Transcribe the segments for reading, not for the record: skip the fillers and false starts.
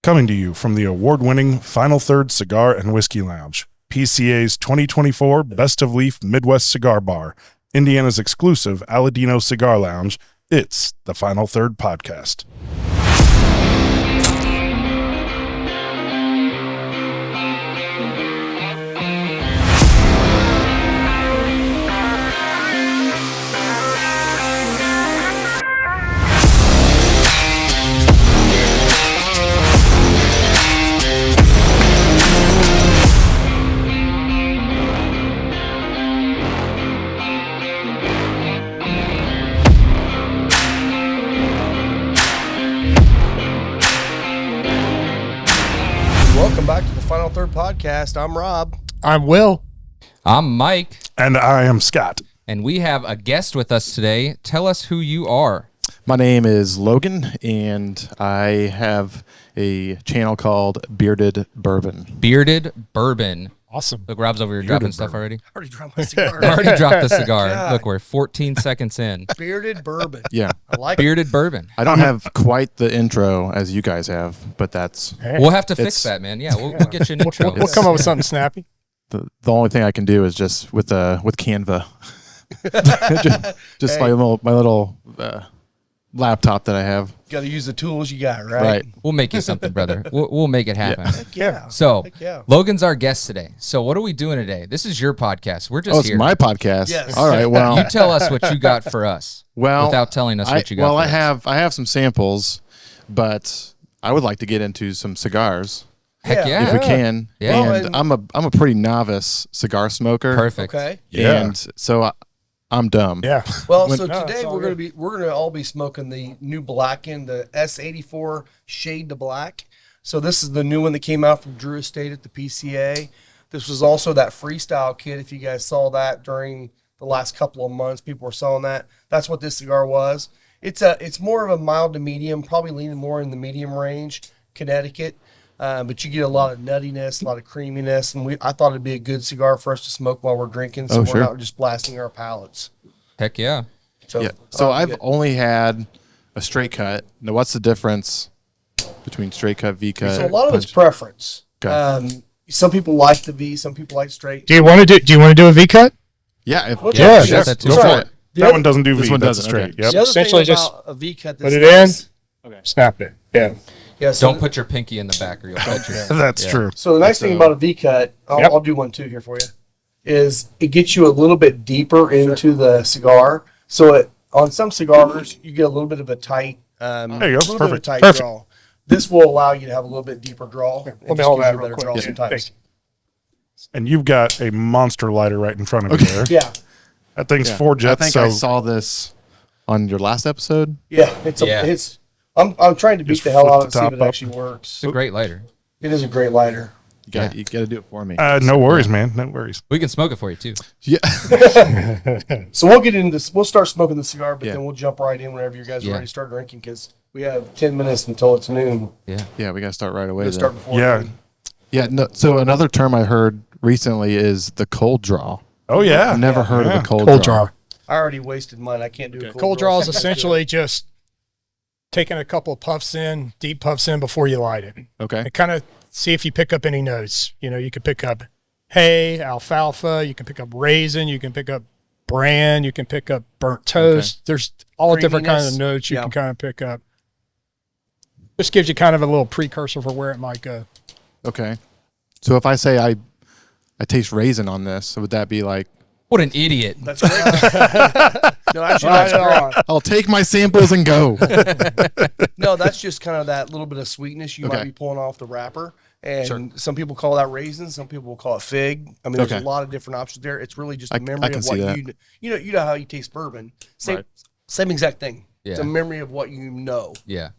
Coming to you from the award-winning Final Third Cigar and Whiskey Lounge, PCA's 2024 Best of Leaf Midwest Cigar Bar, Indiana's exclusive Aladino Cigar Lounge, it's the Final Third Podcast. Welcome back to the Final Third Podcast. I'm Rob. I'm Will. I'm Mike. And I am Scott. And we have a guest with us today. Tell us who you are. My name is Logan, and I have a channel called Bearded Bourbon. Bearded Bourbon. Awesome. Look, Rob's over here dropping stuff already. I already dropped my cigar. Already dropped the cigar. God. Look, we're 14 seconds in. Bearded Bourbon. Yeah. I like Bearded Bourbon. I don't have quite the intro as you guys have, but that's We'll have to fix It's- that, man. Yeah, we'll get you an intro. We'll come up with something snappy. the only thing I can do is just with Canva. just Hey. my little laptop that I have. Got to use the tools you got, right? Right. We'll make you something, brother. We'll make it happen. Heck yeah. So, Heck yeah. Logan's our guest today. So, what are we doing today? This is your podcast. We're just Oh, it's here. my podcast. Yes. All right. Well, You tell us what you got for us without telling us what you got Well, for I us. have some samples, but I would like to get into some cigars. Heck Yeah. yeah. If we can. Yeah. Well, And I'm a pretty novice cigar smoker. Perfect. Okay. Yeah. And so I'm dumb. Yeah. Well, When- so No, today it's all we're gonna all be smoking the new Blackened, the S84 Shade to Black. So this is the new one that came out from Drew Estate at the PCA. This was also that freestyle kit. If you guys saw that during the last couple of months, people were selling that. That's what this cigar was. It's more of a mild to medium, probably leaning more in the medium range, Connecticut. But you get a lot of nuttiness, a lot of creaminess, and I thought it'd be a good cigar for us to smoke while we're drinking, so Oh, we're sure. not just blasting our palates. Heck yeah. So, Yeah. So I've good. only had a straight cut. Now, what's the difference between straight cut, V cut? So a lot of it's punch? preference. Okay. Some people like the V, some people like straight. Do you want to do a V cut? Yeah. Well, Yeah, sure. That too. Go for it. That one doesn't do V. This one That's doesn't, straight. okay. Yep. The other Essentially thing just about a V cut, put it in. in. Snap it. Yeah. Yeah, so Don't put your pinky in the back or you'll cut your. That's Yeah. true. So the nice thing So- about a V cut, Yep. I'll do one too here for you, is it gets you a little bit deeper into the cigar. So on some cigars, you get a little bit of a tight, There you go. a little bit of a Perfect. tight Perfect. draw. This will allow you to have a little bit deeper draw. and Let me just hold gives that you a real better quick. draw Yeah, sometimes. thanks. And you've got a monster lighter right in front of you there. Yeah, That thing's Yeah. 4 I jets. think So I saw this on your last episode. yeah. Yeah. I'm trying to beat Just the hell flip out the and see if top it up. actually works. It's a great lighter. It is a great lighter. You got to do it for me. no worries, man. No worries. We can smoke it for you too. Yeah. So we'll get into this. We'll start smoking the cigar, but Yeah. then we'll jump right in whenever you guys are Yeah. ready to start drinking because we have 10 minutes until it's noon. Yeah. Yeah. We got to start right away. We'll then. start before Yeah. noon. Yeah. No. So another term I heard recently is the cold draw. Oh yeah. I've never heard Yeah. of the cold Cold draw. draw. I already wasted mine. I can't do a Cold draw is essentially just taking a couple of puffs in, deep puffs in before you light it. Okay. And kind of see if you pick up any notes. You know, you could pick up hay, alfalfa, you can pick up raisin, you can pick up bran, you can pick up burnt toast. There's all different kinds of Creaminess. notes you Yeah. can kind of pick up. Just gives you kind of a little precursor for where it might go. Okay. So if I say I taste raisin on this, would that be like, What an idiot. That's great. No, actually, that's great. I'll take my samples and go? No, that's just kind of that little bit of sweetness you might Okay. be pulling off the wrapper. And Sure. some people call that raisin. Some people will call it fig. I mean, there's Okay. a lot of different options there. It's really just I a memory can of see what that. you know how you taste bourbon. Same, Right. same exact thing. It's a Yeah. memory of what you know. Yeah.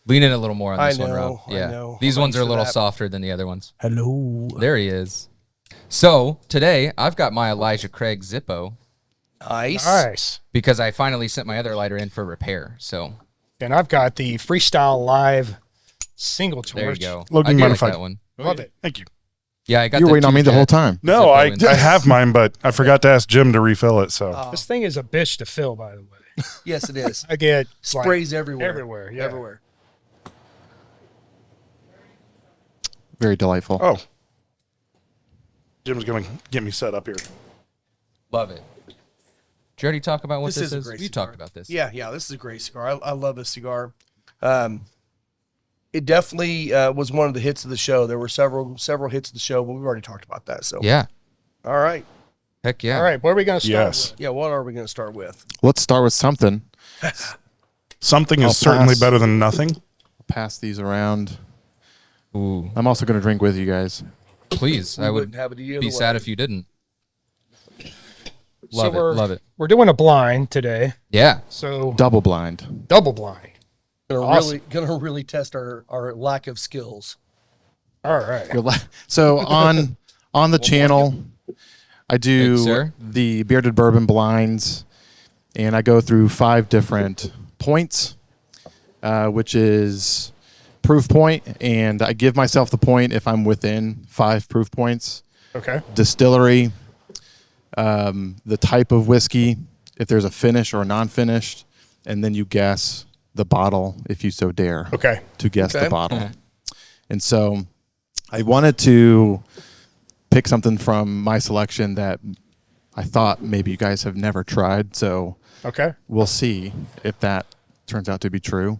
Lean in a little more on I this one, Rob. know, I Yeah. know. These I'm ones are a used to little that. softer than the other ones. Hello. There he is. So today I've got my Elijah Craig Zippo Nice. Nice. because I finally sent my other lighter in for repair. So And I've got the Freestyle Live single torch. there you go. Logan I do like modified. that one. Love it. Thank you. Yeah, I got. You were the waiting on me the whole time. No, Zippo I in. have mine, but I forgot to ask Jim to refill it. So This thing is a bitch to fill, by the way. Yes, it is. I get Sprays everywhere. everywhere, yeah. Everywhere. Very delightful. Oh. Jim's going to get me set up here. Love it. Did you already talk about what this is a is? great You cigar. talked about this. Yeah, this is a great cigar. I love this cigar. It definitely was one of the hits of the show. There were several hits of the show, but we've already talked about that. So Yeah. all right. Heck yeah. All right, where are we going to start? Yes. Yeah, what are we going to start with? Let's start with something. Something I'll is certainly pass. better than nothing. Pass these around. Ooh. I'm also going to drink with you guys. Please. I would wouldn't have it either be way. sad if you didn't. So Love it. Love it. We're doing a blind today, Yeah. so Double blind. double blind. Gonna really test our lack of skills. All right. So on the channel, I do Thank you, sir. the bearded bourbon blinds, and I go through 5 different points, which is proof point, and I give myself the point if I'm within 5 proof points. Okay. Distillery, the type of whiskey, if there's a finish or a non-finished, and then you guess the bottle if you so dare. Okay. To guess Okay. the bottle. And so I wanted to pick something from my selection that I thought maybe you guys have never tried. So Okay. we'll see if that turns out to be true.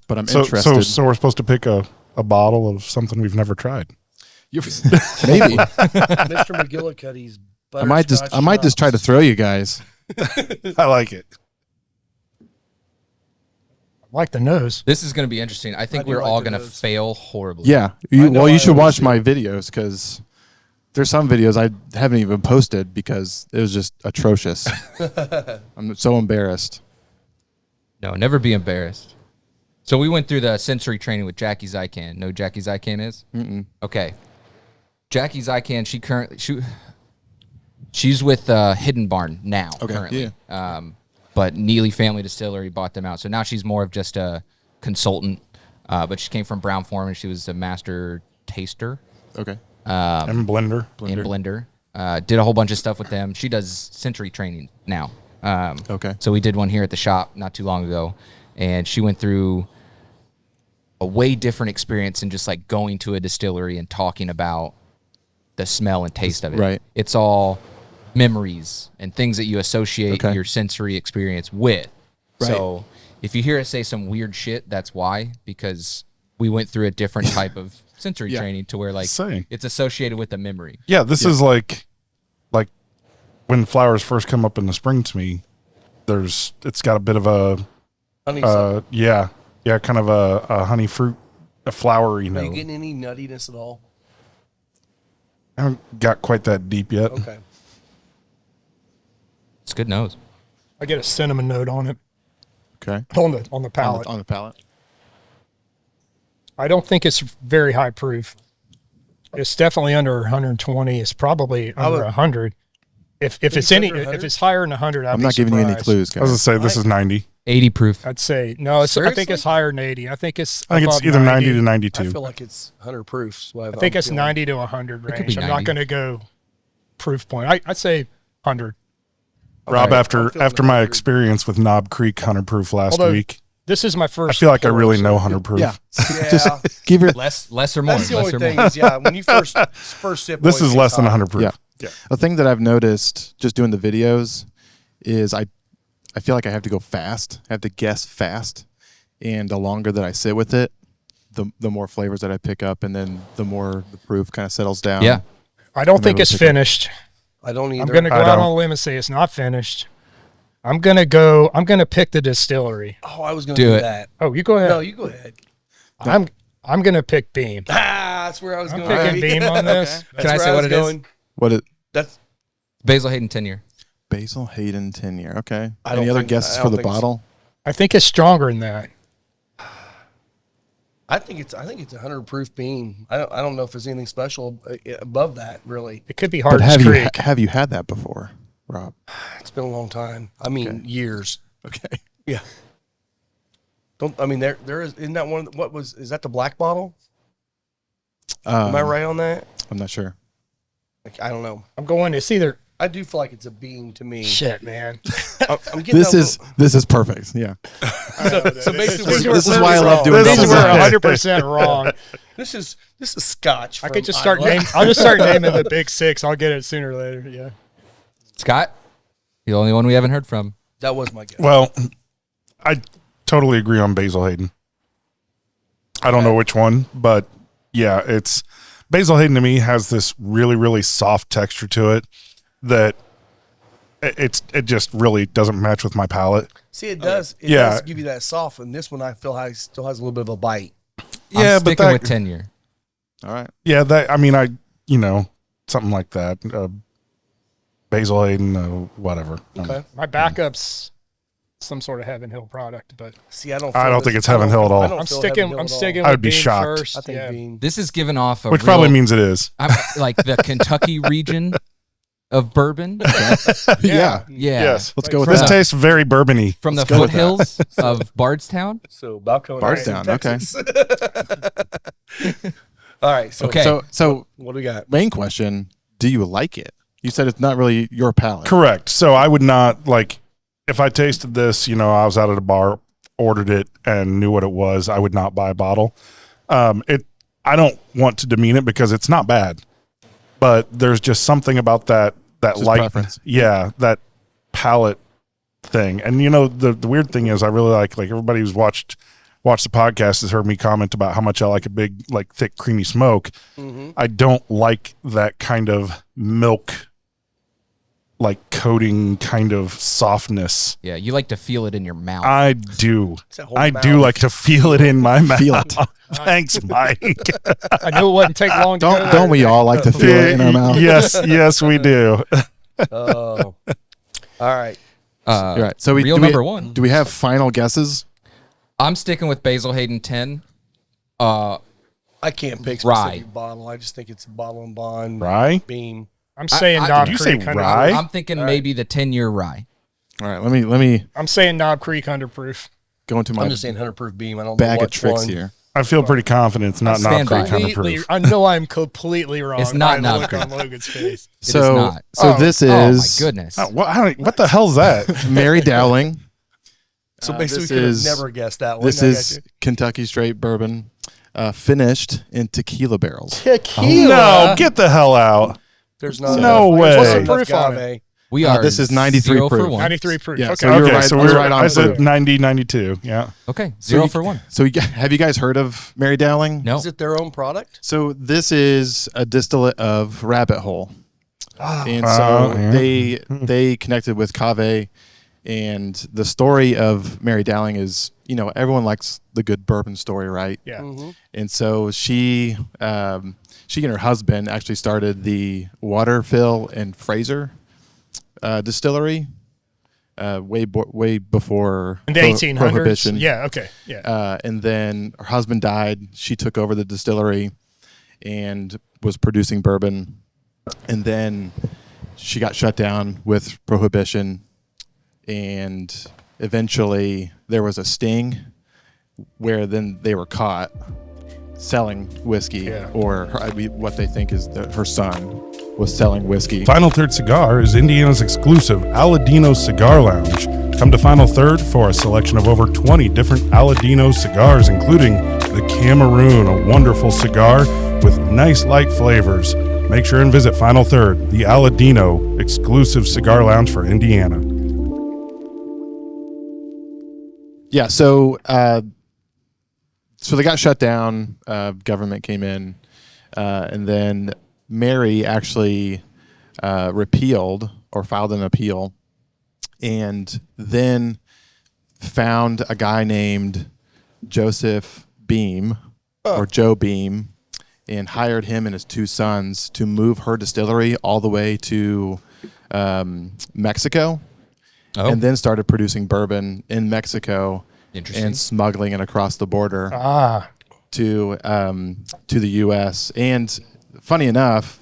But I'm So interested. so we're supposed to pick a bottle of something we've never tried. Maybe. Mr. McGillicuddy's I might just try to throw you guys. I like it. I like the nose. This is going to be interesting. I think do we're like all the going to nose. fail horribly. Yeah. know You I should always watch do. my videos because there's some videos I haven't even posted because it was just atrocious. I'm so embarrassed. No, never be embarrassed. So we went through the sensory training with Jackie Zykan. Know who Jackie Zykan is? Mm-mm. Okay. Jackie Zykan, she's with Hidden Barn now currently. Yeah. But Neely Family Distillery bought them out. So now she's more of just a consultant. But she came from Brown Forman and she was a master taster Okay. And blender. and blender. Did a whole bunch of stuff with them. She does sensory training now. Okay. So we did one here at the shop not too long ago. And she went through a way different experience than just like going to a distillery and talking about the smell and taste of it. Right. It's all memories and things that you associate Okay. your sensory experience with. Right. So if you hear us say some weird shit, that's why, because we went through a different type of sensory Yeah. training to where like Same. it's associated with the memory. Yeah, this is like when flowers first come up in the spring to me. It's got a bit of a Honeysuckle. kind of a honey fruit, a flowery Are you note. getting any nuttiness at all? I haven't got quite that deep yet. Okay. It's good nose. I get a cinnamon note on it Okay. on the palate. On the palate. I don't think it's very high proof. It's definitely under 120. It's probably under 100. If it's it's any under 100? if it's higher than 100, I'm not giving you any clues, I was gonna guys. say this is 90. 80 proof. I'd say no. I think Seriously? it's higher than 80. I think it's I think it's above either 90 to I 92. feel like it's 100 proofs. I think it's 90 to 100 could range. be I'm 90. not going to go proof point. I'd say 100. Rob, I'm after feeling my 100. experience with Knob Creek 100 proof last Although, week, This is my I first. feel like I really pour, know so- 100 proof. Yeah. Yeah. Just give your. Less or more. That's the less only or thing more. is, yeah, when you first sip, This always is less tastes than hot. 100 proof. Yeah. The thing that I've noticed just doing the videos is I feel like I have to go fast. I have to guess fast, and the longer that I sit with it, the more flavors that I pick up, and then the more the proof kind of settles down. Yeah. I don't think Remember it's picking- finished. I don't either. I'm going to go I out don't. on a limb and say it's not finished. I'm going to pick the distillery. Oh, I was going to Do do it. that. Oh, you go ahead. No, you go ahead. I'm going to pick Beam. Ah, that's where I was I'm going. picking Beam on this. That's Can I where say was what it is? going. What it? That's Basil Hayden 10 year. Basil Hayden 10 year. Okay. I don't Any other think- guesses I for don't the think so. bottle? I think it's stronger than that. I think it's 100 proof bean. I don't know if there's anything special above that. Really, It could be But Hardest Creek. have you had that before, Rob? it's been a long time. I mean, years. Okay. Yeah. Don't I mean there is isn't that one? Is that the black bottle? Am I right on that? I'm not sure. Like, I don't know. I'm going. It's either I do feel like it's a bean to me. shit, man. I'm getting This is perfect. Yeah. so basically This is why I love doing These double were blind. 100% wrong. This is Scotch. I from could just start Iowa. I'll just start naming the big six. I'll get it sooner or later. Yeah. Scott, the only one we haven't heard from. That was my guess. Well, I totally agree on Basil Hayden. I don't know which one, but yeah, it's Basil Hayden to me has this really, really soft texture to it that it just really doesn't match with my palate. See, it does. It Yeah. does give you that soft, and this one I feel still has a little bit of a bite. Yeah, I'm but sticking that, with 10 year. All right. yeah, that I mean, something like that. Basil Hayden, whatever. Okay. My backup's some sort of Heaven Hill product, but See, I don't. I feel don't this- think it's I Heaven don't- Hill at all. I don't I'm feel sticking. Heaven Hill I'm at all. sticking. I with would be Beam shocked. First. I think Yeah. Bean. This is giving off a Which real, probably means it is. like the Kentucky region of bourbon. Yeah. Yeah. Yes. Let's go with This that. tastes very bourbony. From the go with that. foothills of Bardstown. So Balcony, Bardstown, okay. All right. So Okay. So what do we got? main question, do you like it? You said it's not really your palate. Correct. So I would not like if I tasted this, I was out at a bar, ordered it, and knew what it was, I would not buy a bottle. I don't want to demean it because it's not bad, but there's just something about that Just light, preference. yeah, that palate thing. And the weird thing is, I really like everybody who's watched the podcast has heard me comment about how much I like a big, like thick, creamy smoke. Mm-hmm. I don't like that kind of milk, like coating kind of softness. Yeah. You like to feel it in your mouth. I do. It's that whole I do mouth. like to feel it in my mouth. Feel it. Thanks, Mike. I knew it wouldn't take long to go there. Don't we all like to feel it in our mouth? Yes, we do. Oh. All right. You're right. So Real do number one. Do we have final guesses? I'm sticking with Basil Hayden 10. I can't pick Rye. specific bottle. I just think it's a bottle and bond. Rye? Beam. I'm saying I- Knob did you Creek. say 100 rye? proof. I'm thinking maybe the 10-year rye. All right. Let me I'm saying Knob Creek 100 proof. go into my I'm just saying 100 proof beam. I don't bag know of what tricks one. here. I feel pretty confident it's not stand by it. kind of Completely, proof. I know I'm completely wrong. It's not by the Knob look Creek. on Logan's face. It is not. This Oh my is goodness. What the hell's that? Mary Dowling. So basically, this we could have is- never guessed that one. This I got is Kentucky straight bourbon, finished in tequila barrels. Tequila. No, get the hell out. There's not No enough- way. there's What's not the enough proof on agave. We are this is 93 0 for proof. 1. 93 proof. Yeah, Okay. so you're Okay, right. so you're we're right on. I said proof. 90, 92. Yeah. Okay. So 0 you- for 1. So have you guys heard of Mary Dowling? No. Is it their own product? So this is a distillate of Rabbit Hole, and Oh, so yeah. they connected with Cave, and the story of Mary Dowling is, everyone likes the good bourbon story, right? Yeah. Mm-hmm. And so she and her husband actually started the Waterfill and Fraser distillery way before In the 1800s. Prohibition. Yeah. Okay. Yeah. And then her husband died. She took over the distillery and was producing bourbon. And then she got shut down with Prohibition. And eventually there was a sting where then they were caught selling whiskey, Yeah. or what they think is her son was selling whiskey. Final Third Cigar is Indiana's exclusive Aladino Cigar Lounge. Come to Final Third for a selection of over 20 different Aladino cigars, including the Cameroon, a wonderful cigar with nice light flavors. Make sure and visit Final Third, the Aladino exclusive cigar lounge for Indiana. Yeah, so they got shut down. Government came in, and then Mary actually repealed or filed an appeal, and then found a guy named Joseph Beam or Joe Beam, and hired him and his two sons to move her distillery all the way to Mexico. Oh. And then started producing bourbon in Mexico Interesting. and smuggling it across the border to the U.S. And funny enough,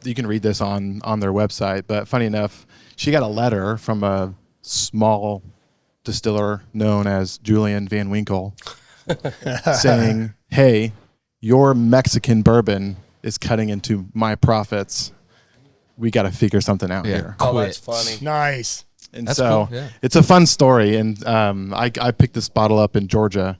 you can read this on their website, but funny enough, she got a letter from a small distiller known as Julian Van Winkle saying, "Hey, your Mexican bourbon is cutting into my profits. We got to figure something out Yeah. here." Oh, Quit. that's funny. Nice. And That's so cool, yeah. it's a fun story. And I picked this bottle up in Georgia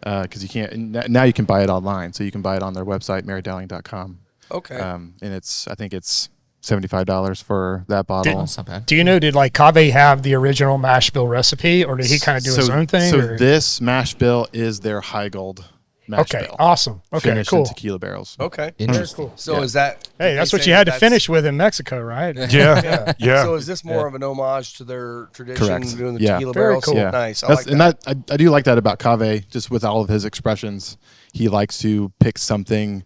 because you can't now. You can buy it online, so you can buy it on their website, marydowling.com. Okay. And I think it's $75 for that bottle. That's not bad. Do you know, did like Cave have the original mash bill recipe, or did he kind of do his own thing? So or? this mash bill is their high gold mash Okay, bill. awesome. Okay, Finished cool. in tequila barrels. Okay. Very Interesting. cool. So Yeah. is that? Hey, that's they what say you had to that's- finish with in Mexico, right? Yeah. Yeah. So is this more of an homage to their tradition Correct. doing the Yeah. tequila Very barrels? cool. Yeah. Nice. I That's- like and that. I do like that about Cave, just with all of his expressions. He likes to pick something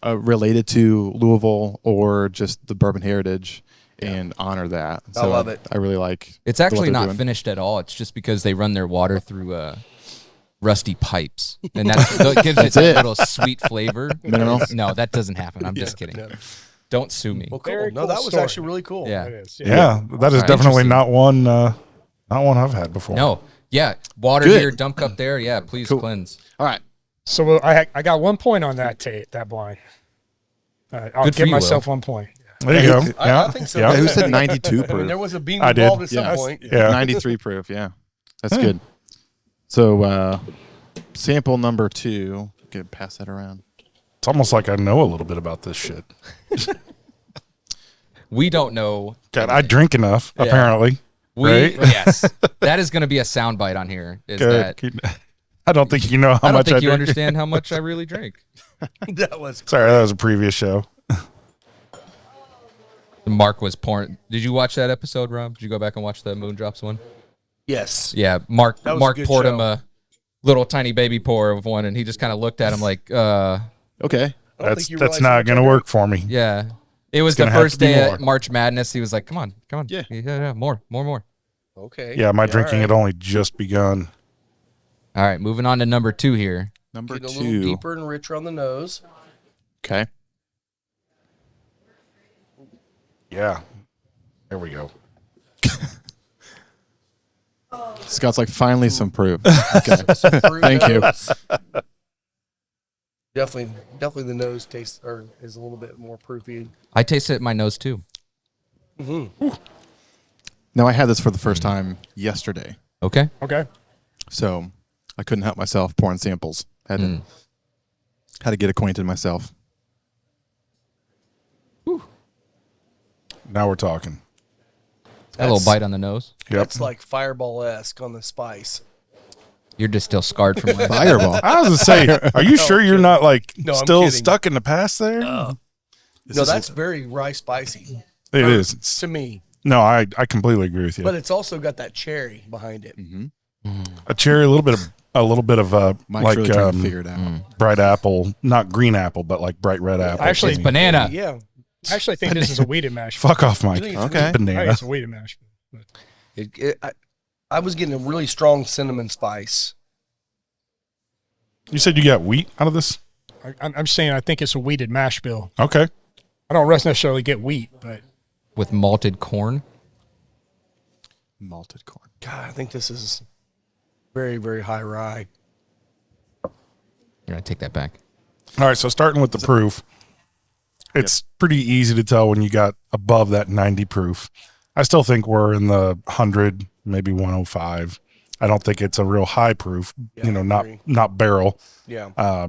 related to Louisville or just the bourbon heritage and honor that. I love it. I really like It's what actually they're not doing. finished at all. It's just because they run their water through rusty pipes, and that gives it that it. little sweet flavor. Mineral? No, that doesn't happen. I'm just kidding. Don't sue me. Well, cool. Very No, cool that was story. actually really cool. Yeah. It is. Yeah, that is Alright, definitely interesting. not one I've had before. No. Yeah. Water Good. here, dump cup there. Yeah. Please cleanse. All right. So I got 1 point on that that blind. I'll Good for give you, myself 1 point. There you go. I think so. Yeah. Yeah, who said 92 I proof? mean, there was a beam I did. involved at some Yes. point. Yeah. 93 proof, yeah. That's good. So sample number 2. Get pass that around. It's almost like I know a little bit about this shit. We don't know. God, I drink enough, apparently. Right? Yes. That is going to be a soundbite on here. Is that I don't think you know how I don't much think I you drink. understand how much I really drink. That was Sorry, that was a previous show. Mark was pouring. Did you watch that episode, Rob? Did you go back and watch the Moondrops one? yes. Yeah, Mark That was a Mark good poured him show. a little tiny baby pour of one, and he just kind of looked at him like, Okay. I don't That's think you that's realize how not much going to I work for me. yeah. It was the gonna have first to be day more. at March Madness. He was like, come on. Yeah. More. drink. Okay. Yeah, my drinking all had only just begun. All right, moving on to number 2 here. Number Getting a little 2. deeper and richer on the nose. Okay. Yeah. There we go. Scott's like, finally some proof. Okay. Some fruit Thank you. notes. Definitely the nose tastes or is a little bit more proofy. I tasted it in my nose too. Now, I had this for the first time yesterday, Okay. Okay. so I couldn't help myself pouring samples. Had to get acquainted myself. Now we're talking. A little bite on the nose. Yep. That's like Fireball-esque on the spice. You're just still scarred from last. Fireball. I was going to say, are you sure you're not like No, I'm still kidding. stuck in the past there? No, that's very rye spicy It is. It's- to me, no, I completely agree with you. but it's also got that cherry behind it. A cherry, a little bit of Mike's like really trying to figure it out. bright apple, not green apple, but like bright red apple. Actually, Banana. Yeah, I actually think this is a weeded mash. Fuck off, Mike. Really? Okay. I think Banana. it's a weeded mash. I was getting a really strong cinnamon spice. You said you got wheat out of this? I'm saying I think it's a weeded mash bill. Okay. I don't necessarily get wheat, but With malted corn. Malted corn. God, I think this is very, very high rye. You're going to take that back. All right, so starting with the proof, it's pretty easy to tell when you got above that 90 proof. I still think we're in the 100, maybe 105. I don't think it's a real high proof, Yeah, I not agree. not barrel, Yeah,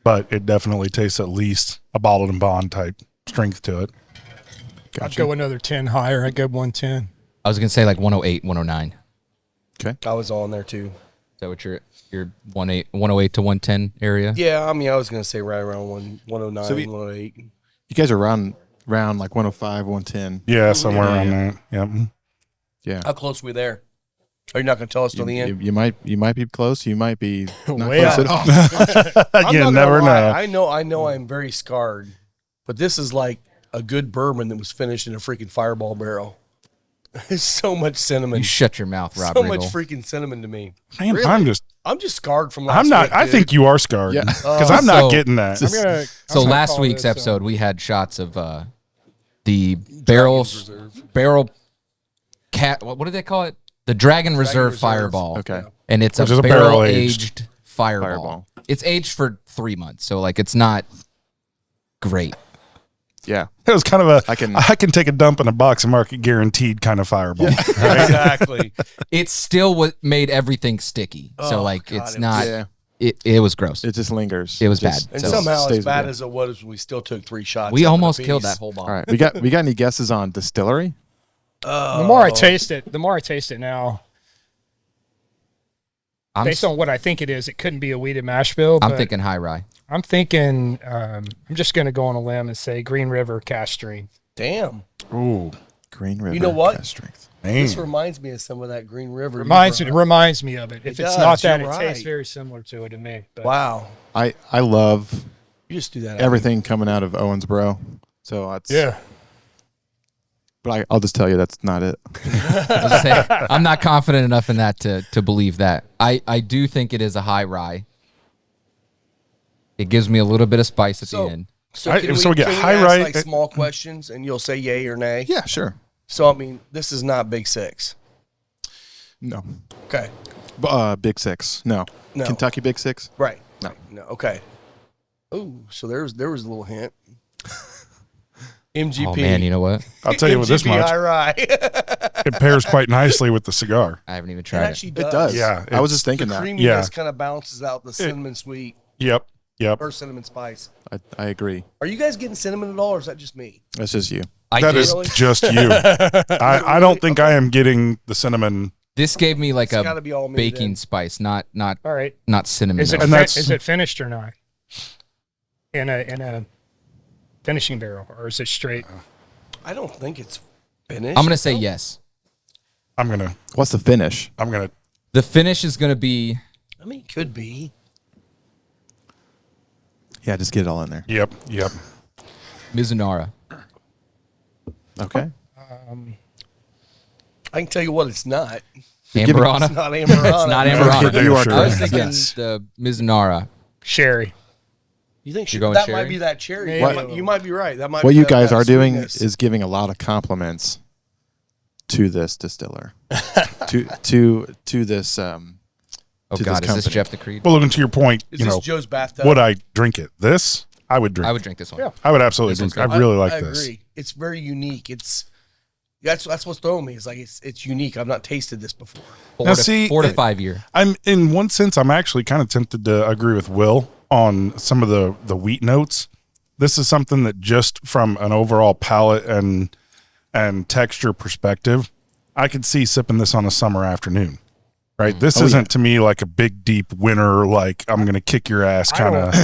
but it definitely tastes at least a bottled and bond type strength to it. I'd go another 10 higher. I'd go 110. I was going to say like 108, 109. Is I was on there too. that what your 108 to 110 area? Yeah, I mean, I was gonna say right around 109, So we- 108. You guys are around like 105, 110. Yeah, somewhere around that. Yep. Yeah. How close are we there? Are you not gonna tell us till the end? You might be close. You might be not Way close out. at all. You not never gonna lie. know. I know I'm very scarred, but this is like a good bourbon that was finished in a freaking Fireball barrel. There's so much cinnamon. You shut your mouth, Rob So Riggle. much freaking cinnamon to me. Man, Really? I'm just scarred from last I'm not week, I dude. think you are scarred. Yeah. Because I'm not So- getting that. I'm gonna, So I'm gonna last call week's this, episode, we had shots of the barrel cat. What do they call it? The Dragon Reserve Reserve. Fireball. Okay. And it's Which a is a barrel barrel-aged aged fireball. Fireball. It's aged for 3 months, so like it's not great. Yeah. It was kind of a I can- I can take a dump in a box and market guaranteed kind of fireball. exactly. It still made everything sticky. So Oh, like God, it's it not. Yeah. It was gross. It just lingers. It was Just- bad. And So- somehow, stays as bad with as it was, we still took 3 shots. We of it almost apiece. killed that whole bottle. All right, we got any guesses on distillery? The more I taste it now, I'm, based on what I think it is, it couldn't be a wheated mash bill. I'm but thinking high rye. I'm thinking. I'm just going to go on a limb and say Green River Cask Strength. Damn. Ooh, Green River. You know what? Cask Strength. man. This reminds me of some of that Green River. you Reminds brought. me of it. If It it's does, not that, you're it tastes right. very similar to it to me. But Wow. I love You just do that. everything coming out of Owensboro. So that's yeah, But I'll just tell you that's not it. I was saying, I'm not confident enough in that to believe that. I do think it is a high rye. It gives me a little bit of spice at the end. So, I- can so we get can high ask, rye- like small questions, and you'll say yay or nay. Yeah, sure. So I mean, this is not Big Six. No. Okay. Big Six. No. No. Kentucky Big Six. Right. No. No. Okay. Oh, so there was a little hint. MGP. Oh man, you know what? I'll tell you with this MGP much, high rye. it pairs quite nicely with the cigar. I haven't even It tried it. actually It does. Yeah, I was it's- just The thinking that. creaminess Yeah. kind of balances out the cinnamon sweet Yep. or cinnamon spice. I agree. Are you guys getting cinnamon at all, or is that just me? That's just you. That is Really? just you. I don't think I am getting the cinnamon. This gave me like It's gotta be all a me baking then. spice, not all right. cinnamon. Is it though. And that's- is it finished or not? In a finishing barrel, or is it straight? I don't think it's finished. I'm gonna say yes. I'm gonna. What's the finish? The finish is gonna be I mean, it could be. Yeah, just get it all in there. Yep. Mizunara. Okay. I can tell you what it's not. Amberana. It's not Amberana. It's not Okay, Amberana. damn You are sure. I was correct. thinking Yes. the Mizunara. Sherry. You think You're going that cherry? might be that cherry? What- You might be right. That might. What be you that- guys that are doing sweetness. is giving a lot of compliments to this distiller, to this. Oh To this God, is this company. Jeff the Creed? Well, looking to your point, Is you this know, Joe's bathtub? would I drink it? This I would drink. I would drink this one. Yeah. I would absolutely This drink. one's I really like I this. agree. It's very unique. That's what's throwing me. It's like it's unique. I've not tasted this before. Now, see, 4 to 5 year. I'm in one sense. I'm actually kind of tempted to agree with Will on some of the wheat notes. This is something that just from an overall palate and texture perspective, I could see sipping this on a summer afternoon. Right, this isn't to me like a big deep winter. Like I'm gonna kick your ass kind of.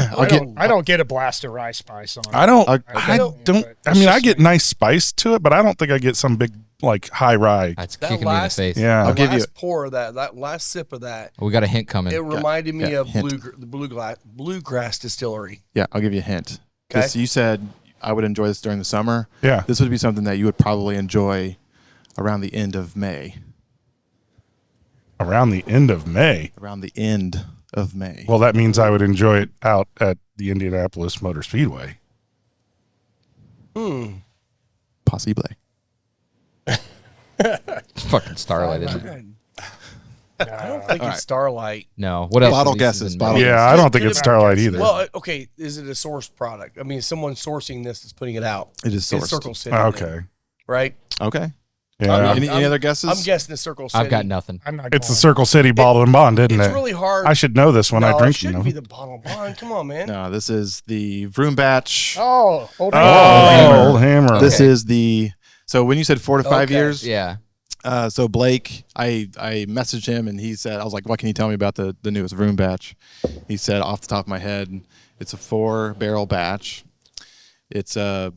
I don't get a blast of rye spice on it. I don't. I- I don't- don't. I it's mean, I just get me. nice spice to it, but I don't think I get some big like high rye. That's That kicking me in the last- face. Yeah. I'll give you- last pour of that last sip of that, We got a hint coming. it reminded me yeah, of hint. the bluegrass distillery. Yeah, I'll give you a hint. Okay. This, you said I would enjoy this during the summer. Yeah. This would be something that you would probably enjoy around the end of May. Around the end of May. Around the end of May. Well, that means I would enjoy it out at the Indianapolis Motor Speedway. Possible. Fucking Starlight, isn't it? I don't think it's Starlight. No. What else? Bottle releases guesses, in bottle May? Yeah, I don't think it's Starlight either. Well, okay, is it a sourced product? I mean, someone sourcing this is putting it out. It is It's sourced. Circle City. Okay. then, right? Okay. Yeah. Any other guesses? I'm guessing it's Circle City. I've got nothing. I'm not. It's the going. Circle City Bottle and Bond, isn't It's it? really hard. I should know this when I No, drink. it You shouldn't know. be the bottle bond. Come on, man. No, this is the Vroom batch. Oh, old Oh, old hammer. This is the. So when you said 4 to 5 Okay. years, Yeah. So Blake, I messaged him and he said, I was like, what can you tell me about the newest Vroom batch? He said, off the top of my head, it's a 4-barrel batch. It's a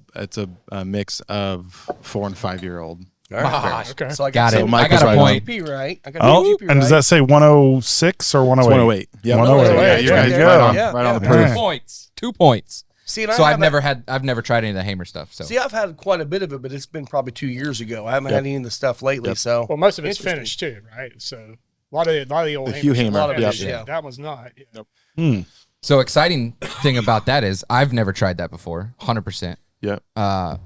mix of 4 and 5 year old. All right. Okay. So I Got it. So I Michael's got a right point. GP right. I got Oh, GP and does that say 106 or 108? It's 108. Yeah, 108. Yeah, you you're guys right, go. right on, Yeah, right on the yeah. proof. 2 points. 2 points. See, and So I I've haven't- never tried any of the Hamer stuff. So See, I've had quite a bit of it, but it's been probably 2 years ago. I haven't had any of the stuff lately. So, Well, most of it's Interesting. finished too, right? So a lot of the old The Hugh Hamers are Hamer, finished. yeah. That one's not. Yeah. So exciting thing about that is I've never tried that before. 100%. Yep.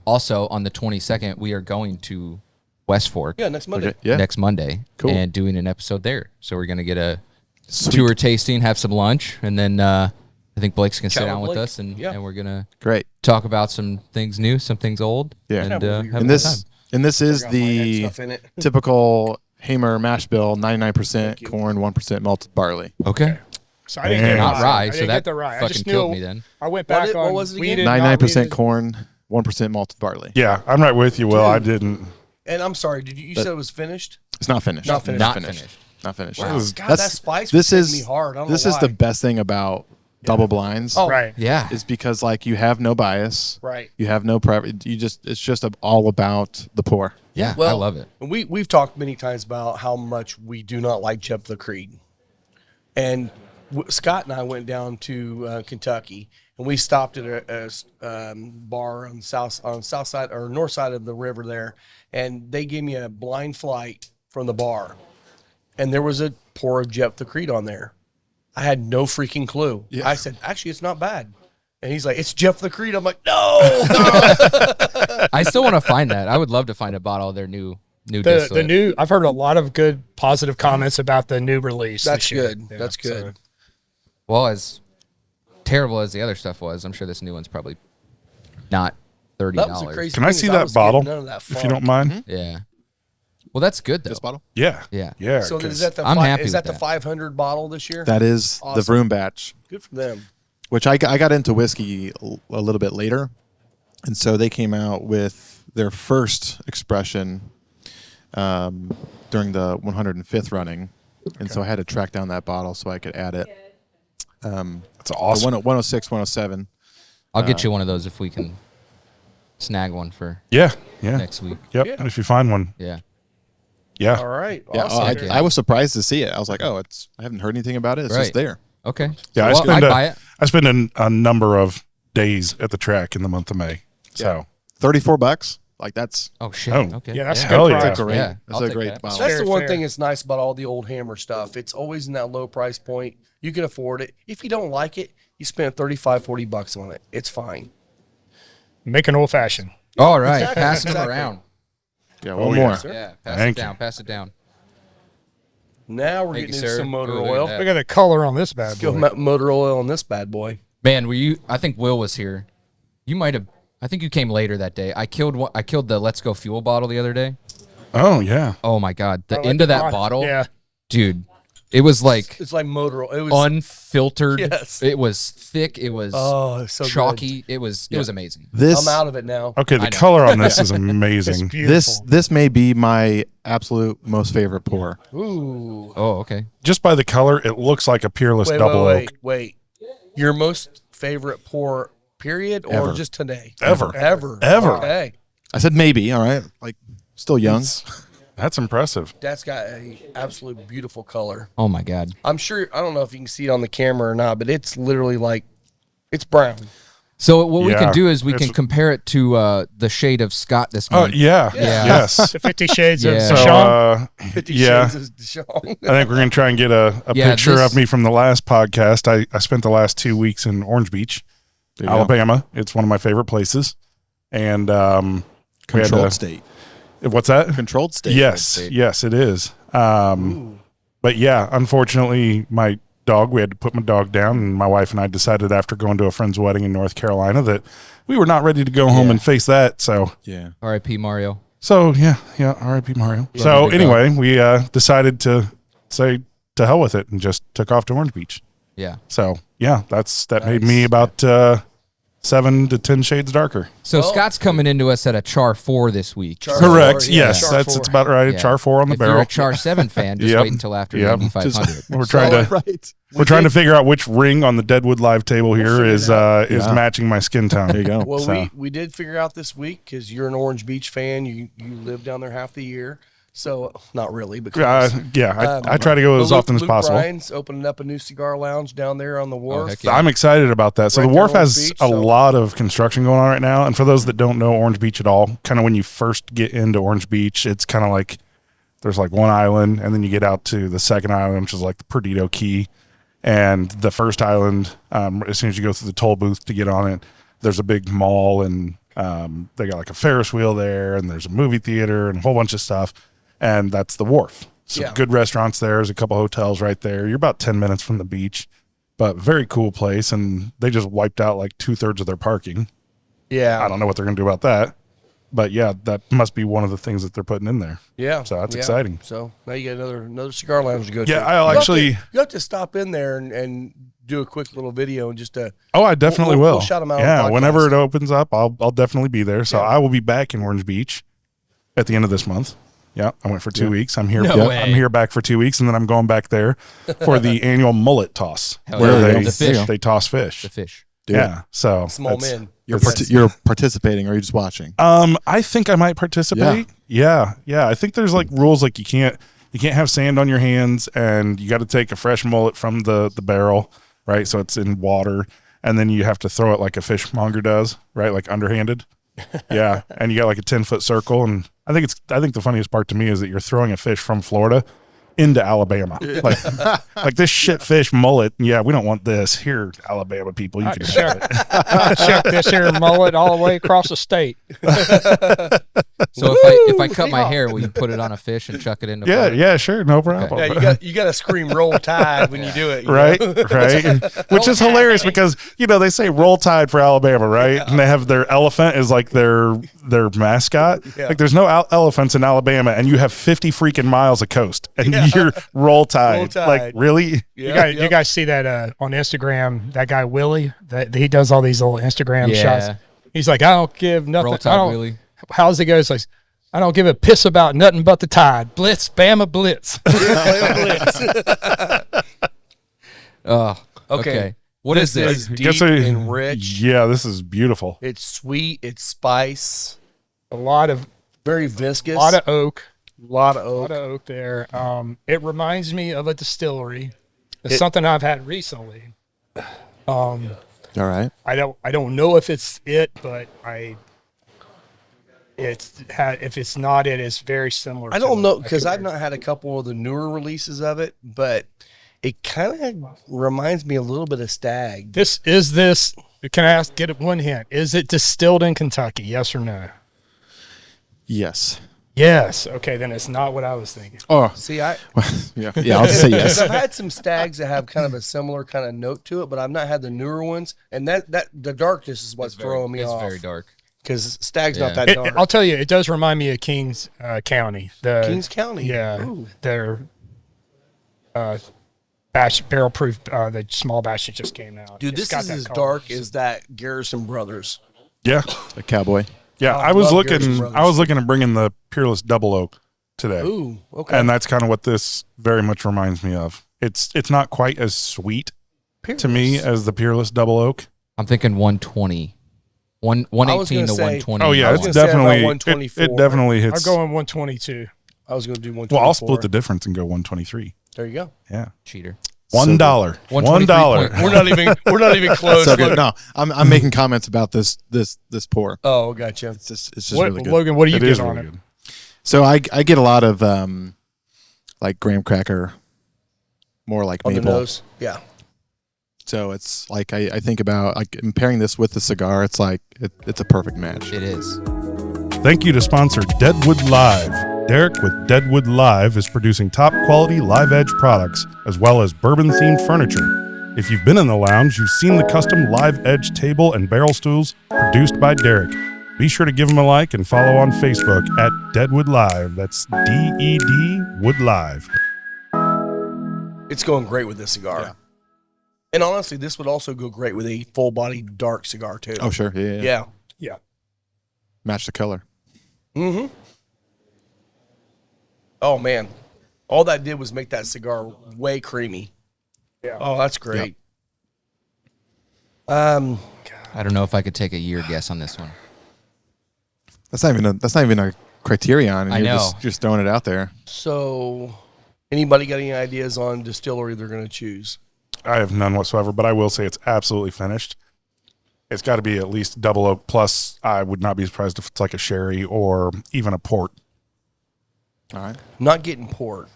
Also on the 22nd we are going to West Fork yeah, next Monday. Okay. Yeah. next Monday Cool. and doing an episode there. So we're gonna get a Sweet. tour tasting, have some lunch, and then I think Blake's gonna sit Chat down with with Blake. us and, Yeah. and we're gonna Great. talk about some things new, some things old. Yeah. And Yeah, have we're a weird. good And time. this is Forgot mine had the stuff in it. typical Hamer mash bill, 99% corn, 1% malted barley. Okay. So I didn't get Not rye, I so didn't that get the rye. I fucking just killed knew me then. I went back What on was it again? weeded, not 99% weeded. corn, 1% malted barley. Yeah, I'm right with you, Will. I didn't. And I'm sorry, you said it was finished? It's not finished. Not finished. Not finished. Not finished. Wow, God, That's- that spice this was is hitting me hard. I don't this know is why. the best thing about double blinds. Oh, Right. Yeah. Is because like you have no bias. Right. You have no prep. It's just all about the pour. Yeah, I Well, love it. We've talked many times about how much we do not like Jephthah Creed, and Scott and I went down to Kentucky, and we stopped at a bar on south side or north side of the river there, and they gave me a blind flight from the bar, and there was a pour of Jephthah Creed on there. I had no freaking clue. Yeah. I said, actually, it's not bad. And he's like, it's Jephthah Creed. I'm like, no. I still want to find that. I would love to find a bottle of their new The distillate. new I've heard a lot of good positive comments about the new release. That's this year. good. Yeah, That's good. so- Well, as terrible as the other stuff was, I'm sure this new one's probably not $30. That was a crazy Can I thing see is that was getting bottle, none of that if you funk. don't mind? Yeah. Well, that's good though. This bottle. Yeah. Yeah. Yeah. So 'cause is that the I'm happy is with that the that. 500 bottle this year? That is the Awesome. Vroom batch, Good for them. which I got into whiskey a little bit later, and so they came out with their first expression during the 105th running, and so I had to track down that bottle so I could add it. That's awesome. 106, 107. I'll get you one of those if we can snag one for Yeah. Yeah. next week. Yep. Yeah. If you find one. Yeah. Yeah. All right. Yeah, Awesome. I was surprised to see it. I was like, oh, I haven't heard anything about it. It's Right. just there. Okay. Yeah. Well, I'd buy it. I spend a number of days at the track in the month of May. So $34. Like that's Oh shit. Oh. Okay. Yeah, that's Hell good yeah. price. great. Yeah, That's I'll a take great that. bottle. That's Fair, the one fair. thing that's nice about all the old Hammer stuff. It's always in that low price point. You can afford it. If you don't like it, you spend $35-$40 on it. It's fine. Make an old fashioned. All right. Exactly, Passing exactly. them around. Yeah, Oh, one yeah. more. Sir. Yeah. Pass Thank it you. down. Pass it down. Now we're Thank getting you, into sir. some motor Ooh, look at oil. that. Look at the color on this bad Go boy. motor oil on this bad boy. Man, were you? I think Will was here. You might have. I think you came later that day. I killed the Let's Go Fuel bottle the other day. Oh yeah. Oh my god, the I like end of the that bottle, Yeah. dude. It was like It's like motor oil. It was unfiltered. Yes. It was thick. It was Oh, it's so chalky. It was amazing. This I'm out of it now. Okay. I The know. color on this is It's amazing. beautiful. this may be my absolute most favorite pour. Ooh. Oh, okay. Just by the color, it looks like a peerless Wait, double wait, oak. wait, wait. Your most favorite pour, period, or Ever. just today? Ever. Ever. Ever. Okay. I said maybe. All right, like still young. That's impressive. That's got a absolute beautiful color. Oh my god. I'm sure, I don't know if you can see it on the camera or not, but it's literally like, it's brown. So what we Yeah, can do is we it's- can compare it to the shade of Scott this Oh month. yeah. Yeah. Yes. The 50 Shades Yeah. of So Sean. 50 yeah. Shades of Deshaun. I think we're gonna try and get a Yeah, picture this- of me from the last podcast. I spent the last 2 weeks in Orange Beach, There you go. Alabama. It's one of my favorite places. And we had Controlled to- state. What's that? Controlled state. Yes, yes, it is. But yeah, unfortunately, we had to put my dog down, and my wife and I decided after going to a friend's wedding in North Carolina that we were not ready to go home and face that. So Yeah. R.I.P. Mario. yeah, R.I.P. Mario. Love So you, big anyway, we decided to say to hell with it and just took off to Orange Beach. Yeah. So yeah, that made me about 7 to 10 shades darker. So Well- Scott's coming into us at a Char 4 this week. Char Correct. 4, yeah. Yes, Char that's 4. it's about right. Yeah. Char 4 on the If you're barrel. a Char 7 fan, just Yep. wait until after Yep. 9,500. We're trying to right. we're trying to figure out which ring on the Deadwood Live table here figure is it out. is Yeah. matching my skin tone. There you go. Well, So- we did figure out this week because you're an Orange Beach fan. You live down there half the year. So, not really, but close. I try to go as Luke- often as Luke possible. Bryan's opening up a new cigar lounge down there on the wharf. heck yeah. I'm excited about that. So Right the there wharf on has the beach, a so- lot of construction going on right now. And for those that don't know Orange Beach at all, kind of when you first get into Orange Beach, it's kind of like there's like one island, and then you get out to the second island, which is like the Perdido Key. And the first island, as soon as you go through the toll booth to get on it, there's a big mall, and they got like a Ferris wheel there, and there's a movie theater and a whole bunch of stuff. And that's the wharf. Some Yeah. good restaurants there. There's a couple hotels right there. You're about 10 minutes from the beach, but very cool place. And they just wiped out like 2/3 of their parking. I Yeah. don't know what they're going to do about that. But yeah, that must be one of the things that they're putting in there. Yeah. So that's yeah. exciting. So now you got another cigar lounge to go to. Yeah, I'll actually. You have to stop in there and do a quick little video and just Oh, I definitely we'll will. shout 'em out on Yeah, the podcast. whenever it opens up, I'll definitely be there. So Yeah. I will be back in Orange Beach at the end of this month. Yeah, I went for 2 weeks. I'm here. No way. I'm here back for 2 weeks, and then I'm going back there for the annual mullet toss, Hell where yeah. they The fish. they toss fish. The fish. Dude, Yeah, so small that's- men. you're participating, or are you just watching? I think I might participate. Yeah. I think there's like rules, like you can't have sand on your hands, and you got to take a fresh mullet from the barrel, right? So it's in water, and then you have to throw it like a fishmonger does, right? Like underhanded. Yeah, and you got like a 10-foot circle, and I think the funniest part to me is that you're throwing a fish from Florida into Alabama, like this shit fish mullet. Yeah, we don't want this here, Alabama people. You can have it. I chuck this here mullet all the way across the state. So if I cut my hair, will you put it on a fish and chuck it into? Yeah, water? yeah, sure, no problem. Yeah, you got to scream "Roll Tide" when you do it. you Right, know? right. Which is hilarious because they say Roll Tide for Alabama, right? And they have their elephant as like their mascot. Yeah. Like there's no elephants in Alabama, and you have 50 freaking miles of coast, and you're Roll Tide. Roll Tide. Like really? Yeah, You guys see that on Instagram? That guy Willie, that he does all these little Instagram Yeah. shots. He's like, I don't give nothing. Roll I Tide don't, Willie. How's it go? It's like, I don't give a piss about nothing but the tide. Blitz, Bama, blitz. Okay. What is this? Is deep Guess and rich. Yeah, this is beautiful. It's sweet. It's spice. a lot of Very viscous. lot of oak. lot of A lot oak. of oak there. It reminds me of a distillery. It's something I've had recently. All right. I don't know if it's it, but if it's not it, it's very similar. I to don't it. know because could I've not had a couple of the newer releases of it, but it kind of reminds me a little bit of Stag. This. Can I get one hint? Is it distilled in Kentucky? Yes or no? Yes. Yes. Okay, then it's not what I was thinking. Oh, See, I yeah. I'll say yes. I've had some Stags that have kind of a similar kind of note to it, but I've not had the newer ones, and that the darkness is what's throwing me off. It's very dark. Because Stag's not Yeah. that dark. I'll tell you, it does remind me of Kings County. Kings County. Yeah, Ooh. their barrel proof, the small batch that just came out. Dude, It's this got is that as color. dark as that Garrison Brothers. Yeah, A cowboy. yeah. Oh, I was love Garrison looking. Brothers. I was looking to bring in the Peerless Double Oak today. Ooh, okay. And that's kind of what this very much reminds me of. It's not quite as sweet to me as the Peerless Double Oak. I'm thinking 120. 118 to say- 120. Oh yeah, was it's gonna say about definitely 124. it definitely I'll hits. go in 122. I was going to do 124. Well, I'll split the difference and go 123. There you go. Yeah, cheater. $1. $1. We're not even close. So good. No, I'm making comments about this pour. Oh, gotcha. It's just What, really good. Logan, what do you It get is on really it? good. So I get a lot of like graham cracker, more like On the maple. nose. Yeah. So it's like I think about like pairing this with the cigar. It's like it's a perfect match. It is. Thank you to sponsor Deadwood Live. Derek with Deadwood Live is producing top quality live edge products as well as bourbon themed furniture. If you've been in the lounge, you've seen the custom live edge table and barrel stools produced by Derek. Be sure to give him a like and follow on Facebook at Deadwood Live. That's DED Wood Live. It's going great with this cigar. Yeah. And honestly, this would also go great with a full body dark cigar too. Oh sure, yeah. Yeah. Yeah. Match the color. Mm-hmm. Oh man. All that did was make that cigar way creamy. Yeah. Oh, that's great. I don't know if I could take a year guess on this one. That's not even a criterion. And I you're know. just throwing it out there. So anybody got any ideas on distillery they're gonna choose? I have none whatsoever, but I will say it's absolutely finished. It's got to be at least double oak. Plus, I would not be surprised if it's like a sherry or even a port. All right. Not getting port.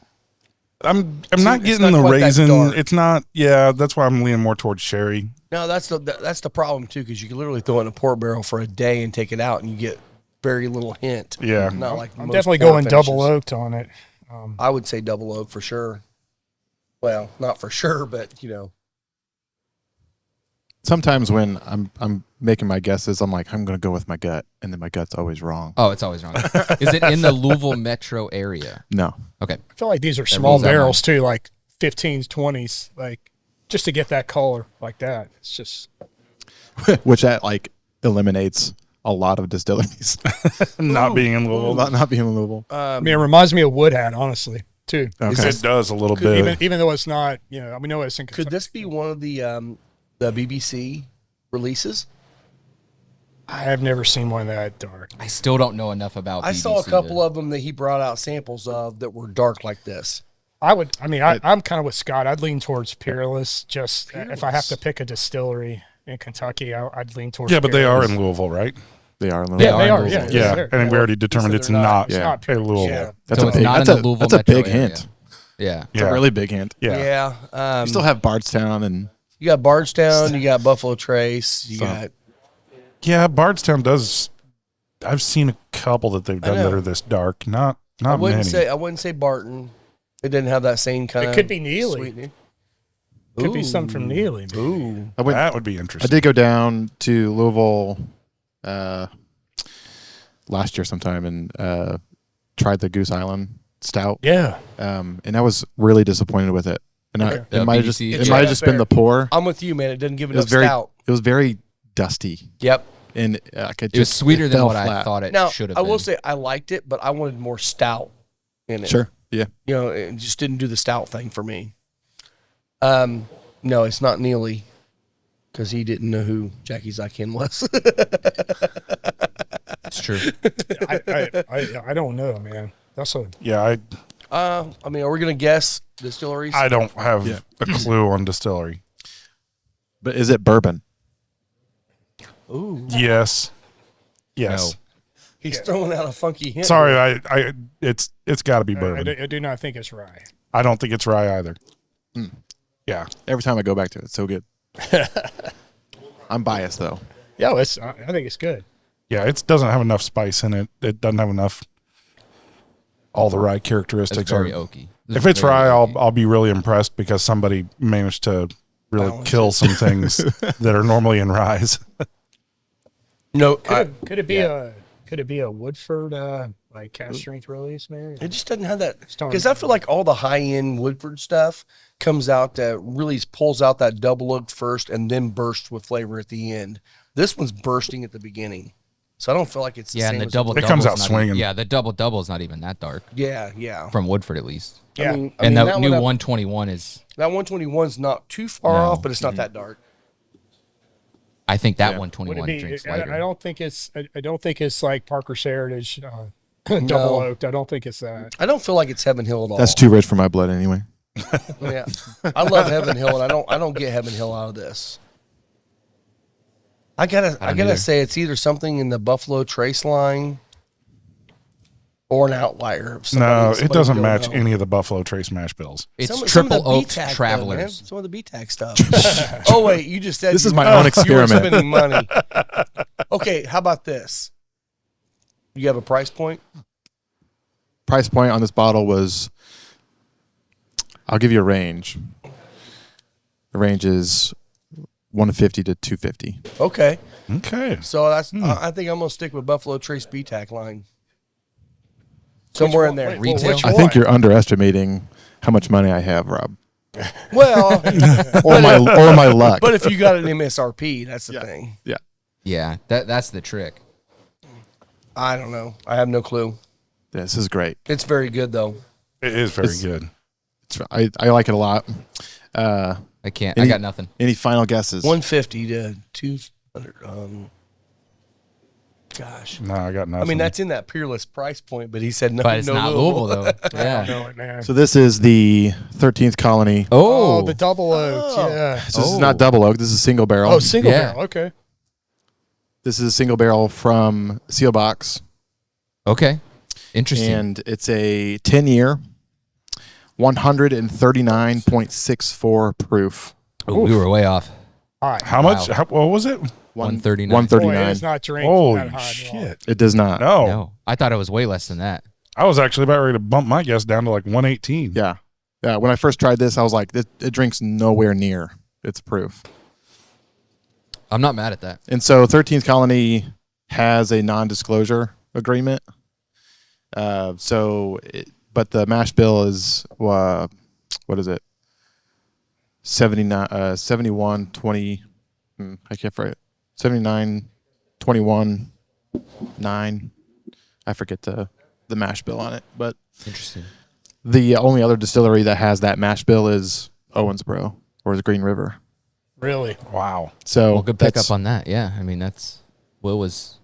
I'm See, not it's getting not the quite that raisin. dark. It's not. Yeah, that's why I'm leaning more towards sherry. No, that's the problem too, because you can literally throw it in a port barrel for a day and take it out, and you get very little hint. Yeah. Not like I'm most definitely port going double finishes. oaked on it. I would say double oak for sure. Well, not for sure, but you know. Sometimes when I'm making my guesses, I'm like, I'm going to go with my gut, and then my gut's always wrong. Oh, it's always wrong. Is it in the Louisville metro area? No. Okay. I feel like these are That small rules out barrels too, like 15s, 20s, like just to get that color like that. It's just Which that like eliminates a lot of distilleries. Not being in Louisville. not being in Louisville. I mean, it reminds me of Woodhat, honestly, too. Okay. It does a little bit. Even though it's not, we know it's in Kentucky. Could this be one of the BBC releases? I have never seen one that dark. I still don't know enough about I saw a BBC couple to- of them that he brought out samples of that were dark like this. I'm kind of with Scott. I'd lean towards Peerless. Just if I have to pick a distillery in Kentucky, I'd lean towards. Yeah, but they are Peerless. in Louisville, right? They are in They Louisville. Yeah, they are are. in Yeah, Louisville. Yeah, they're- and we already determined So it's they're not, It's not a Peerless. Louisville. Yeah. That's So a it's big. not in That's the Louisville a metro big area. hint. Yeah. It's a really big hint. Yeah. Yeah. You still have Bardstown and You got Bardstown, you got Buffalo Trace, you got Yeah, Bardstown does. I've seen a couple that they've done know. that are this dark. Not I wouldn't many. I wouldn't say Barton. It didn't have that same kind of. It could be Neely. sweetening. Could be something from Neely. man. Ooh. I went. That would be I interesting. did go down to Louisville last year sometime and tried the Goose Island Stout. Yeah. And I was really disappointed with it. And Okay. it might have just BBC. it It's might right have just up been there. the pour. I'm with you, man. It didn't give It was enough very stout. it was very dusty, Yep. and I could It was just sweeter than fell what I flat. thought it Now, should have I been. will say I liked it, but I wanted more stout in it. Sure, yeah. It just didn't do the stout thing for me. No, it's not Neely because he didn't know who Jackie Zykin was. It's true. I don't know, man. That's a Yeah, I mean, are we gonna guess distilleries? I don't have a clue on distillery. But is it bourbon? Ooh, Yes. Yes. he's throwing out a funky hint. Sorry, it's got to be I bourbon. I do not think it's rye. I don't think it's rye either. Yeah. Every time I go back to it, it's so good. I'm biased though. Yeah, I think it's good. Yeah, it doesn't have enough spice in it. It doesn't have enough. All the rye It's characteristics very are. oaky. If it's very rye, oaky. I'll be really impressed because somebody managed to really Balance kill some things that are normally in ryes. No, Could it be a Woodford like cast strength release, maybe? it just doesn't have that. Stone. Because I feel like all the high end Woodford stuff comes out that really pulls out that double oak first and then bursts with flavor at the end. This one's bursting at the beginning, so I don't feel like it's the Yeah, same and the as double It double comes out swinging. Yeah, the double double is not even that dark Yeah. from Woodford at least. Yeah. I And mean, the that new one, 121 is. that 121's not too far No. off, but it's not that dark. I think that Yeah. 121 Would it drinks be? lighter. I don't think it's. I don't think it's like Parker's Heritage double oaked. I don't think it's that. I don't feel like it's Heaven Hill at all. That's too rich for my blood anyway. Yeah, I love Heaven Hill, and I don't get Heaven Hill out of this. I gotta either. say it's either something in the Buffalo Trace line or an outlier. Of No, somebody it doesn't we don't match know. any of the Buffalo Trace mash bills. It's Some of triple the oaked BTAC though, man. travelers. Some of the BTAC stuff. Oh wait, you just said This is you my were- own You were experiment. spending money. Okay, how about this? You have a price point? Price point on this bottle was, I'll give you a range. The range is 150 to 250. Okay, Okay. so that's. I think I'm gonna stick with Buffalo Trace BTAC line. Somewhere in there. Retail? Which I think you're underestimating how much money I have, Rob, Well, or my luck. but if you got an MSRP, that's the thing. Yeah, Yeah, that's the trick. I don't know. I have no clue. this is great. It's very good though. It is very It's- good. I like it a lot. I can't. I Any- got nothing. Any final guesses? 150 to 200. Gosh. No, I got nothing. I mean, that's in that peerless price point, but he said no. But it's no not Louisville though. Yeah. know it, man. So this is the 13th colony. Oh, the double oaked. Oh. Yeah. This is not double oak. This is single barrel. Oh, single Yeah. barrel. Okay. This is a single barrel from Seal Box, Okay. Interesting. and it's a 10-year, 139.64 proof. Ooh, we were way off. All right. How much? Wow. What was it? 139. 139. Boy, it does not drink Holy that high at all. shit. It does not. No. No, I thought it was way less than that. I was actually about ready to bump my guess down to like 118. Yeah. Yeah. When I first tried this, I was like, it drinks nowhere near its proof. I'm not mad at that. And so 13th Colony has a non-disclosure agreement. But the mash bill is what is it? 7120. I can't forget. 7921 9. I forget the mash bill on it, but Interesting. the only other distillery that has that mash bill is Owensboro or is Green River. Really? Wow. So Well, good pick up on that. Yeah, I mean Will was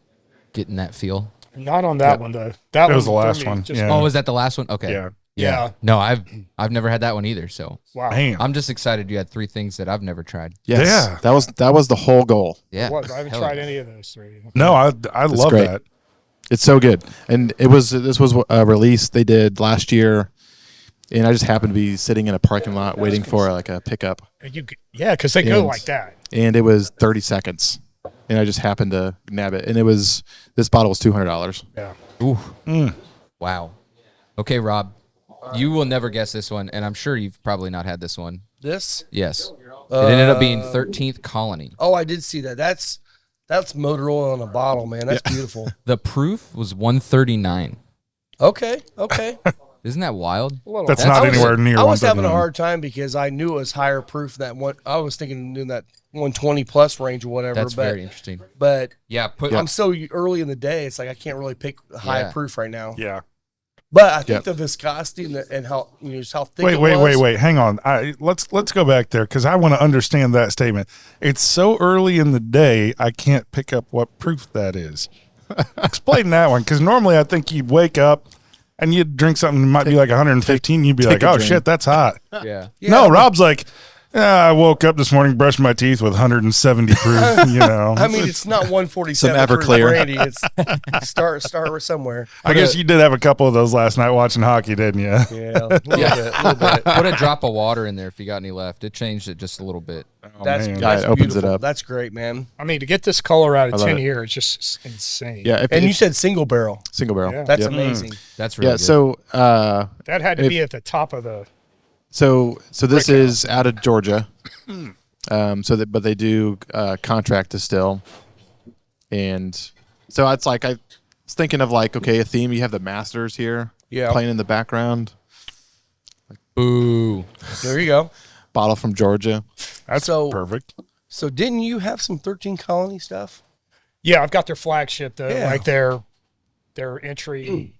getting that feel. Not on that one though. That was the one threw last me one, just- yeah. Oh, was that the last one? Okay. Yeah. Yeah. No, I've never had that one either. So Wow. Damn. I'm just excited you had 3 things that I've never tried. Yes, Yeah. that was the whole goal. Yeah. What? I haven't Hell tried yeah. any of those 3. No, I love great. that. It's so good, and this was a release they did last year, and I just happened to be sitting in a parking lot waiting for like a pickup, Yeah, because they go And- like that. and it was 30 seconds, and I just happened to nab it, and this bottle was $200. Yeah. Ooh. Wow. Okay, Rob, you will never guess this one, and I'm sure you've probably not had this one. This? Yes. It ended up being 13th Colony. Oh, I did see that. That's motor oil in a bottle, man. That's beautiful. The proof was 139. Okay. Isn't that wild? A little That's bit. not I was- anywhere near I was having a 139. hard time because I knew it was higher proof than one. I was thinking doing that 120 plus range or whatever. That's but very interesting. but Yeah, I'm so early in the day. It's like I can't really pick high Yeah. proof right now. Yeah. But I think Yep. the viscosity and how just how thick. it was. Wait. Hang on. Let's go back there because I want to understand that statement. It's so early in the day, I can't pick up what proof that is. Explain that one, because normally I think you'd wake up and you'd drink something that might be like 115. You'd be like, a oh drink. shit, that's hot. Yeah. No, Rob's like, I woke up this morning, brushed my teeth with 170 proof. You know. I mean, it's not 147 Some proof Everclear. brandy. It's start with somewhere. I guess you did have a couple of those last night watching hockey, didn't you? Yeah, a little bit. Put a drop of water in there if you got any left. It changed it just a little bit. That's, man. that's Yeah, it opens it beautiful. up. That's great, man. I mean, to get this color out I of love 10 it. year, it's just insane. Yeah, And you said single barrel. single barrel. Yeah. That's Yep. amazing. That's really Yeah, good. so That had to be at the top of the. So this is out of Georgia, but they do contract distill, and so it's like I was thinking of like, okay, a theme. You have the Masters here, Yeah. playing in the background. Boo. There you go. Bottle from Georgia. That's So- perfect. So didn't you have some 13 Colony stuff? Yeah, I've got their flagship, Yeah. like their entry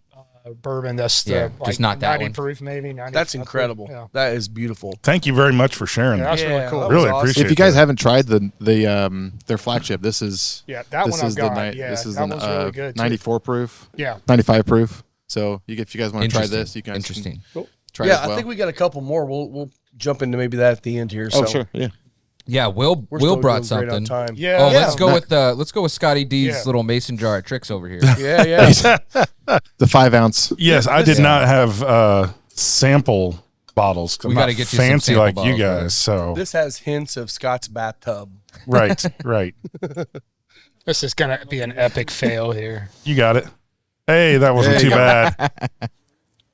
bourbon. That's the Yeah, like just not that 90 one. proof, maybe 90. That's incredible. Yeah, That is beautiful. Thank you very much for sharing yeah that. that's really Yeah, cool. that Really was awesome. appreciate If you guys that. haven't tried their flagship, this is Yeah, that this one I've is got. the Yeah, this is that the one's really good, too. 94 proof, Yeah, 95 proof. So if you guys want to try Interesting. this, you guys Interesting. can try it Yeah, as well. I think we got a couple more. We'll jump into maybe that at the end here. Oh So sure, yeah. Yeah, Will we're Will still brought doing great on something. time. yeah. Oh, Yeah. let's go with Scotty D's Yeah. little mason jar of tricks over here. Yeah. The 5 ounce. Yes, I did not have sample bottles. I'm We not gotta get you some fancy sample like you bottles, brother. guys. So This has hints of Scott's bathtub. right. This is gonna be an epic fail here. You got it. Hey, that wasn't There too you go. bad.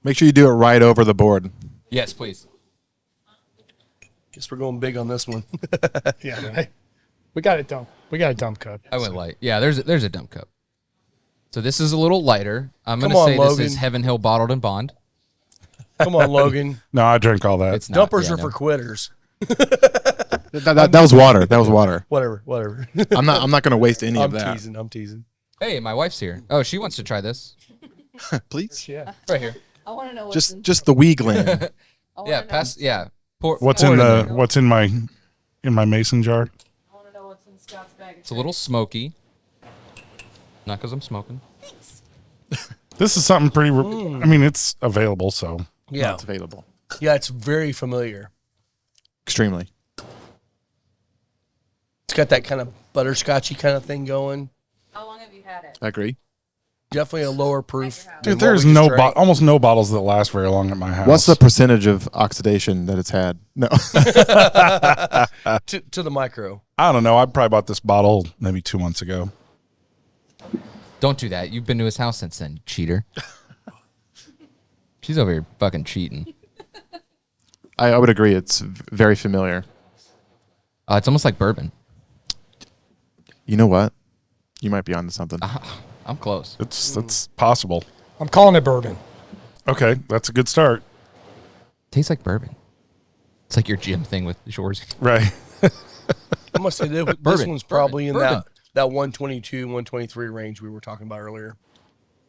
Make sure you do it right over the board. Yes, please. Guess we're going big on this one. Yeah, hey, we got it done. We got a dump cup. I went light. Yeah, there's a dump cup. So this is a little lighter. I'm Come gonna on, say Logan. this is Heaven Hill Bottled and Bond. Come on, Logan. No, I drank all that. It's not. Dumpers yeah, are no. for quitters. That was water. That was water. Whatever. I'm not going to waste any I'm of that. teasing. I'm teasing. Hey, my wife's here. Oh, she wants to try this Please. Yeah, right here. I want to know what's Just the wee gland. I wanna Yeah, know, pass. Yeah. Pour, What's pour in it the there. what's in my mason jar? I want to know what's in Scott's bag. It's a little smoky. Not because I'm smoking. This is something pretty. I mean, it's available, so Yeah. It's available. Yeah, it's very familiar. Extremely. It's got that kind of butterscotchy kind of thing going. How long have you had it? I agree. Definitely a lower proof. than dude, what there's we just no drank. almost no bottles that last very long at my house. What's the percentage of oxidation that it's had? No. to the micro. I don't know. I probably bought this bottle maybe 2 months ago. Don't do that. You've been to his house since then, you cheater. She's over here fucking cheating. I would agree. It's very familiar. It's almost like bourbon. You know what? You might be onto something. I'm close. It's possible. I'm calling it bourbon. Okay, that's a good start. Tastes like bourbon. It's like your gym thing with Shorzy. Right. I must say this Bourbon, one's probably in bourbon. that 122, 123 range we were talking about earlier.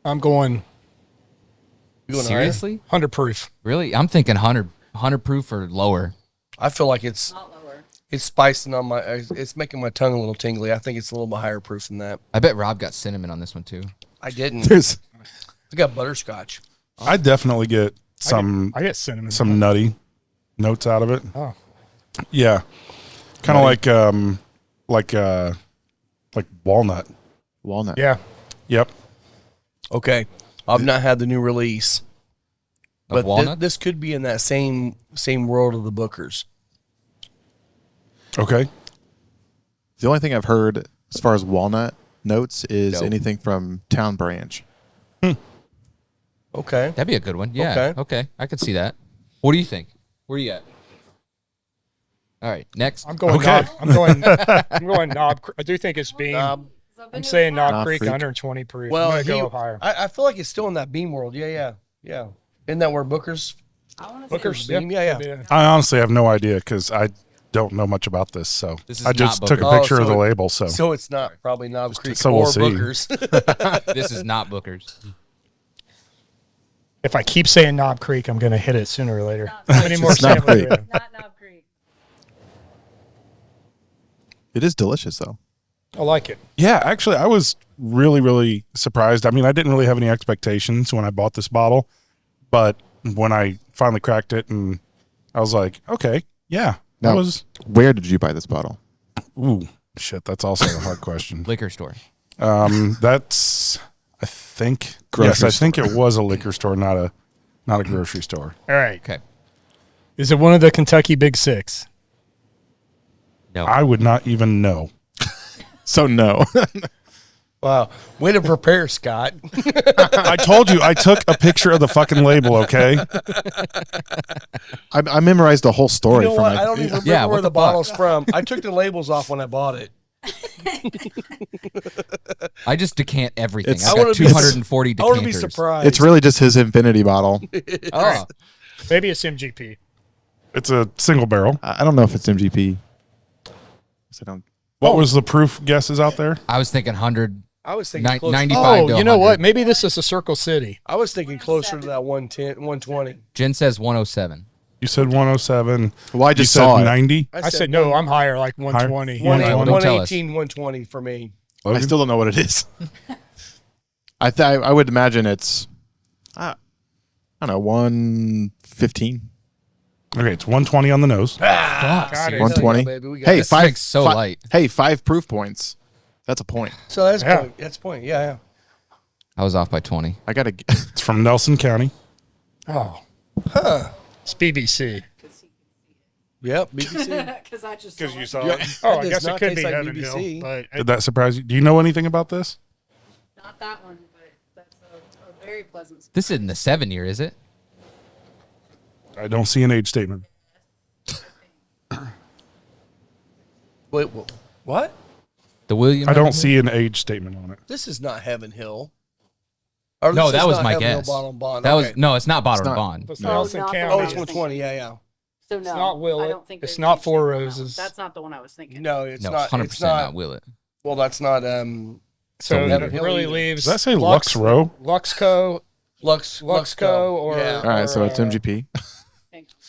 I'm going You going Seriously? 100 proof. Really? I'm thinking 100 proof or lower. higher? I feel like it's Not lower. spicing on my. It's making my tongue a little tingly. I think it's a little bit higher proof than that. I bet Rob got cinnamon on this one too. I didn't. There's I got butterscotch. I definitely get some I get cinnamon. some nutty notes out of it. Oh. Yeah. Kind of like walnut. walnut. Yeah. Yep. Okay, I've not had the new release, Of but walnut? this could be in that same world of the Bookers. Okay. The only thing I've heard as far as walnut notes is Dope. anything from Town Branch. Okay, That'd be a good one. Yeah. Okay. I could see that. What do you think? Where you at? All right. Next. I'm going Okay. I'm going Knob. I do think it's beam. I'm saying Knob Creek Creek. 120 proof. well, I'm gonna go up higher. I feel like it's still in that beam world. Yeah. Isn't that where Bookers? I want to Booker's, Beam? Yeah. I honestly have no idea because I don't know much about this. So This is I just not took a Booker. picture of so the it- label. So So it's not probably Knob Creek so we'll or see. Bookers. This is not Booker's. If I keep saying Knob Creek, I'm going to hit it sooner or later. not- How many more It's Knob samples do Creek. we have? Not Knob Creek. It is delicious though. I like it. yeah, actually, I was really surprised. I mean, I didn't really have any expectations when I bought this bottle, but when I finally cracked it, and I was like, okay, yeah, that Now, was. where did you buy this bottle? Ooh, shit, that's also a hard question. Liquor store. That's, I think, Grocery I think it was a liquor store, not a grocery store. All right. Okay. Is it one of the Kentucky Big Six? No. I would not even know. So no. Wow, way to prepare, Scott. I told you I took a picture of the fucking label. Okay, I memorized the whole story You know from what? my I don't even remember Yeah, where what the the fuck? bottle's from. I took the labels off when I bought it. I just decant everything. It's- I've I got wanna be- 240 I want to be decanters. surprised. It's really just his infinity bottle. Oh, Maybe it's MGP. it's a single barrel. I don't know if it's MGP. I don't. What was the proof guesses out there? I was thinking 100. I was thinking closer. 95 Oh, to you know 100. what? Maybe this is a Circle City. I was thinking closer to that 110, 120. Jen says 107. You said 107. Well, I You just said saw it. 90. I said no. I'm higher, like 120. Higher? 118, Don't tell us. 120 for me. I still don't know what it is. I would imagine it's I don't know 115. Okay, it's 120 on the nose. Fuck. Got it. seriously? 120. baby, we got Hey, this. five. drink's so fi- light. Hey, 5 proof points. That's a point. So that's Yeah. point. That's point. Yeah. I was off by 20. I gotta. It's from Nelson County. Oh. It's BBC. Yep. BBC. Because I just Because you saw saw it. it. Oh, That I does guess it not could taste be like Heaven BBC. Hill, but Did that surprise you? Do you know anything about this? Not that one, but that's a very pleasant. This isn't the 7 year, is it? I don't see an age statement. Wait, what? The William. I don't Heaven see an age statement on it. This is not Heaven Hill. Or No, this that is was not my Heaven Hill guess. Bottle and Bond. That Okay. was no, it's not bottled not. bond. it's No. Nelson not the County. Oh, one it's I was 120. thinking. Yeah. So no, not Willet. I don't think It's there's not age Four limit. No, Roses. That's not the one I was thinking. No, it's No, not. 100% It's not. not will it. Well, that's not So Heaven it Hill really either. leaves. Does that say Lux Row? Luxco, Luxco or- yeah. All right, so it's uh, MGP.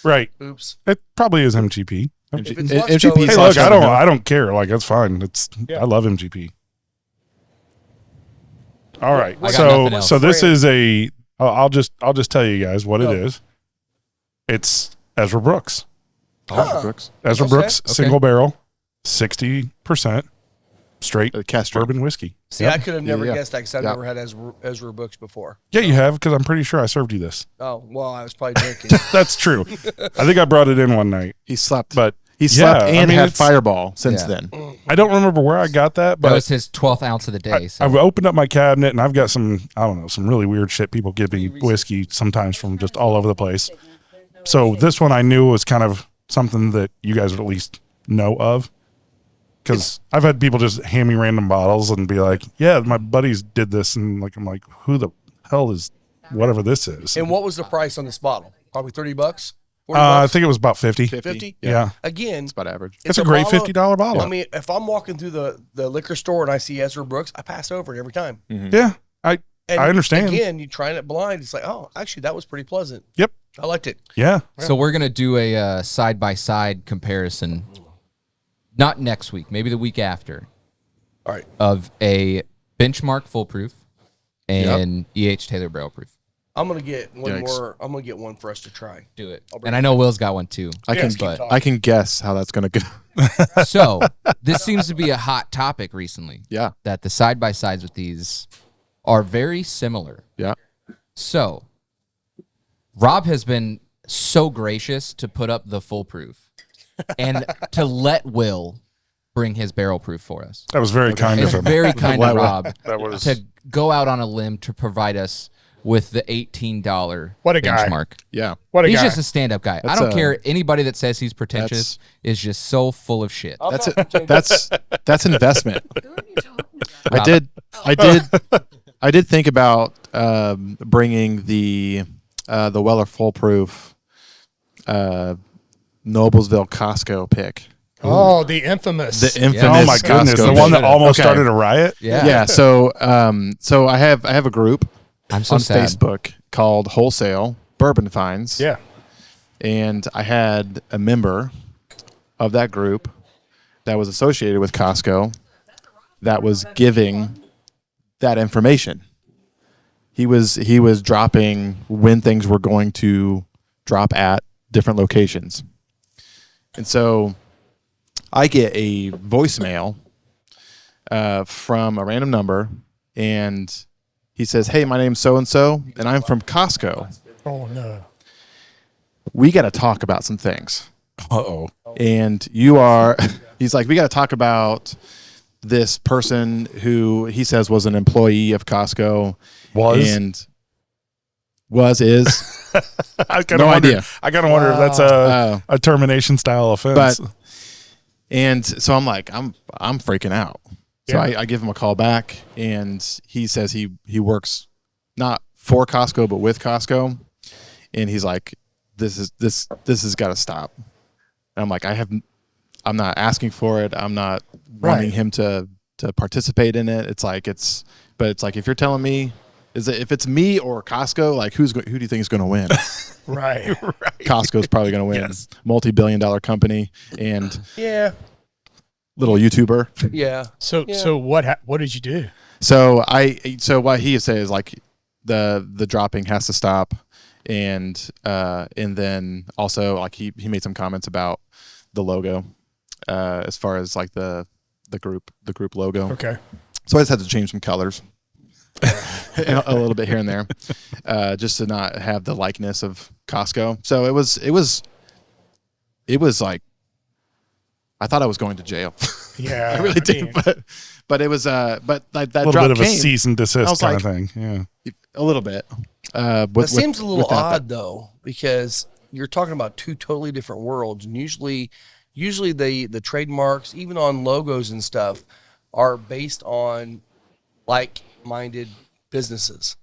Right. Oops. It probably is MGP. If it's It- Luxco, MGP Hey, slash look, Heaven Hill. I don't care. Like, that's fine. It's Yeah. I love MGP. All right. I got So nothing else. so this is a. I'll just tell you guys what it Go. is. It's Ezra Brooks. Brooks. Ezra Okay. Brooks single barrel, 60% straight Castro. bourbon whiskey. See, I could have never yeah. guessed that because I've Yeah. never had Ezra Books before. Yeah, you have because I'm pretty sure I served you this. Oh, well, I was probably drinking. That's true. I think I brought it in one night, He slept. but He slept yeah, I and mean, had it's- Fireball since Yeah. then. I don't remember where I got that, That but was his 12th ounce of the day. So. I've opened up my cabinet and I've got some, I don't know, some really weird shit. People give me whiskey sometimes from just all over the place. So this one I knew was kind of something that you guys would at least know of. Because I've had people just hand me random bottles and be like, "Yeah, my buddies did this," and like I'm like, "Who the hell is whatever this is?" And what was the price on this bottle? Probably $30, $40. I think it was about 50. 50. Yeah. Again, It's about average. It's a great $50 bottle. I mean, if I'm walking through the liquor store and I see Ezra Brooks, I pass over it every time. Yeah, I understand. Again, you trying it blind. It's like, oh, actually, that was pretty pleasant. Yep. I liked it. Yeah. So we're gonna do a side by side comparison, not next week, maybe the week after, All right. of a benchmark full proof and EH Taylor barrel proof. I'm gonna get one Yikes. more. I'm gonna get one for us to try. Do it. And I know Will's got one too. I can guess how that's gonna go. So this seems to be a hot topic recently. Yeah. That the side by sides with these are very similar. Yeah. So Rob has been so gracious to put up the full proof and to let Will bring his barrel proof for us. That was very kind of It's him. very kind of Rob That was to go out on a limb to provide us with the $18 What a guy. benchmark. Yeah. What a He's guy. just a stand-up guy. I That's don't care. Anybody that says he's pretentious is just so full of shit. That's it. That's investment. Who are you talking about? I did think about bringing the Weller Full Proof Noblesville Costco pick. Oh, the infamous. The infamous. oh my goodness, Costco the one that pick. almost Okay. started a riot. Yeah. Yeah. So I have a group I'm so on sad. Facebook called Wholesale Bourbon Finds. yeah. And I had a member of that group that was associated with Costco that was giving that information. He was dropping when things were going to drop at different locations. And so I get a voicemail from a random number, and he says, "Hey, my name's so-and-so, and I'm from Costco. Oh, no. We got to talk about some things." Uh-oh. And you are, he's like, "We got to talk about this person who he says was an employee of Costco. Is. I No idea. I gotta wonder if that's a termination style offense. But, and so I'm like, I'm freaking out. So Yeah. I give him a call back, and he says he works not for Costco, but with Costco. And he's like, this has got to stop. And I'm like, I'm not asking for it. I'm not wanting him to participate in it. It's like, if you're telling me, if it's me or Costco, like who do you think is going to win? Right. Costco's probably going to win. Yes. Multi-billion-dollar company and Yeah. little YouTuber. Yeah. So what did you do? So what he says, like the dropping has to stop, and then also like he made some comments about the logo, as far as like the group logo. Okay. So I just had to change some colors. A little bit here and there, just to not have the likeness of Costco. So it was like, I thought I was going to jail. Yeah. I really did, but it was but that a little drop bit of a came, cease and I desist was kind of like- thing. Yeah. a little bit. That seems a little odd though, because you're talking about two totally different worlds, and usually the trademarks, even on logos and stuff, are based on like-minded businesses,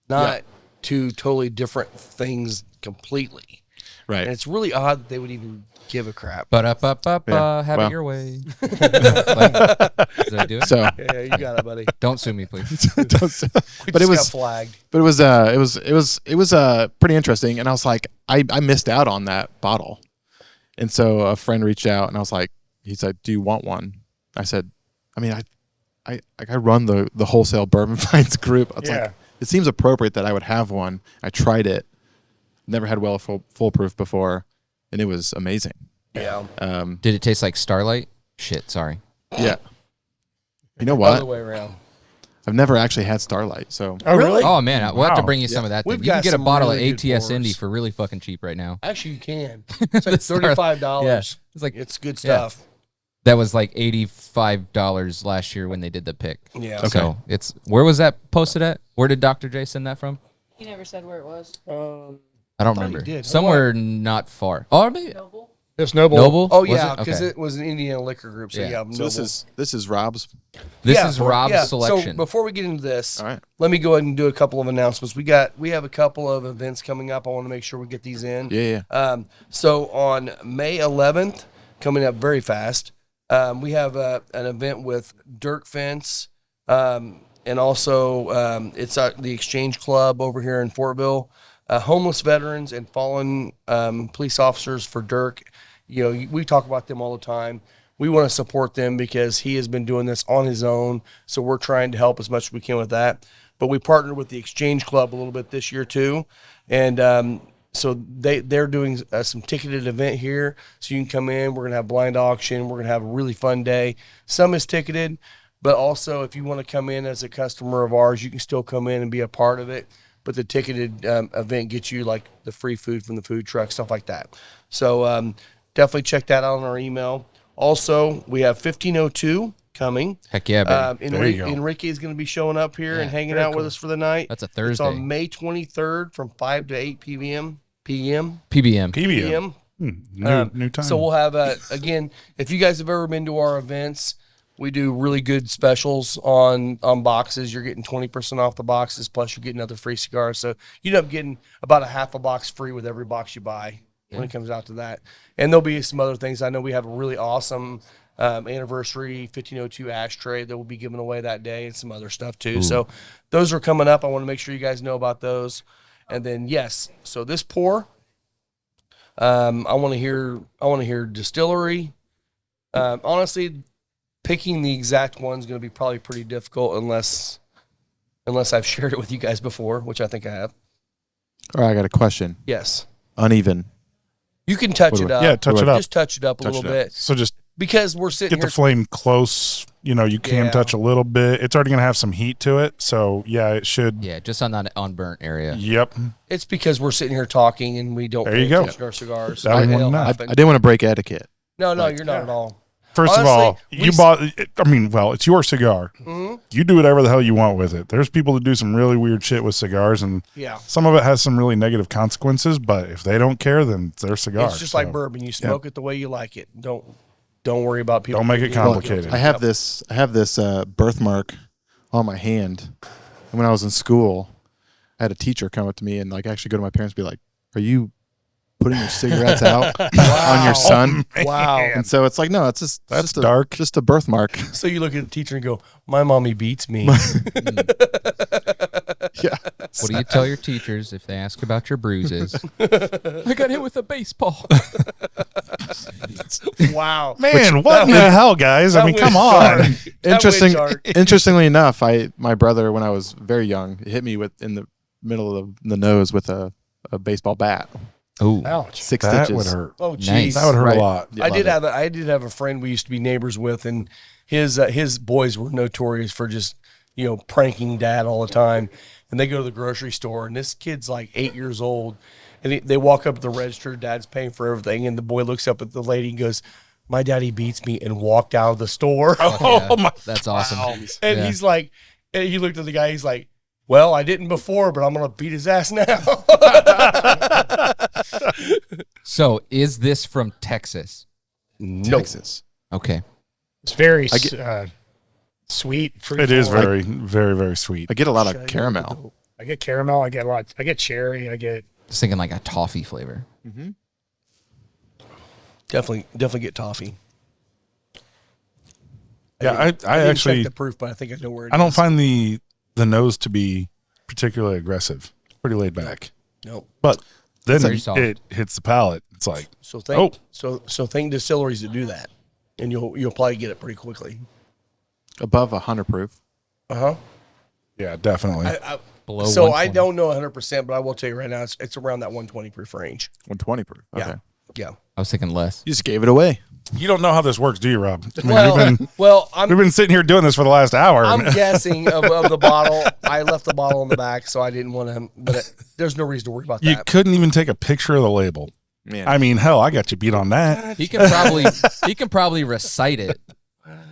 not two totally different things completely. Right. And it's really odd that they would even give a crap. But Yeah. have Well. it your way. Did I do it? So Yeah, you got it, buddy. Don't sue me, please. We but just it was got flagged. But it was pretty interesting, and I was like, I missed out on that bottle, and so a friend reached out, and I was like, he said, "Do you want one?" I said, I mean, I run the wholesale bourbon finds group. I was like, it seems appropriate that I would have one. I tried it, never had Weller Foolproof before, and it was amazing. Yeah. Did it taste like Starlight? Shit, sorry. Yeah. You know Other what? way around. I've never actually had Starlight, so Oh, really? Oh man, we'll have to Wow. bring you some of that. We've Thing. You can got get a some bottle really of good ATS pours. Indy for really fucking cheap right now. Actually, you can. It's like Starlight. $35. Yeah. It's like It's good stuff. that was like $85 last year when they did the pick. Yeah. Okay. So it's where was that posted at? Where did Dr. J send that from? He never said where it was. I don't thought he remember. did. Somewhere not far. Oh, maybe. Noble. This Noble. Noble? Oh Was yeah, it? because Okay. it was an Indiana liquor group. So Yeah. yeah, So this is Rob's. This is Rob's So selection. before we get into this, All right. let me go ahead and do a couple of announcements. We have a couple of events coming up. I want to make sure we get these in. Yeah. So on May 11th, coming up very fast, we have an event with Dirk Fence, and also it's the Exchange Club over here in Fortville. Homeless veterans and fallen police officers for Dirk. You know, we talk about them all the time. We want to support them because he has been doing this on his own. So we're trying to help as much as we can with that. But we partnered with the Exchange Club a little bit this year too, and so they're doing some ticketed event here. So you can come in. We're gonna have blind auction. We're gonna have a really fun day. Some is ticketed, but also if you want to come in as a customer of ours, you can still come in and be a part of it. But the ticketed event gets you like the free food from the food truck, stuff like that. So definitely check that out on our email. Also, we have 1502 coming. Heck yeah, baby. There you go. Enrique is going to be showing up here Yeah, and hanging very out with cool. us for the night. That's a It's Thursday. on May 23rd from 5 to 8 p.m. PBM. PBM. New time. So we'll have again, if you guys have ever been to our events, we do really good specials on boxes. You're getting 20% off the boxes, plus you're getting other free cigars. So you end up getting about a half a box free with every box you buy when it comes out to that. And there'll be some other things. I know we have a really awesome anniversary 1502 ashtray that we'll be giving away that day and some other stuff too. So those are coming up. I want to make sure you guys know about those. And then yes, so this pour, I want to hear distillery. Honestly, picking the exact one is going to be probably pretty difficult unless I've shared it with you guys before, which I think I have. All right, I got a question. Yes, Uneven. you can touch it up. Yeah, touch it up. Just touch it up a Touch little it up. bit So just because we're sitting get the here. flame close. You know, you can Yeah. touch a little bit. It's already going to have some heat to it. So, yeah, it should. Yeah, just on that unburnt area. Yep. It's because we're sitting here talking and we don't There pay you go. attention to our cigars. That would It'll know. I happen. didn't want to break etiquette. No, you're not at all. First of all, Honestly, you bought. I mean, well, it's your cigar. Mm-hmm. You do whatever the hell you want with it. There's people that do some really weird shit with cigars, and Yeah. some of it has some really negative consequences. But if they don't care, then it's their cigar. It's just like bourbon. You smoke it the way you like it. Don't worry about people. Don't make it thinking you're complicated. guilty. I have this birthmark on my hand. And when I was in school, I had a teacher come up to me and like actually go to my parents and be like, "Are you putting your cigarettes out on your son?" Wow. And so it's like, no, it's just That's just a, dark. just a birthmark. So you look at the teacher and go, "My mommy beats me." Yeah. What do you tell your teachers if they ask about your bruises? I got hit with a baseball. Wow. Man, what in the hell, guys? I mean, come on. Interestingly enough, my brother, when I was very young, hit me in the middle of the nose with a baseball bat. Ooh. Ouch. 6 That stitches. would hurt. Oh, jeez. Nice. That would hurt Right. a lot. Yeah, I love did have a friend we used to be neighbors with, and his boys were notorious for just pranking dad all the time. And they go to the grocery store, and this kid's like 8 years old, and they walk up at the register. Dad's paying for everything, and the boy looks up at the lady and goes, "My daddy beats me," and walked out of the store. Oh, my. That's awesome. And Yeah. he's like, and he looked at the guy. He's like, "Well, I didn't before, but I'm gonna beat his ass now." So, is this from Texas? No. Texas. Okay. It's very I sweet. It is fruitful. very, very, very sweet. I get a lot of caramel. I get caramel. I get cherry. I get. Just thinking like a toffee flavor. Definitely get toffee. Yeah, I didn't actually, check the proof, but I think I know where it is. I don't find the nose to be particularly aggressive. It's pretty laid back. No. But then Very soft. it hits the palate. It's like, So think distilleries that do that, and you'll probably get it pretty quickly. Above 100 proof. yeah, definitely. Below So I 120. don't know 100%, but I will tell you right now, it's around that 120 proof range. 120 proof. Okay. Yeah. I was thinking less. You just gave it away. You don't know how this works, do you, Rob? I mean, Well, we've been sitting here doing this for the last hour. I'm guessing of the bottle. I left the bottle in the back, so I didn't want to. But there's no reason to worry about You that. couldn't even take a picture of the label. Man. I mean, hell, I got you beat on that. He can probably recite it.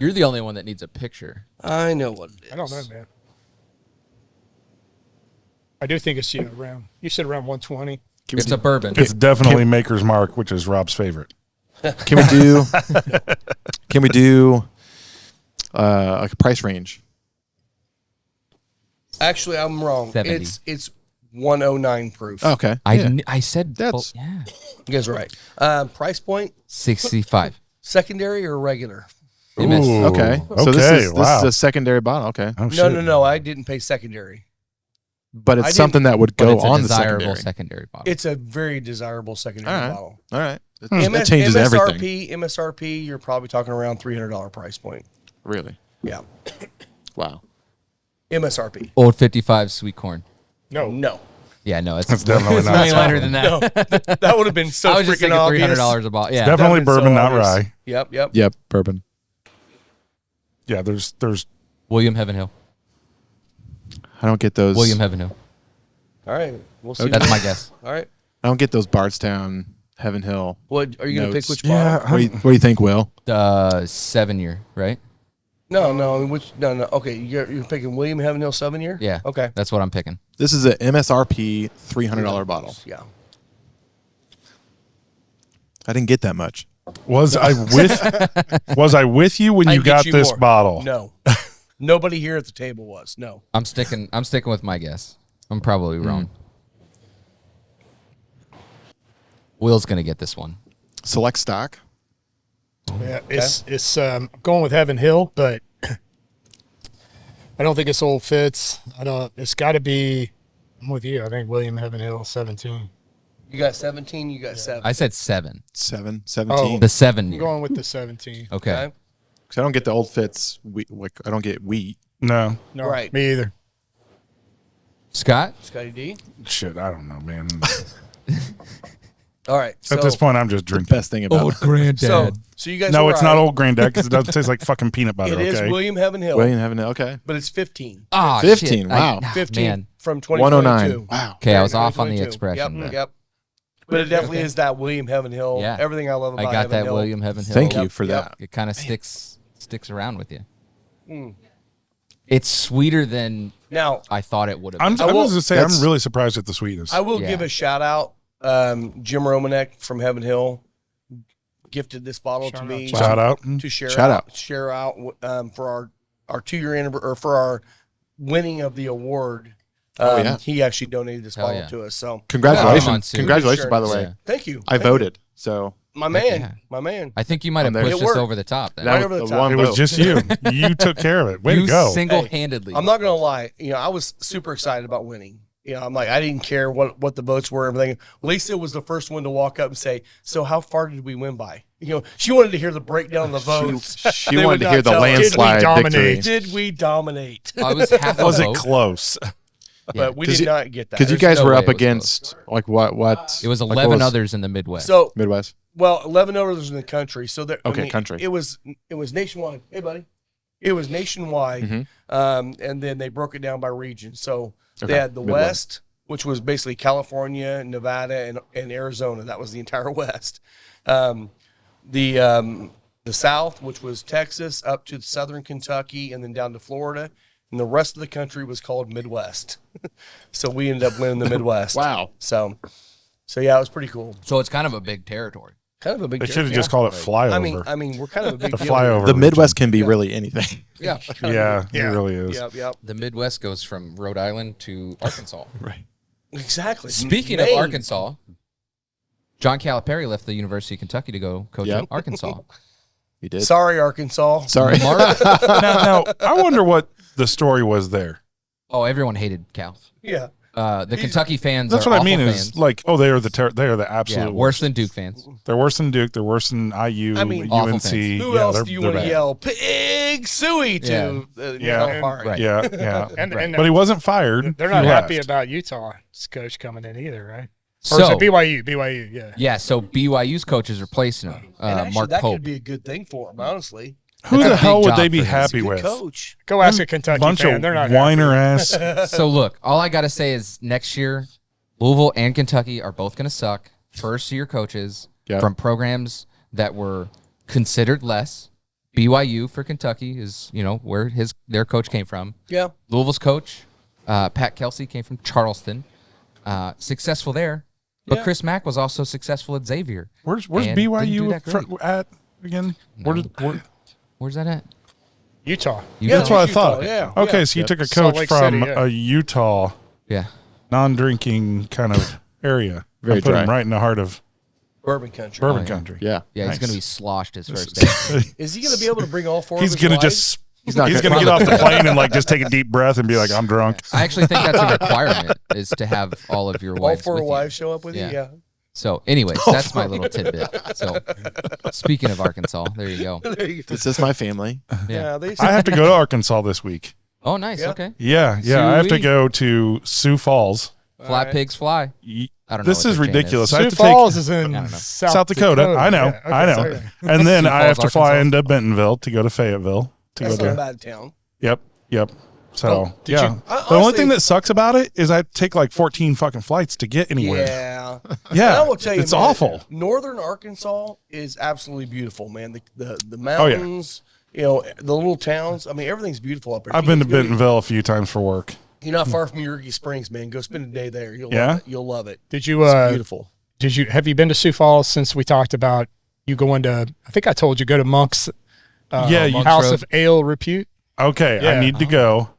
You're the only one that needs a picture. I know what it is. I don't know, man. I do think it's around. You said around 120. It's a bourbon. It's definitely Maker's Mark, which is Rob's favorite. Can we do? Can we do like a price range? Actually, I'm wrong. 70. It's 109 proof. Okay. I said That's- yeah. You guys are right. Price point, 65. secondary or regular? You missed. Ooh, Okay. So this wow. is a secondary bottle. Okay. Oh, No, shit. no. I didn't pay secondary. But I it's didn't- something that would But go it's a on the desirable secondary. secondary bottle. It's a very desirable secondary All right. bottle. All right. MS That changes everything. MSRP, you're probably talking around $300 price point. Really? Yeah. Wow. MSRP. Old 55 sweet corn. No. Yeah, no, it's definitely it's not way lighter something. than that. No. That would have been so I was just freaking thinking obvious. $300 a bottle. Yeah, Definitely That'd have been bourbon, so not obvious. rye. Yep. Yep. Bourbon. Yeah, there's William Heaven Hill. I don't get those. William Heaven Hill. All right. We'll see. That's my guess. All right. I don't get those Bardstown, Heaven Hill. What are you going to pick? Notes. Which bottle? What do you think, Will? 7 year, right? No. No. Okay, you're picking William Heaven Hill 7-year. Yeah. Okay. That's what I'm picking. This is a MSRP $300 bottle. Yeah. I didn't get that much. Was I with you when I you can get got you this more. bottle? No. Nobody here at the table was. No. I'm sticking with my guess. I'm probably wrong. Will's gonna get this one. Select stock. Yeah, it's going with Heaven Hill, but I don't think it's Old Fitz. It's got to be. I'm with you. I think William Heaven Hill 17. You got 17. You got 7. I said 7. 17. Oh. The 7 I'm year. going with the 17. Okay. Okay. Because I don't get the Old Fitz. I don't get wheat. No. No, Right. me either. Scott. Scotty D. Shit, I don't know, man. All right. So, At this point, I'm just The drinking. best thing about granddad. so you guys. No, are it's right. not old granddad because it doesn't taste like fucking peanut butter. It is Okay. William Heaven Hill, William Heaven Hill. Okay. but it's 15. Ah, 15, shit. wow. 15 Man. from 2022. 109. Wow. Okay, I was off on the 2022. expression. Yep. Yep. But it definitely is that William Heaven Hill. Yeah. Everything I love about I got Heaven that Hill. William Heaven Hill. Thank you Yep, for yep. that. It kind of sticks around with you. It's sweeter than Now, I thought it would have. I'm been. I will- going to say that's- I'm really surprised at the sweetness. I will Yeah. give a shout out. Jim Romanek from Heaven Hill gifted this bottle to me Shout out. to share Shout out for our 2-year anniversary or for our winning of the award. Yeah. He actually donated this Hell bottle yeah. to us. So Congratulations. Yeah. Soon. Congratulations, by the Sure. way. thank you. I voted. So My man. Yeah. My man. I think you might have there. pushed It us worked. over the top. Then. Right that over the was top. one It was vote. just you. You took care of it. Way you to go. single-handedly. I'm not gonna lie. I was super excited about winning. I'm like, I didn't care what the votes were and everything. Lisa was the first one to walk up and say, "So how far did we win by?" She wanted to hear the breakdown of the votes. She They wanted would to not hear the tell us. landslide Did we victory. dominate? Did we dominate? I was half a Was it vote. close? But we 'Cause did you- not get that. Because you There's guys no were way up it was against like what? It was like, 11 what was- others in the Midwest. So Midwest. 11 others in the country. So there. Okay, country. It was nationwide. Hey, buddy. It was nationwide, Mhm. and then they broke it down by region. So Okay, they had the Midwest. West, which was basically California, Nevada, and Arizona. That was the entire West. The South, which was Texas up to southern Kentucky, and then down to Florida. And the rest of the country was called Midwest. So we ended up winning the Midwest. Wow. So yeah, it was pretty cool. So it's kind of a big territory. Kind of a big. They should have trip, just yeah. called it flyover. I mean, we're kind of a big the deal flyover. The region. Midwest can be really anything. Yeah. Yeah, Yeah. it really is. Yep. The Midwest goes from Rhode Island to Arkansas. Right. Exactly. Speaking of Maine. Arkansas, John Calipari left the University of Kentucky to go coach Yep. at Arkansas. You did. Sorry, Arkansas. Sorry. now, I wonder what the story was there. Oh, everyone hated Cal. Yeah. The Kentucky fans. That's are what I awful mean fans. is like, oh, they are the absolute yeah, worse than Duke fans. They're worse than Duke. They're worse than IU, I mean, awful UNC. fans. Who Yeah, else they're- do you they're want to bad. yell pig suey to? Yeah. Right. Yeah, yeah. And But he wasn't fired. they're not He happy left. about Utah's coach coming in either, right? Or So is it BYU, yeah. yeah, so BYU's coach is replacing him, And actually, Mark that Pope. could be a good thing for him, honestly. Who That's a the big hell would job they be for him. happy Good with? coach. Go ask a Kentucky Bunch fan. of They're not whiner happy. ass. So look, all I gotta say is next year, Louisville and Kentucky are both gonna suck. First year coaches Yeah. from programs that were considered less. BYU for Kentucky is where their coach came from. Yeah. Louisville's coach, Pat Kelsey, came from Charleston. Successful there. But Yeah. Chris Mack was also successful at Xavier. Where's And didn't do BYU that great. at again? Where's that at? Utah. Yeah, That's what I Utah, thought. yeah. Okay, Yeah. so you took a Salt coach Lake from City, yeah. a Utah Yeah. non-drinking kind of area. Very Put him dry. right in the heart of Bourbon country. bourbon yeah. country. Yeah. Yeah, Nice. he's going to be sloshed his first day. Is he going to be able to bring all four He's of his gonna wives? just He's not he's gonna- gonna get off the plane and like just take a deep breath and be like, I'm drunk. I actually think that's a requirement is to have all of your all wives four with you. wives show up with Yeah. you? Yeah. So, anyways, that's my little tidbit. So, speaking of Arkansas, there you go. There you go. This is my family. Yeah, they I have to go to Arkansas this week. Oh, nice. Yeah. Okay. Yeah, I have to Sweet. go to Sioux Falls. Fly right. pigs fly. Ye- I don't know. This what is their chain ridiculous. I Sioux have to Falls take is in I don't know. South Dakota. I know, Yeah, okay, I know. sorry. And then Sioux I have Falls, to fly Arkansas. into Bentonville to go to Fayetteville to That's go not a to. bad town. Yep. So did yeah, you- I- the only honestly- thing that sucks about it is I take like 14 fucking flights to get anywhere. Yeah. Yeah, And I will tell you, it's man, awful. Northern Arkansas is absolutely beautiful, man. The Oh, mountains, you know, the little towns. I mean, everything's beautiful up there. I've been to Bentonville a few times for work. You're not far from Yerkes Springs, man. Go spend a day there. You'll Yeah? love it. You'll love it. Did you It's beautiful. have you been to Sioux Falls since we talked about you going to, I think I told you, go to Monk's Yeah, you- House Road. of Ale Repute? Okay, I Yeah. need to go.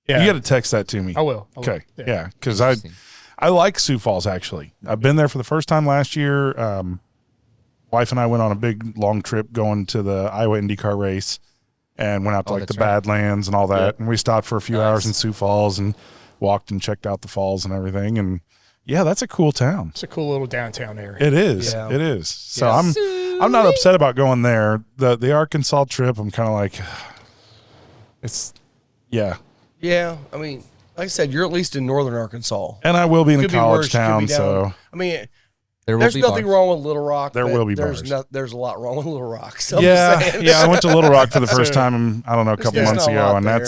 Yeah. You got to text that to me. I will. Okay, Yeah. yeah, because I like Sioux Falls actually. I've been there for the first time last year. Wife and I went on a big long trip going to the Iowa IndyCar race, and went out to like the that's right. Badlands and all that. And we stopped for a few Nice. hours in Sioux Falls and walked and checked out the falls and everything. And yeah, that's a cool town. It's a cool little downtown area. It is. Yeah. It is. So Yeah. I'm not upset about going there. The Arkansas trip, I'm kind of like, it's yeah. Yeah. I mean, like I said, you're at least in Northern Arkansas. And I will be in a Could be college worse, could be town, down. so I mean, There will there's be nothing bars. wrong with Little Rock. There but will be there's bars. there's a lot wrong with Little Rock. So I'm yeah, saying. yeah. I went to Little Rock for the first So- time. I don't know, a couple just months not a ago, lot and there.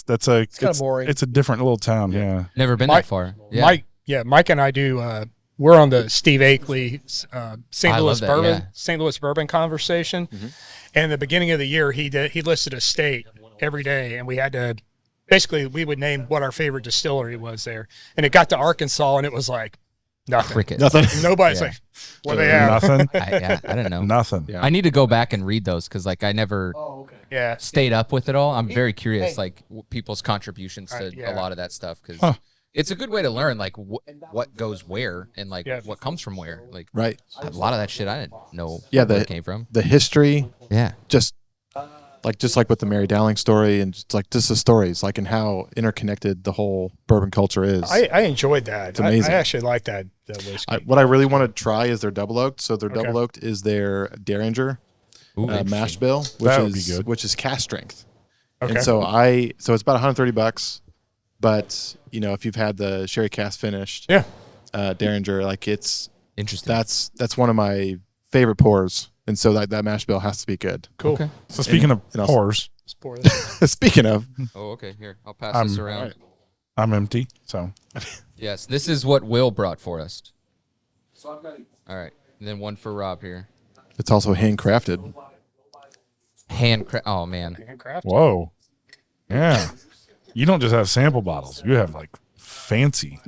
that's a kinda boring. It's a different little town. Yeah. Never been Mike- that far. Yeah. Mike and I do. We're on the Steve Akeley St. I Louis love that, Bourbon yeah. St. Louis Bourbon conversation. And the beginning of the year, he listed a state every day, and we had to basically we would name what our favorite distillery was there. And it got to Arkansas, and it was like nothing. Cricket. Nothing. Nobody's Yeah. like, what they have? Nothing. I don't know. Nothing. Yeah. I need to go back and read those because like I never Yeah. stayed up with it all. I'm very curious, like people's contributions to yeah. a lot of that stuff because Huh. it's a good way to learn like what goes where and like Yeah. what comes from where. Like Right. a lot of that shit I didn't know Yeah, where the- it came from. The history, Yeah, just like with the Mary Dowling story, and just the stories, like and how interconnected the whole bourbon culture is. I enjoyed that. It's amazing. I actually like that whiskey. What I really want to try is their double oaked. So their Okay. double oaked is their Derringer Ooh, mash bill, which That would be is good. which is cast strength. Okay. And so it's about $130, but you know if you've had the sherry cast finished Yeah. Derringer, like interesting. that's one of my favorite pours, and so that mash bill has to be good. Cool. Okay. So speaking of and also- pours, Let's pour this. Speaking of, Oh, okay. Here, I'll pass this around. right. I'm empty. So Yes, this is what Will brought for us. All right, and then one for Rob here. it's also handcrafted. Handcraft. Oh man, Handcrafted. whoa, yeah. You don't just have sample bottles. You have like fancy.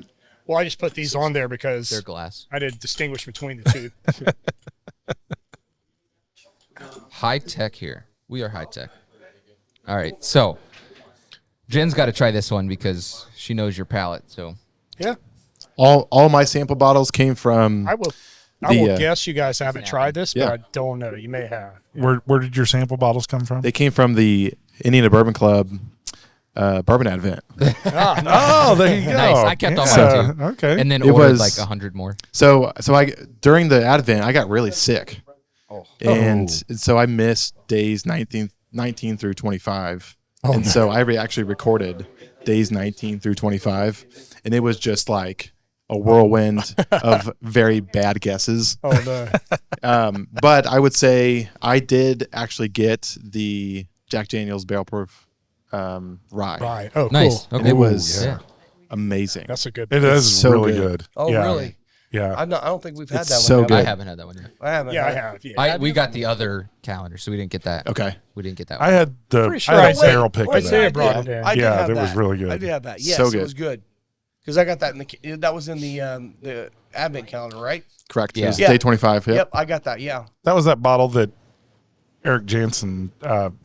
Well, I just put these on there because they're glass. I didn't distinguish between the two. High tech here. We are high tech. All right, so Jen's got to try this one because she knows your palate. So Yeah. All my sample bottles came from I will The, guess you guys haven't tried this, yeah. but I don't know. You may have. Where did your sample bottles come from? they came from the Indiana Bourbon Club Bourbon Advent. Oh, there you go. Nice. I kept all Yeah. mine too. Okay. and then It ordered was- like 100 more. So I during the Advent I got really sick, and so I missed days 19 through 25, and so I actually recorded days 19 through 25, and it was just like a whirlwind of very bad guesses. Oh no. But I would say I did actually get the Jack Daniel's Barrel Proof rye. Right. Oh, Nice. cool. Okay. It was Yeah. amazing. That's a good. it is so really good. good. Oh, Yeah. really? Yeah. I don't think we've had It's that one. so have good. we? I haven't had that one yet. I haven't. Yeah, I had- have. Yeah. We got the other calendar, so we didn't get that. Okay. We didn't get that I one. had the Pretty sure I I had a said- barrel pick I of said that. it brought it in. I did Yeah, have that that was really good. I did have that. Yes, So it good. was good. Because I got that in that was in the advent calendar, right? Correct. Yeah. It's Yeah. day 25. Yep. Yep, I got that. Yeah. That was that bottle that Eric Jansen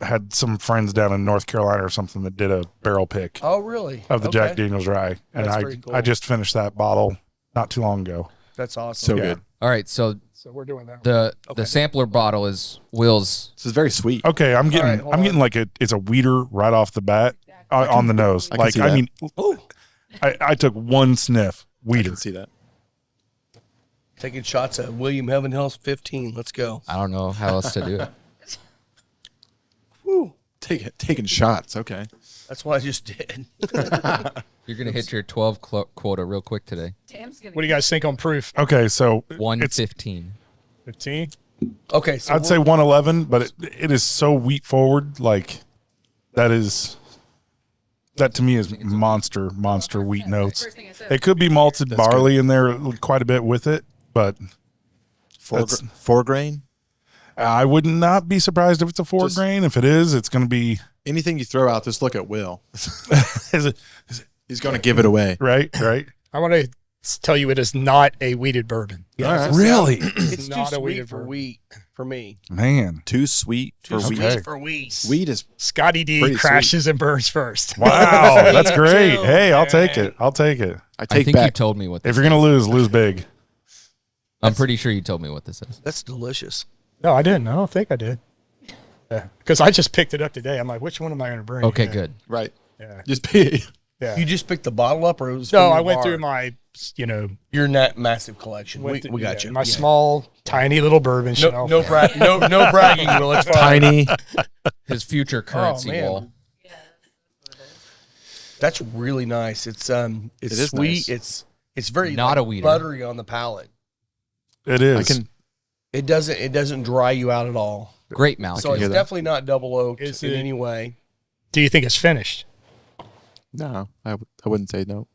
had some friends down in North Carolina or something that did a barrel pick Oh, really? of the Jack Okay. Daniels rye, and That's I very cool. I just finished that bottle not too long ago. That's awesome. So Yeah. good. All right, so So we're doing that. the sampler bottle is Will's. This is very sweet. Okay, I'm getting right, hold I'm getting like it's a weeder right off the bat on the nose. I can Like see I that. mean, I took one sniff I weeder. can see that. Taking shots at William Heaven Hills 15. Let's go. I don't know how else to do it. Woo. Taking shots. Okay. That's what I just did. You're gonna hit your 12 quota real quick today. Tam's gonna What do you guys think on proof? Okay, so 115. 15? Okay, so I'd say 111, but it is so wheat forward. Like that to me is monster wheat notes. First thing I said. It could be malted barley in there quite a bit with it, but That's- Four grain. I would not be surprised if it's a 4 Just- grain. If it is, it's going to be Anything you throw out, just look at Will. is it He's going to give it away. right. I want to tell you it is not a weeded bourbon. yeah, All so Really, it's too Not a sweet wheated for bourbon. wheat for me. man. Too sweet Too for sweet wheat. for wheat. Wheat is Scotty D Pretty crashes and burns first. Wow, that's Me great. too. Hey, I'll take it. I'll take it. I I take think you back. told me what this If you're going to lose big. I'm pretty sure you told me what this is. That's delicious. No, I didn't. I don't think I did. Yeah, because I just picked it up today. I'm like, which one am I going to bring? Okay, Yeah. good. Right. Yeah. Just be. Yeah. You just picked the bottle up, or it was No, from your I went bar? through my, your massive collection. went We got yeah, you. my Yeah. small, tiny little bourbon No, shelf. no bragging, Will. It's fine. Tiny. His future currency man. wall. That's really nice. It's It is sweet. nice. It's very Not a like, weeder. buttery on the palate. It is. I can. It doesn't dry you out at all. Great mouth. So it's hear that. definitely not double oaked Is in it- any way. Do you think it's finished? No, I wouldn't say no.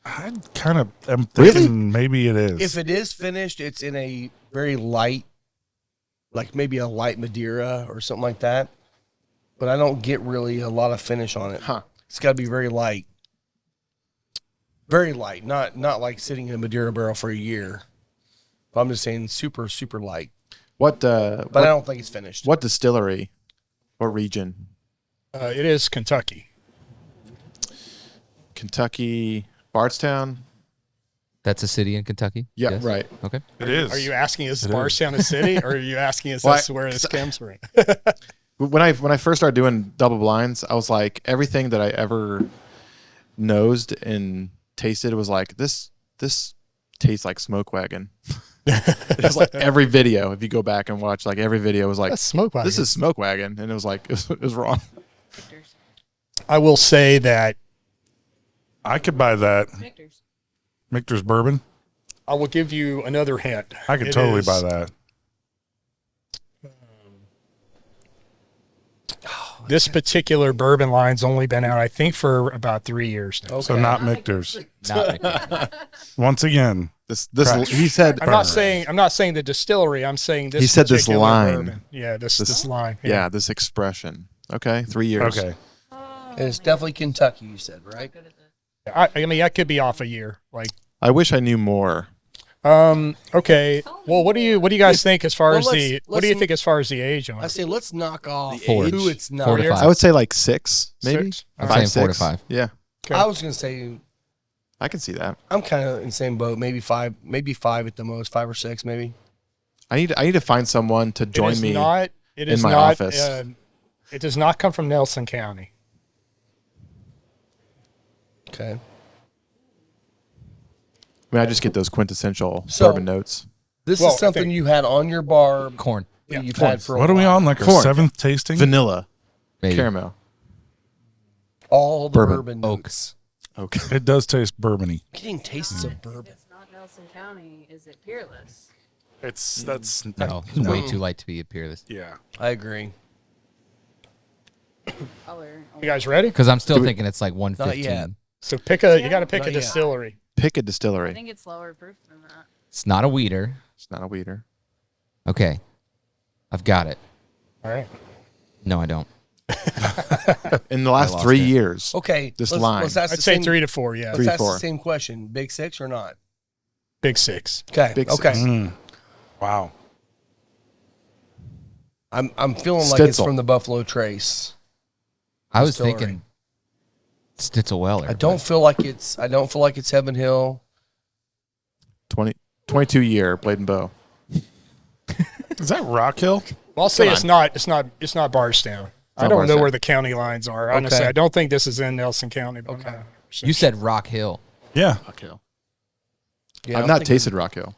I kind of am thinking maybe it is. If it is finished, it's in a very light, like maybe a light Madeira or something like that. But I don't get really a lot of finish on it. Huh. It's got to be very light. Very light, not like sitting in a Madeira barrel for a year. But I'm just saying super light. What? But I don't think it's finished. What distillery? What region? It is Kentucky. Kentucky, Bardstown. That's a city in Kentucky? Yeah, Yes? right. Okay. it is. Are you asking is It Bardstown a city, or are you asking us Well, as to where this comes from? When I first started doing double blinds, I was like, everything that I ever nosed and tasted was like, this tastes like Smoke Wagon. It was like every video. If you go back and watch, like every video was like, That's Smoke Wagon. this is Smoke Wagon, and it was like it was wrong. Victor's. I will say that I could buy that Victor's. Michter's bourbon. I will give you another hint. I could It totally is- buy that. This particular bourbon line's only been out, I think, for about 3 years now. So not Michter's. Not Michter's. Once again, This Crash. he said. I'm not saying the distillery. I'm saying this. He said this particular line. bourbon. Yeah, this line. Yeah, this expression. Okay, 3 years. okay. And it's definitely Kentucky, you said, right? Good at this. I mean, I could be off a year. Like, I wish I knew more. okay. Well, what do you guys think as far Well, as let's- what do you let's- think as far as the age on I it? say let's knock off Four. who it's not. 4 to 5. I would say like 6, maybe. Six? I'm 5, saying 4 to 6. 5. Yeah, Okay. I was gonna say I can see that. I'm kind of in the same boat. Maybe five at the most, 5 or 6, maybe. I need to find someone to It join is me. not. It in is my not. office. It does not come from Nelson County. Okay. I mean, I just get those quintessential So- bourbon notes. This Well, is something I think- you had on your bar Corn. that Yeah, you've corn. had for a What are we while. on? Like our Corn. 7th tasting? Vanilla, Maybe. caramel. All the Bourbon. bourbon Oak. notes. Okay. It does taste bourbony. Getting tastes of bourbon. It's not Nelson County. Is it Peerless? That's No, it's way too light to be a peerless. yeah. I agree. Color. You guys ready? Because I'm still Do we- thinking it's like 115. yet. So pick a. You got to pick Not a yet. distillery. Pick a I distillery. think it's lower proof than that. It's not a weeder. It's not a weeder. Okay. I've got it. All right. No, I don't. In the last lost 3 it. years. Okay. This let's line. ask I'd the say same, 3 to 4. Yeah. Let's Three, ask the 4. same question. Big 6 or not? Big 6. Okay. Big okay. six. Wow. I'm feeling like it's Stitzel. from the Buffalo Trace. I was Distillery. thinking Stitzel-Weller. I don't feel like it's Heaven Hill. 22 year Blade and Bow. Is that Rock Hill? Well, I'll say Come it's not Bardstown. I not don't know Bardstown. where the county lines are. Honestly, Okay. I don't think this is in Nelson County. But Okay. You said Rock Hill. Yeah. Rock Hill. Yeah, I've I'm not thinking- tasted Rock Hill.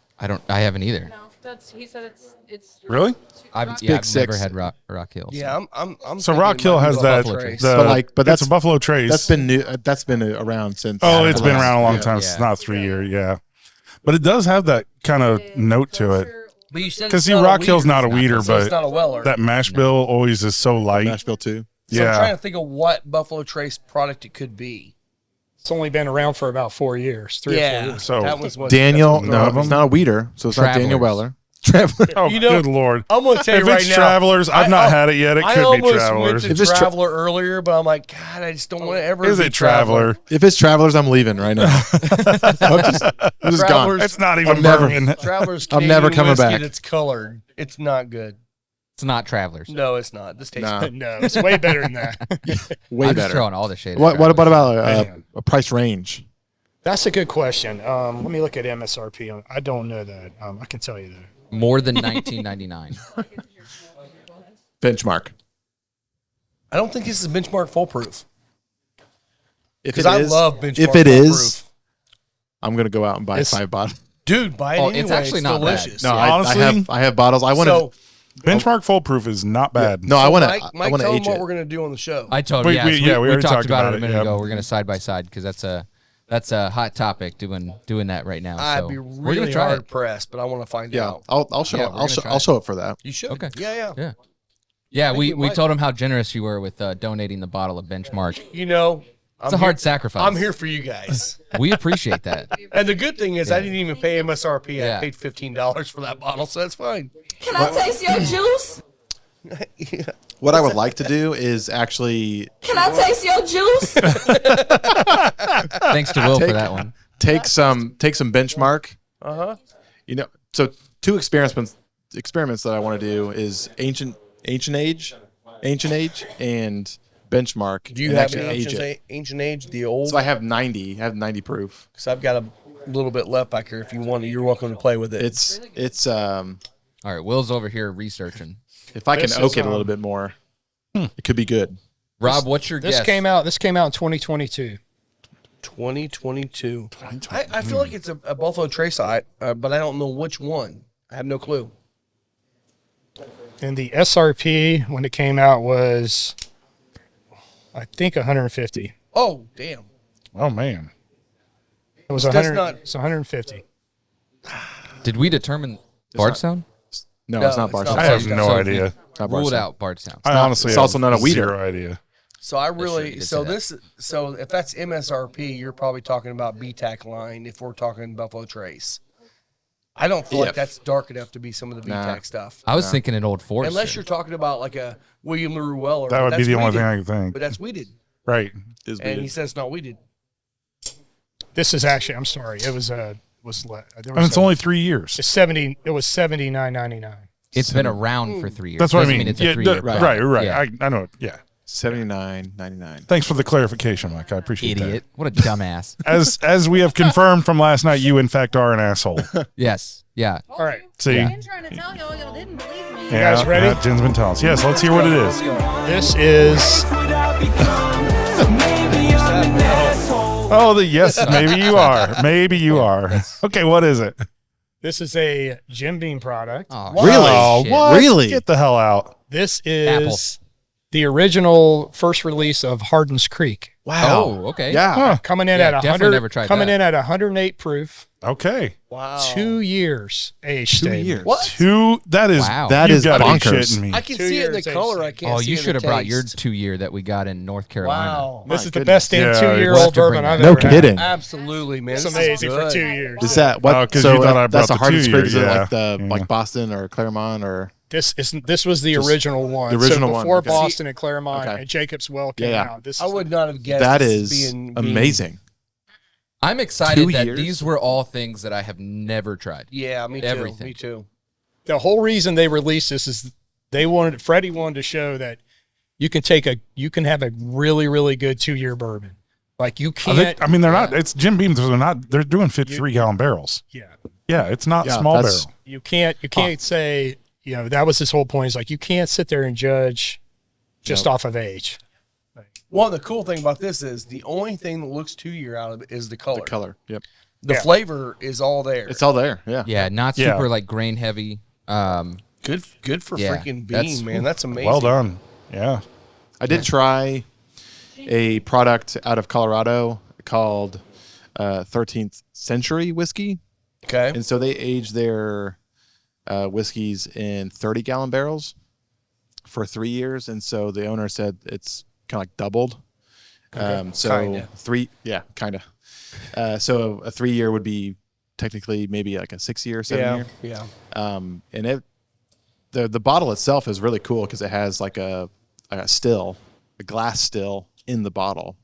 I haven't either. No, he said it's Really? I've Big never six. had Rock Hill. so. Yeah, I'm So thinking Rock it Hill might be has the that. Buffalo Trace. But It's that's a Buffalo Trace. That's been new. That's been around since. Oh, it's been last- around a long yeah. time. Yeah. It's not 3 year. Yeah. But it does have that kind of note to it. But you said Because it's see, not a Rock Hill's weeder, not a weeder, so it's but not a Weller. that mash bill always is so light. Nashville too. So I'm trying Yeah. to think of what Buffalo Trace product it could be. It's only been around for about 4 years, 3 or 4 Yeah, years. So that was what Daniel, that's what- None of no, it's them? not a weeder, so it's not Daniel Travelers. Weller. Traveler. Oh, You know- good Lord. I'm going to tell If you right it's now. Travelers, I've not had it yet. It I could be almost went Travelers. to If it's Traveler earlier, but I'm like, God, I just don't want to ever. Is be it Traveler? If it's Travelers, I'm leaving right now. I'm just gone. Travelers- It's not even I'm never- bourbon. Traveler's I'm never Canadian coming whiskey back. That's colored. It's not good. It's not Travelers. No, it's not. This tastes Nah. good. No, it's way better than that. Way I'm just better. throwing all the shade. at What Travelers. about Man. a price range? That's a good question. Let me look at MSRP. I don't know that. I can tell you that. More than 1999. Benchmark. I don't think this is benchmark foolproof. If Because it I is- love benchmark If it foolproof. is, I'm gonna go out and buy It's- 5 bottles. Dude, buy it Oh, anyway. it's actually not bad. delicious. No, Honestly- I have bottles. I want to. So, Benchmark Foolproof is not bad. No, I want to. Mike, I want to tell them age what it. we're going to do on the show. I told We- you. we- Yes, yeah, we we already talked talked about about it a it, minute yeah. ago. We're going to side by side because that's a hot topic doing that right now. I'd so be we're really gonna try hard it. pressed, but I want to find Yeah, out. I'll show. Yeah, up. we're I'll gonna show. try I'll it. show up for that. You should. Okay. Yeah. Yeah. Yeah, think you we might. told him how generous you were with donating the bottle of Benchmark. You know, It's a hard sacrifice. I'm here for you guys. We appreciate that. And the good thing is I didn't even pay MSRP. Yeah. I paid $15 for that bottle, so that's fine. Can I taste your juice? What I would like to do is actually Can I taste your juice? Thanks to Will for that one. take some benchmark. Uh-huh. You know, so 2 experiments that I want to do is ancient age, and benchmark. Do you and have actually any age it. ancient age, the old? So I have 90. I have 90 proof. Because I've got a little bit left back here. If you want it, you're welcome to play with it. It's All right, Will's over here researching. if I can This oak is, it a little bit more, it could be good. Rob, what's your This guess? came out. This came out in 2022. 2022. I feel like it's a Buffalo Trace, but I don't know which one. I have no clue. And the SRP when it came out was, I think, 150. Oh, damn. Oh, man. It was That's 100. not- It's 150. Did we determine Bardstown? No, No, it's not it's Bardstown. not I have Bardstown. no So idea. Not Ruled Bardstown. out Bardstown. I honestly it's have also not a weeder. zero idea. So I really, did so say that. this, so if that's MSRP, you're probably talking about BTAC line. If we're talking Buffalo Trace, I don't feel like If. that's dark enough to be some of the Nah. BTAC stuff. I was thinking an Old Forester. Unless you're talking about like a William LaRue Weller. That but would be that's the only weeded. thing I can think. But that's weeded, Right. Is and he weeded. says it's not weeded. This is actually. I'm sorry. It was there was And it's only 3 years. it's 70. It was 79.99. it's been around for 3 years. That's what I Doesn't mean. It's a Yeah, 3-year right, product. right. Yeah. I know. Yeah. 79.99. Thanks for the clarification, Mike. I appreciate Idiot. What a dumbass. that. As we have confirmed from last night, you in fact are an asshole. Yes. Yeah. All right. See. I've been trying to tell y'all didn't believe me. Yeah, guys ready? Yeah, Jen's been telling us. Yes, let's hear what it is. This is Oh, yes, maybe you are. Maybe you are. Okay, what is it? a Jim Beam product. Oh, Really? Oh, shit. what? Really? Get the hell out. This is Apple. the original first release of Hardin's Creek. Wow. Oh, okay. Yeah. Huh. Coming in Yeah, at definitely 100. never tried coming that. in at 108 proof. Okay. Wow. 2 years age 2 stable. years. What? That is Wow. That you is gotta be bonkers. shitting me. I can 2 see it in the years color. age. I can't. Oh, see you it in should have the brought your taste. 2-year that we got in North Carolina. Wow. This is the goodness. best damn Yeah, 2-year we'll have old to bring bourbon that. I've No ever had. kidding. Absolutely, man. It's This is amazing for good. 2 years. Is that what? Oh, 'cause so you thought I that's brought a the Hardin's 2-year, Creek. Is it yeah. like the Yeah. like Boston or Claremont or? This was the original one. The original so one, before okay. Boston and Claremont Okay. and Jacob's Well came Yeah. out. This I is would not have guessed That this is being amazing. I'm excited 2 that years? these were all things that I have never tried. Yeah, me too. Everything. Me too. The whole reason they released this is Freddie wanted to show that you can have a really, really good 2-year bourbon. Like you can't. They're not. It's Jim Beam. They're doing 53-gallon barrels. Yeah. Yeah, it's not Yeah, small that's- barrel. You can't say, that was his whole point. Is like, you can't sit there and judge just off of age. Well, the cool thing about this is the only thing that looks 2-year out of it is the color. The color. Yep. The Yeah. flavor is all there. It's all there. Yeah. Yeah, not Yeah. super like grain heavy. Good for Yeah, freaking that's- Beam, man. That's amazing. Well done. Yeah. I did try a product out of Colorado called 13th Century Whiskey. Okay. And so they age their whiskeys in 30-gallon barrels for 3 years. And so the owner said it's kind of like doubled. Kinda. Kind of. So a 3-year would be technically maybe like a 6-year, 7-year. Yeah. And the bottle itself is really cool because it has like a still, a glass still in the bottle.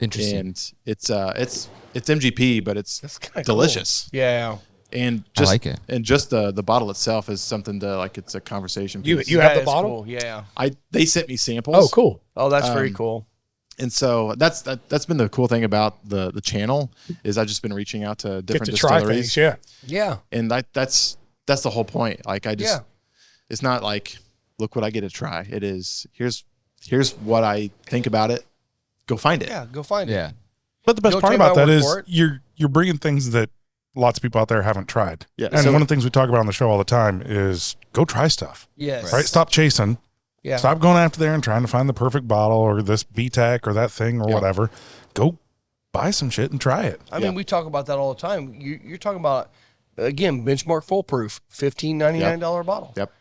Interesting. And it's MGP, but it's That's kind of delicious. Cool. Yeah. And just like it. And just the bottle itself is something to like. It's a conversation piece. You have That the is bottle? Cool. Yeah. They sent me samples. Oh, cool. Oh, that's very cool. And so that's been the cool thing about the channel is I've just been reaching out to Get different to try distilleries. things. Yeah. Yeah. And that's the whole point. Like I just, Yeah. it's not like look what I get to try. It is here's what I think about it. Go find it. Yeah. Go find it. Yeah. But the best Don't part take my about that word is for it. you're bringing things that lots of people out there haven't tried. Yeah, And so- one of the things we talk about on the show all the time is go try stuff. Yes. Right? Stop chasing. Yeah. Stop going after there and trying to find the perfect bottle or this BTAC or that thing or whatever. Go buy some shit and try it. I mean, we talk about that all the time. You're talking about, again, benchmark full proof, $15.99 bottle. Yep.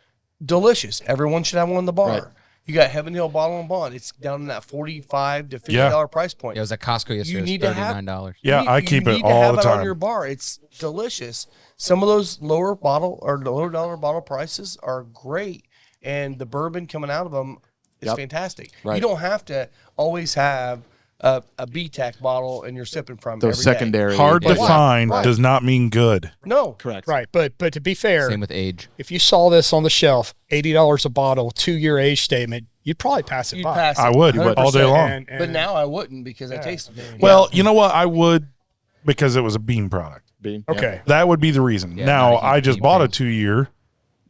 Delicious. Everyone should have one in the bar. Right. You got Heaven Hill Bottle and Bond. It's down in that $45 to $50 Yeah. price point. Yeah, it was at Costco yesterday. need It was to have- $39. Yeah, I keep it all the on time. your bar. It's delicious. Some of those lower dollar bottle prices are great, and the bourbon coming out of them is Yep. fantastic. Right. You don't have to always have a BTAC bottle and you're sipping from Those every day. secondary. Hard to Yeah. find Right. does not mean good. No, Correct. Right. But to be fair, Same with age. if you saw this on the shelf, $80 a bottle, 2-year age statement, you'd probably pass it you'd by. pass it. I would 100%. all day long. And- But now I wouldn't because I tasted it. Well, you know what? I would because it was a Beam product. Beam. Okay. That would be the reason. Yeah, now, not a huge I just Beam bought a fan. 2-year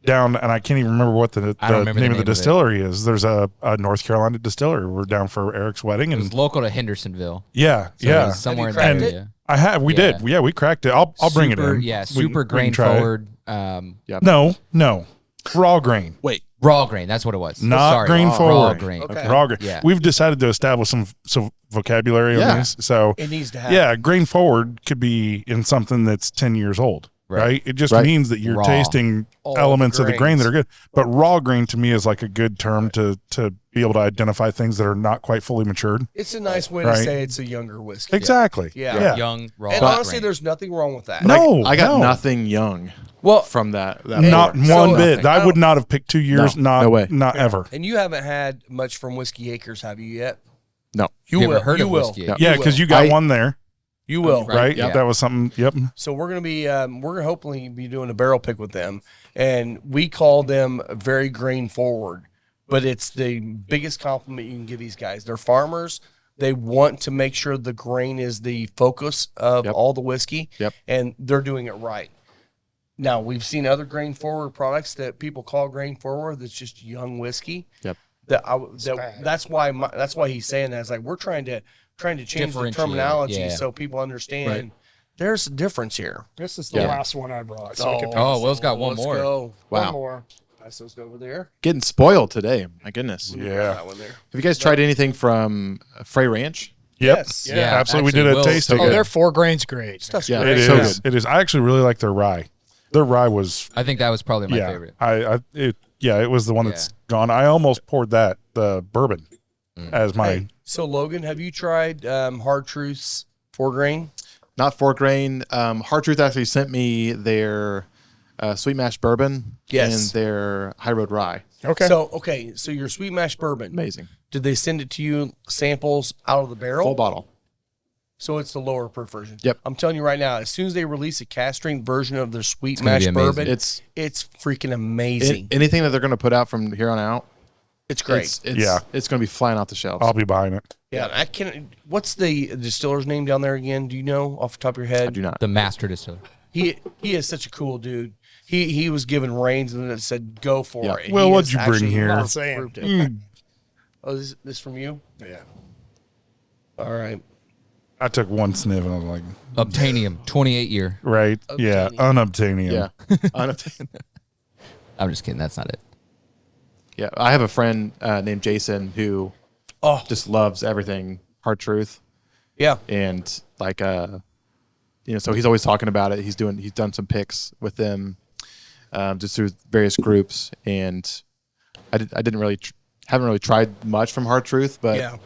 down, and I can't even remember what the I don't remember name the of the name of it. distillery is. There's a North Carolina distillery. We're down for Eric's wedding, It and was local to Hendersonville. yeah, So it yeah. was somewhere in Have that you And area. I have. We Yeah. did. Yeah, we cracked it. I'll bring it Super- in. Yeah, We- super we can grain try it. forward. No, raw grain. Wait. Raw grain. That's what it was. Not Sorry, grain raw forward. grain. Okay. Raw grain. Yeah. We've decided to establish some vocabulary on Yeah. these. So It needs to have. yeah, grain forward could be in something that's 10 years old. Right. Right. It just Right. means that you're Raw. tasting All the elements of the grain grains. that are good. But raw grain to me is like a good term to be able to identify things that are not quite fully matured. It's a nice way Right. to say it's a younger whiskey. Exactly. Yeah. Young, raw And honestly, grain. there's nothing wrong with that. No, I got no. nothing young Well, from that. Not pour. So- one bit. I I would don't- not have picked 2 years. No, no way. Not ever. and you haven't had much from Whiskey Acres, have you yet? No. You You will. ever heard you of will. Whiskey No. Acres? Yeah, will. because you got I- one there, You will. right? Yeah. That was something. Yep. So we're gonna be we're gonna hopefully be doing a barrel pick with them, and we call them very grain forward. But it's the biggest compliment you can give these guys. They're farmers. They want to make sure the grain is the focus of Yep. all the whiskey, Yep. and they're doing it right. Now we've seen other grain forward products that people call grain forward. That's just young whiskey. Yep. That's why he's saying that. It's like we're trying to change the Differentiate, terminology yeah. so people understand Right. there's a difference here. This is the Yeah. last one I brought. So we could Oh, pass Will's got one Let's more. go. Wow. one more. Pass those over there. Getting spoiled today. My goodness. Yeah. That one there. Have you guys tried anything from Frey Ranch? Yep. Yes. Yeah, Absolutely. We actually, did a Will's tasting. so Oh, good. their 4 grains great. Stuff's Yeah. great. It So is. It is. I actually really like their rye. Their rye was I think that was probably my yeah. favorite. It was the one that's gone. I almost poured the bourbon as my. Hey, so Logan, have you tried Hard Truth's 4 grain? Not 4 grain. Hard Truth actually sent me their sweet mash bourbon Yes. and their high road rye. Okay. So your sweet mash bourbon. Amazing. Did they send it to you samples out of the barrel? Full bottle. So it's the lower proof version. Yep. I'm telling you right now, as soon as they release a cast strength version of their sweet gonna mash be amazing. bourbon, it's freaking amazing. Anything that they're going to put out from here on out, It's great. It's going to be flying off the shelves. I'll be buying it. Yeah, I can't. What's the distiller's name down there again? Do you know off the top of your head? I do not. The master distiller. He is such a cool dude. He was given reins and then it said go for Yeah. it. Well, He what'd has you bring actually here? proved it. Oh, this from you? Yeah. All right. I took one sniff and I was like, Obtainium, 28 year. right. Yeah. Unobtainium. Yeah. I'm just kidding. That's not it. Yeah. I have a friend named Jason who just loves everything Hard Truth. Yeah. And like, so he's always talking about it. He's done some picks with them just through various groups. And I haven't really tried much from Hard Truth, but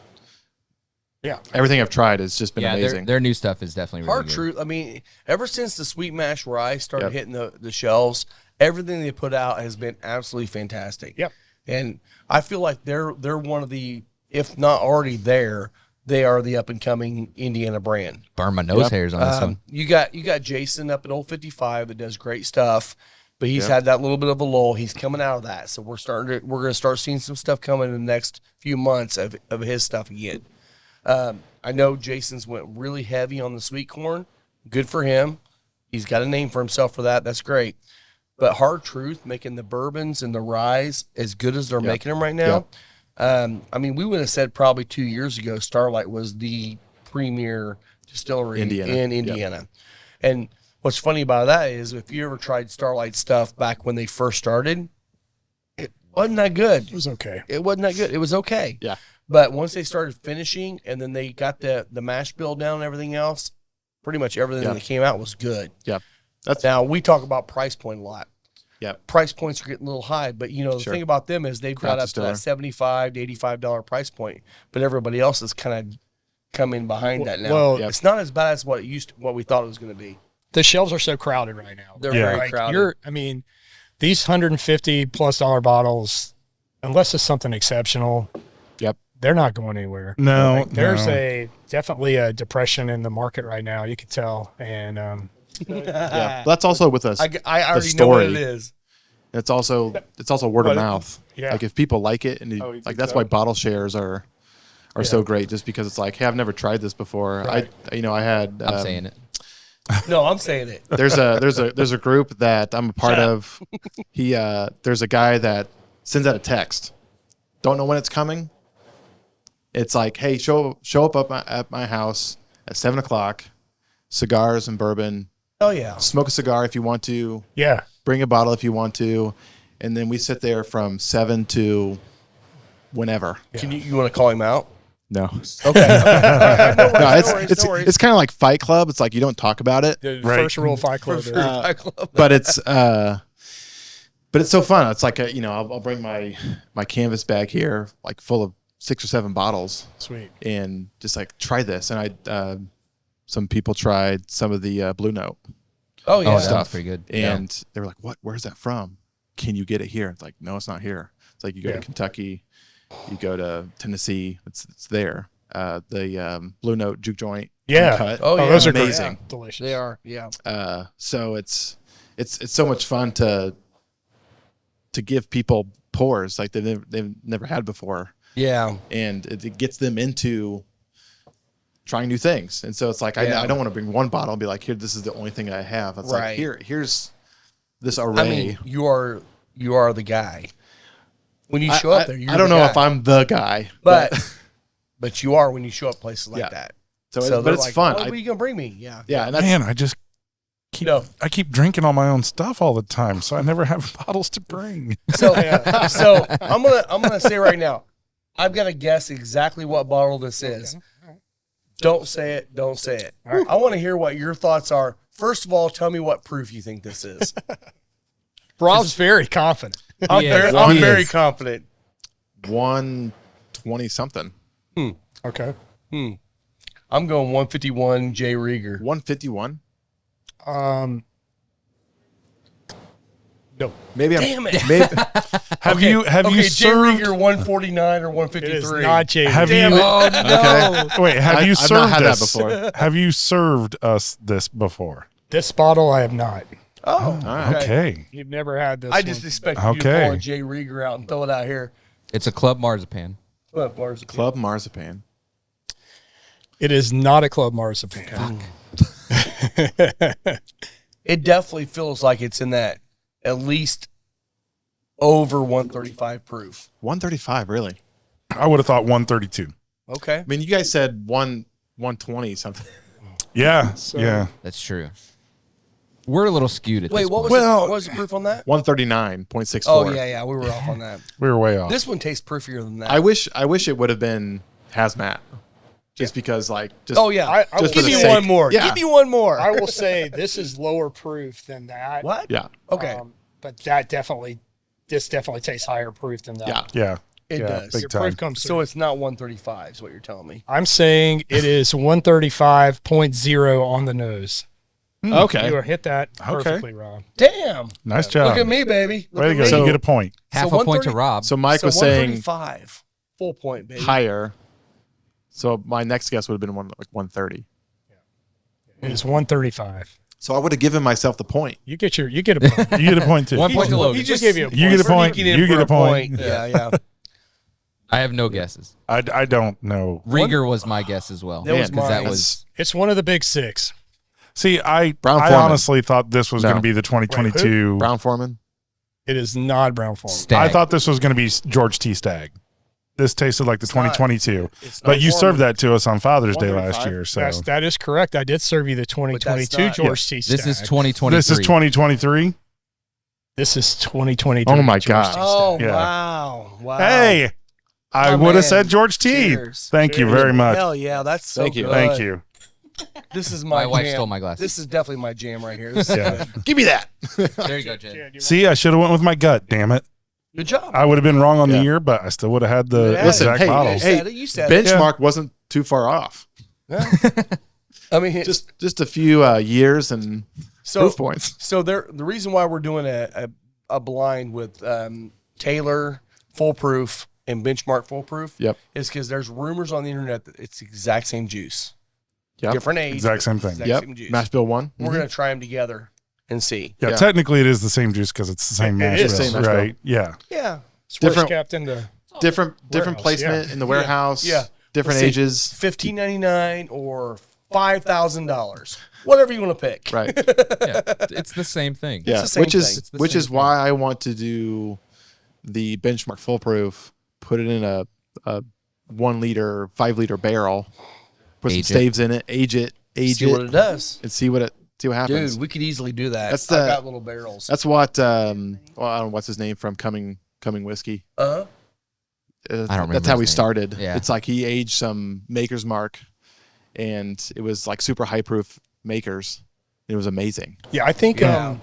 Yeah. everything I've tried has just been amazing. Their new stuff is definitely really Hard good. Truth. I mean, ever since the Sweet Mash Rye started hitting the shelves, everything they put out has been absolutely fantastic. Yep. And I feel like they're one of the, if not already there, they are the up and coming Indiana brand. Burn my nose hairs on this one. You got Jason up at Old 55 that does great stuff, but he's had that little bit of a lull. He's coming out of that, so we're going to start seeing some stuff coming in the next few months of his stuff again. I know Jason's went really heavy on the sweet corn. Good for him. He's got a name for himself for that. That's great. But Hard Truth making the bourbons and the ryes as good as they're making them right now. I mean, we would have said probably 2 years ago Starlight was the premier distillery in Indiana. And what's funny about that is if you ever tried Starlight stuff back when they first started, it wasn't that good. It was okay. It wasn't that good. It was okay. Yeah. But once they started finishing and then they got the mash bill down and everything else, pretty much everything that came out was good. Yeah. Now, we talk about price point a lot. Yeah. Price points are getting a little high, but the thing about them is they've got up to that $75 to $85 price point, but everybody else is kind of coming behind that now. Well, it's not as bad as what we thought it was going to be. The shelves are so crowded right now. They're very crowded. These $150+ bottles, unless it's something exceptional, they're not going anywhere. No, there's definitely a depression in the market right now. You can tell, and that's also with us. I already know what it is. It's also word of mouth. Yeah. Like if people like it, and that's why bottle shares are so great, just because it's like, hey, I've never tried this before. Right. I had. I'm saying it. No, I'm saying it. There's a group that I'm a part of. There's a guy that sends out a text. Don't know when it's coming. It's like, hey, show up at my house at 7:00. Cigars and bourbon. Oh yeah. Smoke a cigar if you want to. yeah, Bring a bottle if you want to, and then we sit there from 7 to whenever. Can you want to call him out? No. Okay. No worries, it's no worries. it's kind of like Fight Club. It's like you don't talk about it, the Right. first rule of Fight Club. but it's so fun. It's like I'll bring my canvas bag here, like full of 6 or 7 bottles, Sweet. and just like try this. And some people tried some of the Blue Note Oh yeah. Oh, that stuff. was pretty good. And they were like, "What? Where's that from? Can you get it here?" It's like, no, it's not here. It's like you go to Kentucky, you go to Tennessee. It's there. The Blue Note juke joint. Yeah. Cut. Oh, yeah. Those are Amazing. Great. Delicious. They are. Yeah. So it's so much fun to give people pours like they've never had before, Yeah. and it gets them into trying new things. And so it's like I don't want to bring one bottle and be like, here, this is the only thing I have. It's Right. like here's this array. I mean, you are the guy. When you show up there, I don't know if I'm the guy, but you are when you show up places like Yeah. that. but they're it's like, fun. "Oh, what are you gonna bring me? Yeah. Yeah, and that's Man, I just keep drinking all my own stuff all the time, so I never have bottles to bring. So I'm gonna say right now, I've got to guess exactly what bottle this is. Don't say it. Don't say it. right. I want to hear what your thoughts are. First of all, tell me what proof you think this is. Rob's very confident. I'm He very is. confident. 120 something. Okay. I'm going 151 J. Rieger. 151. No. Maybe Damn it. Have you Jay served? Rieger 149 or It 153? is not Jay. Have Rieger. you? Oh no! Wait, have you I've served not had that this before. Have you served us this before? This bottle I have not. Oh, Okay. You've never had this. I just one. expect you to Okay. pull a Jay Rieger out and throw it out here. It's a Club Marzipan. What bars? Club Marzipan. It is not a Club Marzipan. It definitely feels like it's in that at least over 135 proof. 135, really? I would have thought 132. Okay. I mean, you guys said 120 something. Yeah. So- yeah. That's true. We're a little skewed at Wait, this what point. was, Well- what was the proof on that? 139.64. Oh, yeah, we were off on that. We were way off. This one tastes proofier than that. I wish it would have been hazmat, just because just oh, yeah. I Just Give for me the sake. one more. Yeah. Give me one more. I will say this is lower proof than that. What? yeah, Okay. But this definitely tastes higher proof than that. yeah. yeah. It yeah, does. Big Your time. proof comes So through. it's not 135 is what you're telling me. I'm saying it is 135.0 on the nose. Okay. You hit that perfectly, Rob. Damn. Nice job. Look at me, baby. Look Way to at go. me. So- you get a point. Half So a point to 130 Rob. So Mike So was saying 135. Full point, baby. higher. So my next guess would have been 130. It is 135. So I would have given myself the point. You get a point. You get a point too. 1 point to He Logan. just gave you a You get a point. sneaking in You for get a point. Yeah. I have no guesses. I don't know. Rieger was my guess as well. That was because that mine. was It's one of the big six. See, I Brown-Forman. honestly thought this was No. going to be the 2022. Brown Foreman. It is not Brown Forman. Stag. I thought this was going to be George T. Stagg. This tasted like the not. 2022. It's But not you Foreman. served that to us on Father's Day 135. last year. So That is correct. I did serve you the 2022 not- George T. Stagg. this is 2023. this is 2023. This is 2022. Oh my George gosh. T. Oh, Yeah. wow. Hey, I My would have man. said George T. Cheers. Thank you very much. Hell yeah, that's so Thank you. good. Thank you. This is My my wife jam. stole my glasses. This is definitely my jam right here. This is Yeah. good. Give me that. There you go, Jen. See, I should have went with my gut. Damn it. Good job. I would have been wrong on the Yeah. year, but I still would have had the Yeah. Listen, exact hey, bottle. You hey, said it. You said it. Benchmark wasn't too far off. I mean, it's, Just a few years and so proof points. so there. The reason why we're doing a blind with Taylor Foolproof and Benchmark Foolproof Yep. is because there's rumors on the internet that it's the exact same juice, Yep. different age, Exact same thing. exact Yep. same juice. Mash Bill 1. We're gonna try them together and see. Yeah, Yeah. technically it is the same juice because it's the same It mash is the bill, same mash bill. right? Yeah. Yeah, It's where it's Different- kept in the. different Warehouse, placement in the warehouse. Yeah. Different Let's see. ages. $15.99 or $5,000, whatever you want to pick. Right. Yeah, it's the same thing. Yeah. the same Which is thing. It's the which same is thing. why I want to do the Benchmark Foolproof. Put it in a 1 liter, 5 liter barrel. Put Age some it. staves in it. Age it. See what it does. and see what happens. Dude, we could easily do that. That's I've the- got little barrels. That's what well, I don't know what's his name from Coming Whiskey. Uh-huh. I don't remember That's how his we name. started. Yeah. It's like he aged some Maker's Mark, and it was like super high proof Makers. It was amazing. Yeah, I think. Yeah.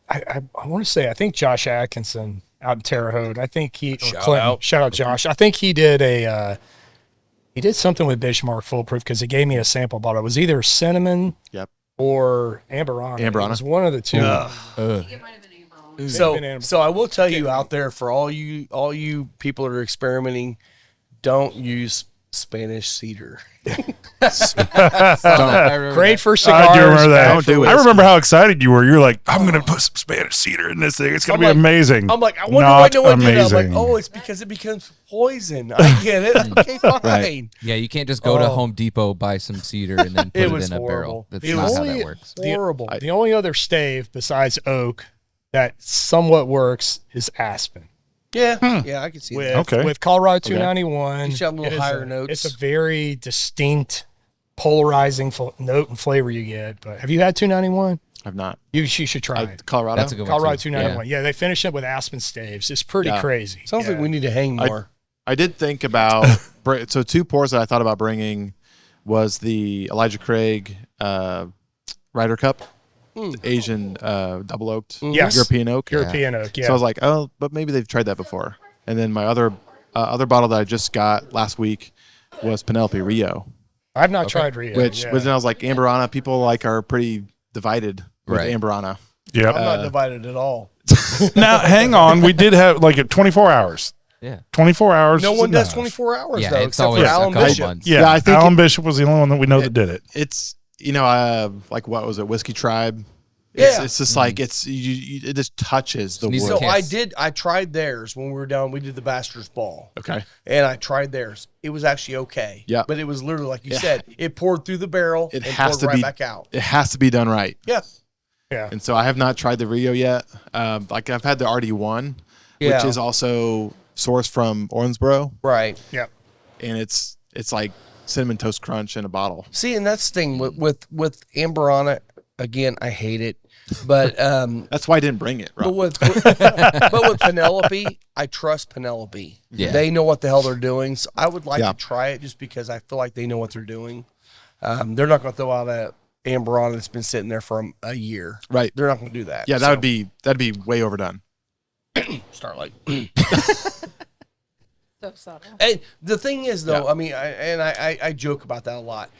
I want to say I think Josh Atkinson out in Terre Haute. I think he Shout shout out Josh. I think he did he did something with Benchmark Foolproof because he gave me a sample bottle. It was either cinnamon Yep. or Amberana. Amberana. It was one of the two. I think it might have been April. So I will tell you out there for all you people that are experimenting, don't use Spanish cedar. Great for cigars. I do remember that. bad for Don't do it. I whiskey. remember how excited you were. You're like, I'm going to put some Spanish cedar in this thing. It's going I'm to be like- amazing. I'm like, I wonder Not why no one did it. I'm like, amazing. oh, it's because it becomes poison. I get it. Okay, fine. Yeah, you can't just go to Oh. Home Depot, buy some cedar, and then put It it, was in a barrel. horrible. That's It not was how that works. Horrible. The only other stave besides oak that somewhat works is aspen. yeah, yeah, I can see With, that. Okay. with Colorado 291, Each have little it is higher notes. It's a very distinct, polarizing note and flavor you get. But have you had 291? I've not. You should try it. Colorado. That's a good one. Colorado too. 291. Yeah, they finish it with aspen staves. It's pretty Yeah. crazy. Sounds like we need to hang more. I did think about so 2 pours that I thought about bringing was the Elijah Craig Ryder Cup, Asian double oaked Yes. European oak. European oak. Yeah. So I was like, oh, but maybe they've tried that before. And then my other bottle that I just got last week was Penelope Rio, I've not tried Rio. which yeah. but then I was like, Amberana. People are pretty divided with Right. Amberana. Yep. I'm not divided at all. Now, hang on. We did have like at 24 hours. Yeah. 24 hours. No is one does enough. 24 hours Yeah, though, it's except always for a Alan couple Bishop. months. Yeah, Yeah, I think Alan Bishop was the only one that we know that did it. It's like what was it, Whiskey Tribe? Yeah. It's just like it just touches the Needs wood. to So kiss. I tried theirs when we were down. We did the Bastard's Ball. Okay. And I tried theirs. It was actually okay. Yeah. But it was literally like you said. It poured through the barrel It and has poured to right be back out. It has to be done right. Yeah. Yeah. And so I have not tried the Rio yet. Like I've had the RD1, Yeah. which is also sourced from Owensboro, Right. Yeah. and it's like cinnamon toast crunch in a bottle. See, and that's the thing with Amber on it. Again, I hate it. But That's why I didn't bring it. but Rob. with Penelope, I trust Penelope. Yeah. They know what the hell they're doing. So I would like Yeah. to try it just because I feel like they know what they're doing. They're not going to throw out a Amber on that's been sitting there for a year. Right. They're not going to do that. Yeah, So, that'd be way overdone. Starlight. So subtle. And the thing is, though, Yeah. I mean, I joke about that a lot.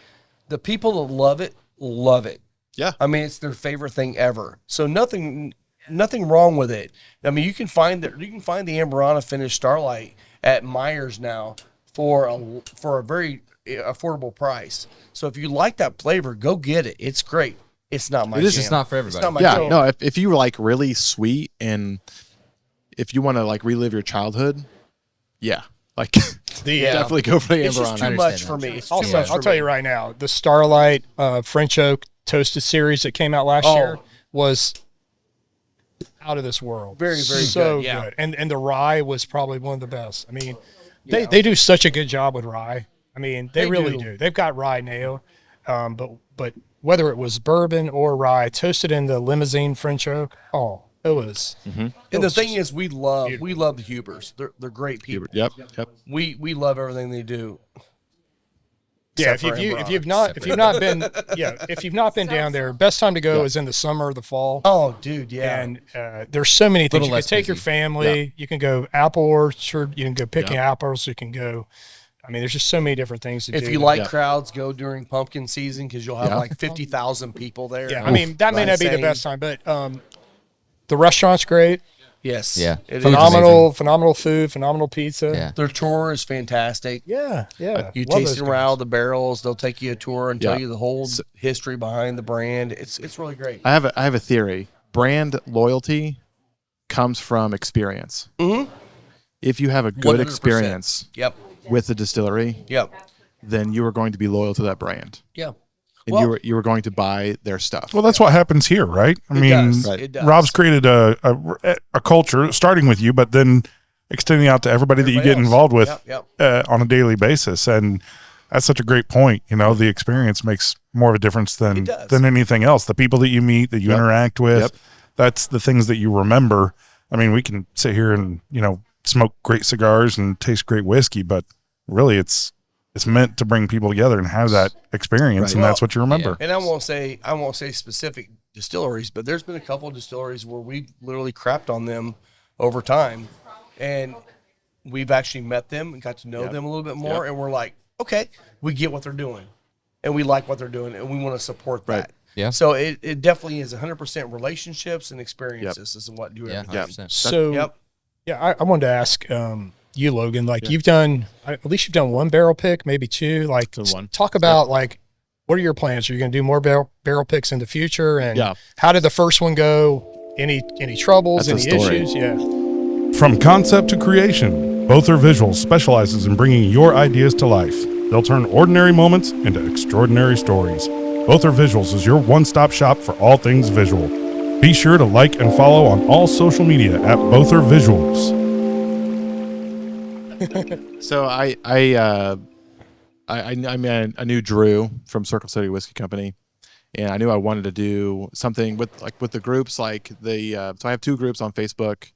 The people that love it, love it. Yeah. I mean, it's their favorite thing ever. So nothing wrong with it. I mean, you can find the Amberana finished Starlight at Myers now for a very affordable price. So if you like that flavor, go get it. It's great. It's not my It is jam. just not for everybody. It's not my Yeah, jam. no. If you like really sweet and if you want to like relive your childhood, yeah, like definitely go for the It's just Amber too on. much understand for that. me. It's too Also, much I'll for tell me. you right now, the Starlight French Oak Toasted series that came out last year was out of this world. Very, very so good, yeah. And the rye was probably one of the best. I mean, they do such a good job with rye. I mean, they really do. They've got rye nailed. But whether it was bourbon or rye, toasted in the limousine French Oak, it was. And the thing is, we love the Hubers. They're great people. Yep. We love everything they do. Yeah, Except for if you've not been down there, best time to go is in the summer or the fall. Oh, dude, yeah. And there's so many things. Little You can less take your busy. family. You can go apple orchard. You can go picking apples. You can go. I mean, there's just so many different things to do. If you like crowds, go during pumpkin season because you'll have Yeah. like 50,000 people there. Yeah, I mean that may not be the Insane. best time, but the restaurant's great. Yes. Yeah. It is. Food's Phenomenal food, phenomenal pizza. Yeah. Their tour is fantastic. yeah. You Love taste those them out guys. of the barrels. They'll take you a tour and tell Yeah. you the whole history behind the brand. It's really great. I have a theory. Brand loyalty comes from experience. Mm-hmm. If you have a good 100%. experience Yep. with the distillery, Yep. then you are going to be loyal to that brand, Yeah. and Well- you are going to buy their stuff. Well, that's what happens here, right? I It mean, does. Right. It does. Rob's created a culture, starting with you, but then extending out to everybody that you get Everybody else. involved with Yep, on a daily basis. And that's such a great point. You know, the experience makes more of a difference It does. than anything else. The people that you meet, that you interact with, Yep. that's the things that you remember. I mean, we can sit here and, smoke great cigars and taste great whiskey, but really it's meant to bring people together and have that experience, Right. and that's what you remember. And I won't say specific distilleries, but there's been a couple of distilleries where we literally crapped on them over time, and we've actually met them and got to know them a little bit more, and we're like, okay, we get what they're doing, and we like what they're doing, and we want to support that. Right. Yeah. So it definitely is 100% relationships and experiences is what do Yeah. everything. 100%. So Yep. yeah, I wanted to ask you, Logan. Like you've done, at least you've done one barrel pick, maybe two. Like Done one. talk about like what are your plans? Are you going to do more barrel picks in the future? And Yeah. how did the first one go? Any troubles? That's a any story. issues? Yeah. From concept to creation, Bother Visuals specializes in bringing your ideas to life. They'll turn ordinary moments into extraordinary stories. Bother Visuals is your one-stop shop for all things visual. Be sure to like and follow on all social media at Bother Visuals. So I knew Drew from Circle City Whiskey Company, and I knew I wanted to do something with the groups. Like so I have two groups on Facebook,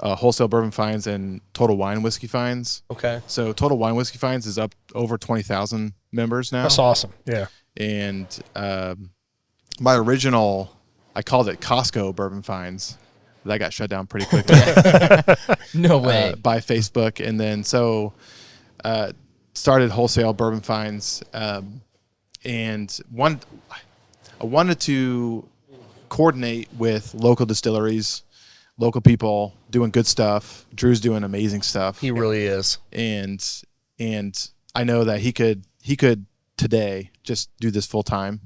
Wholesale Bourbon Finds and Total Wine Whiskey Finds. Okay. So Total Wine Whiskey Finds is up over 20,000 members now. That's awesome. Yeah. And my original, I called it Costco Bourbon Finds. That got shut down pretty quickly. No way. By Facebook, and then started Wholesale Bourbon Finds, and I wanted to coordinate with local distilleries local people doing good stuff. Drew's doing amazing stuff. He really is. And I know that he could today just do this full time,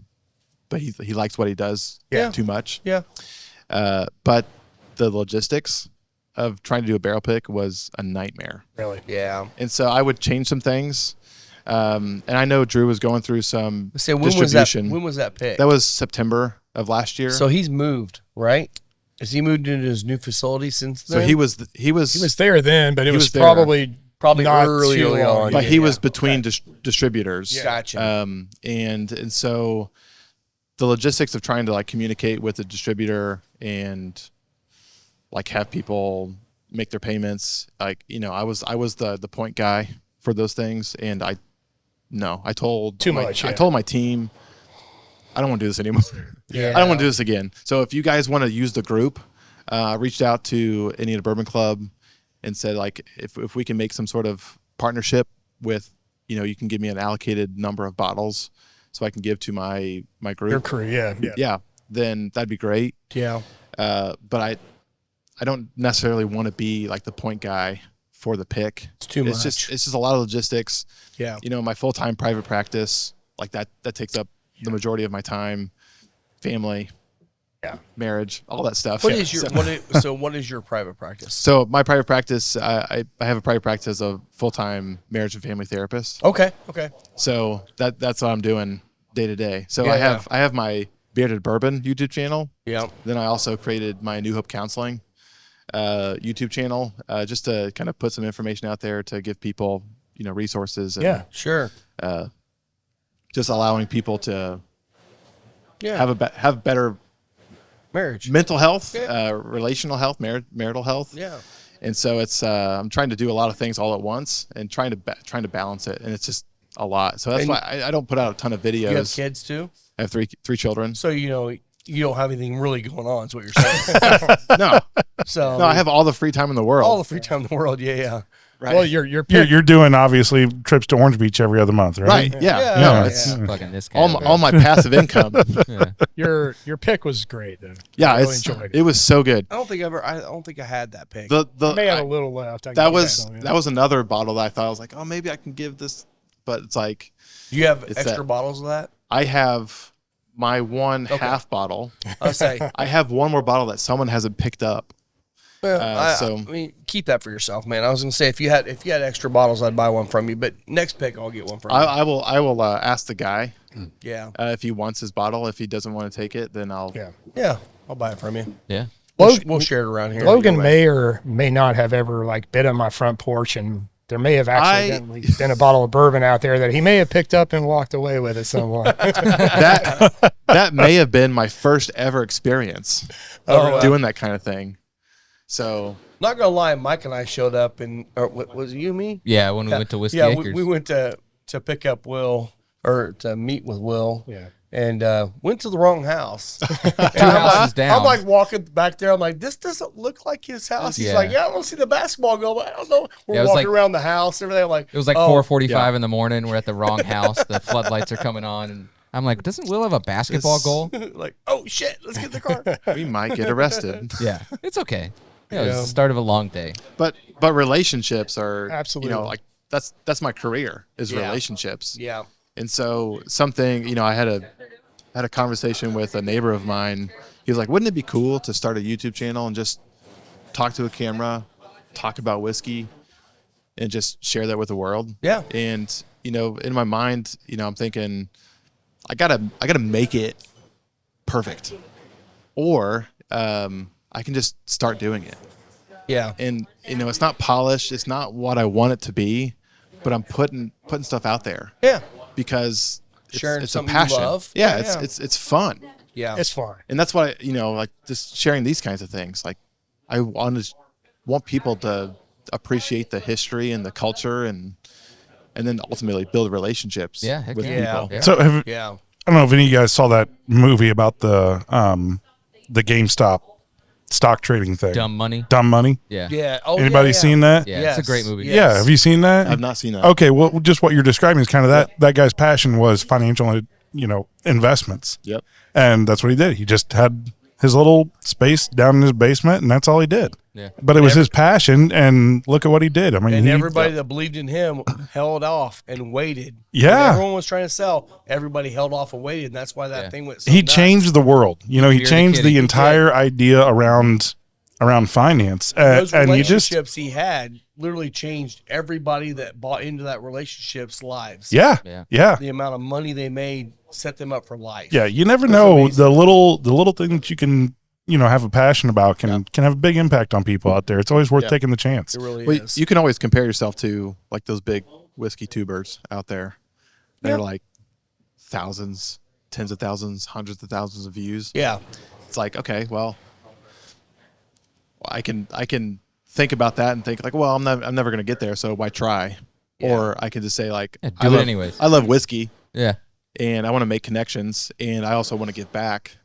but he likes what he does too much. Yeah. But the logistics of trying to do a barrel pick was a nightmare. Really? Yeah. And so I would change some things. And I know Drew was going through some distribution. When was that pick? That was September of last year. So he's moved, right? Has he moved into his new facility since then? So he was He was there then, but it was there. probably not early too long. on. but Yeah, he was between distributors. Gotcha. And so the logistics of trying to like communicate with the distributor and like have people make their payments, like, you know, I was the point guy for those things, and I told Too much, I yeah. told my team, I don't want to do this anymore. Yeah. I don't want to do this again. So if you guys want to use the group, I reached out to Indiana Bourbon Club and said, like, if we can make some sort of partnership with, you know, you can give me an allocated number of bottles so I can give to my group. Your crew, yeah. Yeah, then that'd be great. Yeah. But I don't necessarily want to be like the point guy for the pick. It's too much. It's just a lot of logistics. Yeah. You know, my full-time private practice, like that takes up the majority of my time, family, marriage, all that stuff. What is your what is your private practice? So my private practice, I have a private practice as a full-time marriage and family therapist. Okay. So that's what I'm doing day to day. So Yeah, I have my Bearded Bourbon YouTube channel. Yeah. Then I also created my New Hope Counseling YouTube channel, just to kind of put some information out there to give people, you know, resources. And, Sure. just allowing people to Yeah. have better Marriage. mental health, relational health, marital health. Yeah. And so it's I'm trying to do a lot of things all at once and trying to balance it, and it's just a lot. So that's And why I don't put out a ton of videos. You have kids too? I have three children. So you don't have anything really going on, is what you're saying. No, So no, I have all the free time in the world. all the free time in the world. Yeah. Right. Well, You're doing obviously trips to Orange Beach every other month, right? Right. Yeah. Yeah. No, Yeah. it's Fucking this guy. all my passive income. your pick was great though. Yeah, I really enjoyed it was so good. I don't think I had that pick. The I may have a little left. that was another bottle that I thought, I was like, oh, maybe I can give this, but it's like Do you have It's extra that- bottles of that? I have my one half bottle. I'll say. I have one more bottle that someone hasn't picked up. Well, so- I mean, keep that for yourself, man. I was gonna say if you had extra bottles, I'd buy one from you. But next pick, I'll get one from you. I will ask the guy Yeah. if he wants his bottle. If he doesn't want to take it, then I'll. Yeah. I'll buy it from you. Yeah. We'll share it around here. Logan Either way. may or may not have ever like been on my front porch, and there may have accidentally been a bottle of bourbon out there that he may have picked up and walked away with at some point. that may have been my first ever experience doing that kind of thing. So Not gonna lie, Mike and I showed up, and was it you and me? Yeah, when we went to Whiskey Yeah, Acres. we went to pick up Will, or to meet with Will. Yeah. And went to the wrong house. Two houses down. I'm like walking back there. I'm like, this doesn't look like his house. He's Yeah. like, yeah, I don't see the basketball goal, but I don't know. We're Yeah, it was walking like- around the house. Everything. I'm like, It was like oh, 4:45 in the morning. We're at the wrong house. The floodlights are coming on, and I'm like, doesn't Will have a basketball goal? like, oh shit, let's get in the car. we might get arrested. Yeah, it's okay. Yeah, it was the start of a long day. But relationships are Absolutely. You know, like that's my career is Yeah. relationships. Yeah. And so something, you know, I had a conversation with a neighbor of mine. He was like, wouldn't it be cool to start a YouTube channel and just talk to a camera, talk about whiskey, and just share that with the world? Yeah. And, you know, in my mind, you know, I'm thinking, I gotta make it perfect. Or I can just start doing it. Yeah. And, you know, it's not polished, it's not what I want it to be, but I'm putting stuff out there. Yeah. Because Sharing it's a something you passion. love. Yeah, Yeah. it's fun. Yeah. It's fun. And that's why, you know, like just sharing these kinds of things. Like I want people to appreciate the history and the culture and then ultimately build relationships Yeah, heck with yeah. people. Yeah. So Yeah. I don't know if any of you guys saw that movie about the GameStop stock trading thing. Dumb money. Dumb Money. Yeah. Yeah. Oh, Anybody yeah. seen that? Yeah, Yes. it's a great movie. Yes. Yeah. Have you seen that? I've not seen that. Okay, well, just what you're describing is kind of that guy's passion was financial, you know, investments, Yep. and that's what he did. He just had his little space down in his basement, and that's all he did. Yeah. But it was his passion, and look at what he did. I mean, And everybody that believed in him held off and waited. Yeah. When everyone was trying to sell, everybody held off and waited, and that's why that thing went so he nuts. changed the world. You know, he You're the changed kid, the he entire idea around finance. Those And you just, relationships he had literally changed everybody that bought into that relationship's lives. yeah. The amount of money they made set them up for life. Yeah, you never That's know amazing. the little thing that you can have a passion about can have a big impact on people out there. It's always worth taking the chance. It really Well, is. you can always compare yourself to like those big whiskey tubers out there. They're like thousands, tens of thousands, hundreds of thousands of views. Yeah. It's like, okay, well, I can think about that and think like, well, I'm never going to get there, so why try? Or I can just say like, Yeah, I do it love, anyways. I love whiskey Yeah. and I want to make connections and I also want to give back.